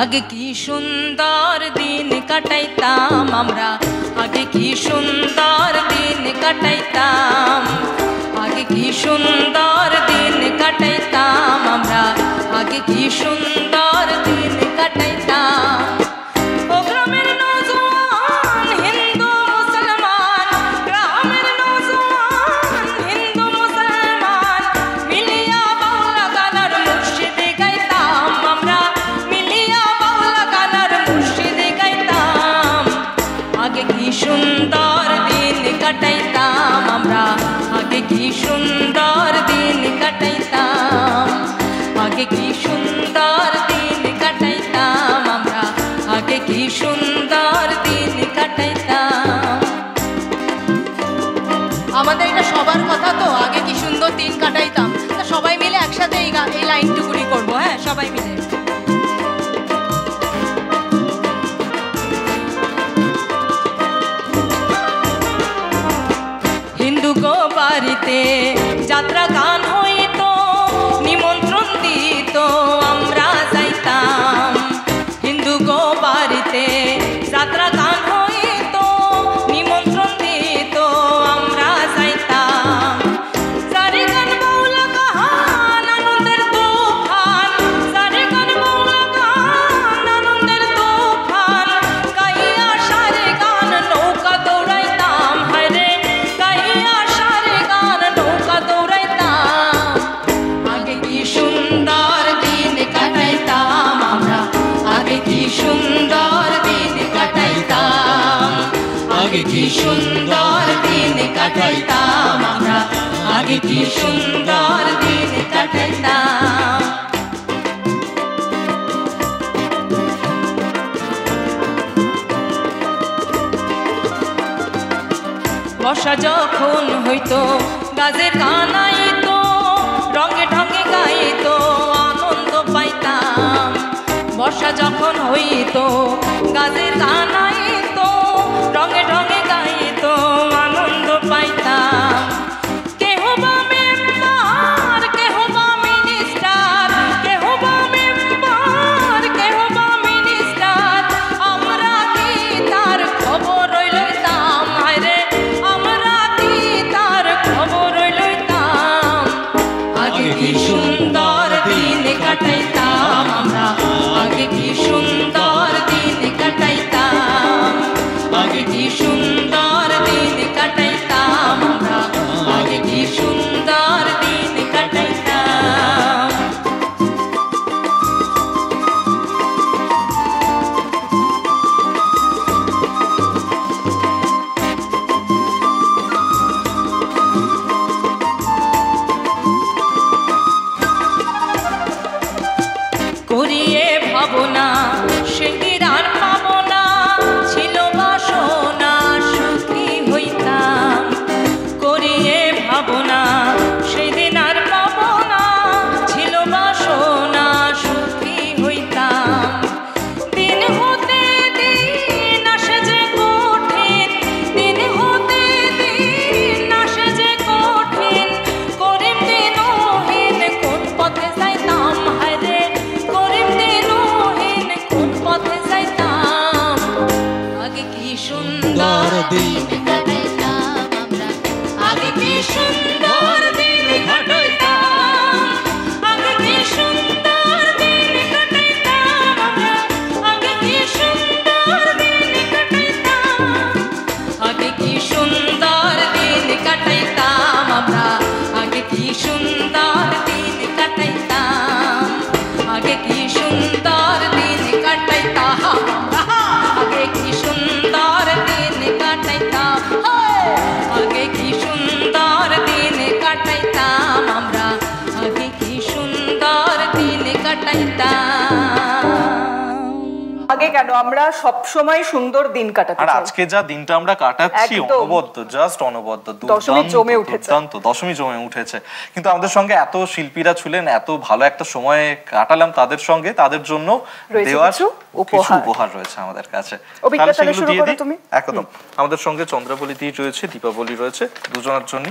আগে কি সুন্দর দিন কাটাইতাম আমরা, আগে কি সুন্দর দিন কাটাইতাম, আগে কি সুন্দর দিন কাটাইতাম আমরা, আগে কি সুন্দর দিন কাটাইতাম। ও গ্রামের নওজোয়ান হিন্দু মুসলমান, গ্রামের নওজোয়ান হিন্দু মুসলমান মিলিয়া বাউলা গানার মুর্শিদে গাইতাম আমরা, আগে কি সুন্দর দিন কাটাইতাম আমরা, আগে কি সুন্দর দিন কাটাইতাম, আগে কি সুন্দর দিন কাটাইতাম আমরা, আগে কি সুন্দর দিন কাটাইতাম। আমাদের এটা সবার কথা তো, আগে কি সুন্দর দিন কাটাইতাম। সবাই মিলে একসাথে এই লাইনটুকুনি করবো। হ্যাঁ সবাই মিলে। হিন্দু গো বাড়িতে যাত্রা গান হইতো, নিমন্ত্রণ দিত আমরা যাইতাম। হিন্দু গো বাড়িতে যাত্রা গান হইতো, নিমন্ত্রণ দিত আমরা যাইতাম। সারে গান বাউলা গান আনন্দের তুফান, সারে গান বাউলা গান আনন্দের তুফান গাইয়া সারে গান নৌকা দৌড়াইতাম হায়রে, গাইয়া সারে গান নৌকা দৌড়াইতাম। আগে কি সুন্দর দিন কাটাইতাম আমরা, আগে কি সুন্দর দিন কাটাইতাম, আগে কি সুন্দর দিন কাটাইতাম আমরা, আগে কি সুন্দর দিন কাটাইতাম। বর্ষা যখন হইতো গাছের গান আইতো, রঙে ঢঙে গাইতো আনন্দ পাইতাম। বর্ষা যখন হইতো গাছের গান আইতো, রঙে ঢঙে গাইতো আনন্দ পাইতাম। কেহ বা মেম্বার, কেহ বা মিনিস্টার, কেহ বা মেম্বার, কেহ বা মিনিস্টার, আমরা কি তার খবর লইতাম হায়রে, আমরা কি তার খবর লইতাম। আগে কি সুন্দর দিন কাটাইতাম আমরা, আগে কি সুন্দর দিন কাটাইতাম, আগে কি সুন্দর কাটাইতাম। আগে কেন আমরা সব সময় সুন্দর দিন কাটাতে আর চাই। আজকে যা দিনটা আমরা কাটাচ্ছি একদম। অনবদ্য, জাস্ট অনবদ্য, দশমী জমে উঠেছে। দুর্দান্ত, দশমী জমে উঠেছে। কিন্তু আমাদের সঙ্গে এত শিল্পীরা ছিলেন, এত ভালো একটা সময় কাটালাম তাদের সঙ্গে, তাদের জন্য রয়েছে দেওয়ার কিছু কিছু উপহার রয়েছে আমাদের কাছে। অভিজ্ঞতা তাহলে সেগুলো শুরু দিয়ে করো দিই। তুমি। একদম আমাদের সঙ্গে চন্দ্রাবলী দি রয়েছে, দীপাবলি রয়েছে, দুজনের জন্য।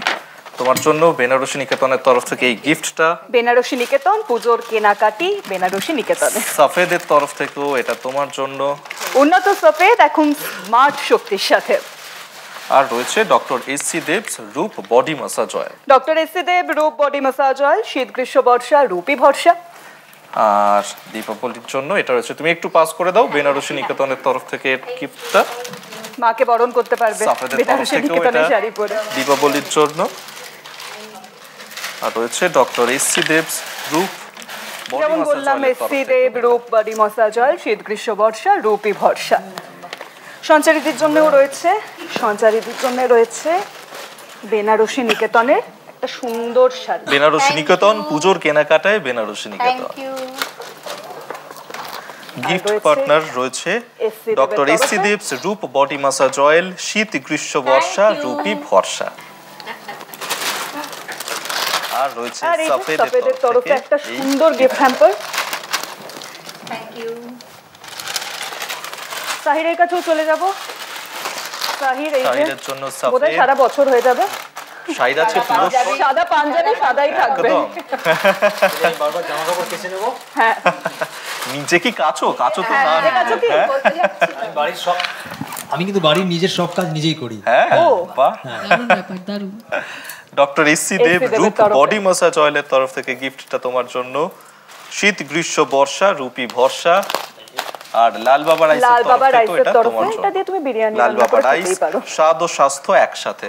তোমার জন্য বেনারসি নিকেতনের তরফ থেকে এই গিফটটা, বেনারসি নিকেতন পুজোর কেনাকাটি বেনারসি নিকেতনে। সাফেদের তরফ থেকেও এটা তোমার জন্য, উন্নত সফেদ এখন স্মার্ট শক্তির সাথে। আর রয়েছে doctor SC. Debs Roop body massage oil. Doctor SC. Deb Roop body massage oil, শীত গ্রীষ্ম বর্ষা রূপী ভরসা। আর দীপাবলির জন্য এটা রয়েছে, তুমি একটু পাস করে দাও, বেনারসি নিকেতনের তরফ থেকে গিফটটা মাকে বরণ করতে পারবে সাফেদের তরফ বেনারসি থেকেও নিকেতনের এটা শাড়ি পরে। দীপাবলির জন্য। আর রয়েছে doctor SC. Debs Roop body যেমন মাসাজ বললাম অয়েলের এস.সি. তরফ দেব রূপ বডি মাসাজ অয়েল, শীত গ্রীষ্ম বর্ষা রূপী ভরসা। সঞ্চারীদের জন্যও রয়েছে, সঞ্চারীদের জন্য রয়েছে বেনারসি নিকেতনের একটা সুন্দর শাড়ি। বেনারসি নিকেতন পুজোর কেনাকাটায় বেনারসি নিকেতন। গিফট পার্টনার রয়েছে doctor SC. Debs Roop body massage oil, শীত গ্রীষ্ম বর্ষা রূপী ভরসা। আর রয়েছে আর এই যে সাফেদের সাফেদের তরফ তরফে থেকে একটা সুন্দর গিফট হ্যাম্পার। সাহিরের কাছেও চলে যাব। সাহির এই যে সাহিরের জন্য বোধহয় সাফেদ, সারা বছর হয়ে যাবে। সাইড আছে পুরো সাদা পাঞ্জাবি সাদাই থাকবে। একদম। বারবার জামা কাপড় কেচে নেবো। হ্যাঁ নিচে কি কাচো? কাচো তো না। আমি বাড়ির সব, আমি কিন্তু বাড়ির নিজের সব কাজ নিজেই করি। হ্যাঁ বাহ। দারুণ ব্যাপার, দারুণ। Doctor SC. Deb Roop body massage অয়েলের তরফ থেকে গিফটটা তোমার জন্য, শীত গ্রীষ্ম বর্ষা রূপী ভরসা। আর লাল বাবা রাইসের তরফ থেকেও এটা তোমার জন্য। এটা দিয়ে তুমি বিরিয়ানি লাল রান্না বাবা করে রাইস, খেতেই পারো। স্বাদ ও স্বাস্থ্য একসাথে।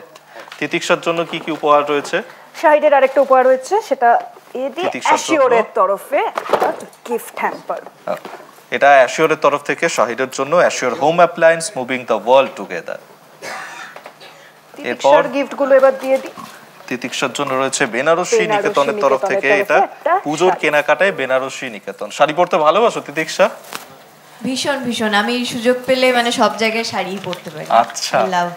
তিতিক্ষার জন্য কি কি উপহার রয়েছে? শাহিদের আরেকটা উপহার রয়েছে, সেটা এদি তিতিক্ষার জন্য। অ্যাশিওরের তরফে গিফট হ্যাম্পার। এটা অ্যাশিওরের তরফ থেকে শাহিদের জন্য, assure home appliance moving the world together. এরপর তিতিক্ষার গিফটগুলো এবার দিয়ে দিই। তিতিক্ষার জন্য রয়েছে বেনারসি নিকেতনের তরফ থেকে এটা পুজোর কেনাকাটায় বেনারসি নিকেতন। শাড়ি পরতে ভালোবাসো তিতিক্ষা? ভীষণ ভীষণ, আমি সুযোগ পেলে মানে সব জায়গায় শাড়ি পরতে পারি। আচ্ছা লাভ।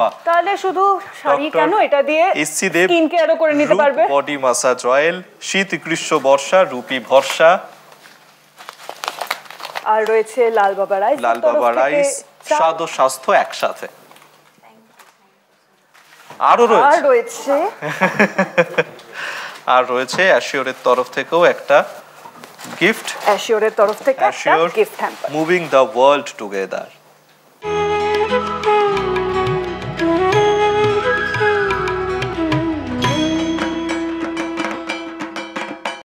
বাহ। তাহলে শুধু শাড়ি কেন, এটা দিয়ে এস.সি. দেব স্কিন কেয়ারও করে নিতে পারবে। বডি মাসাজ অয়েল, শীত গ্রীষ্ম বর্ষা রূপী ভরসা। আর রয়েছে লাল বাবা রাইস, লাল বাবা রাইস, স্বাদ ও স্বাস্থ্য একসাথে। আরো রয়েছে আর রয়েছে অ্যাশিওরের তরফ থেকেও একটা গিফট, অ্যাশিওরের তরফ থেকে একটা assure gift hamper. Moving the world together.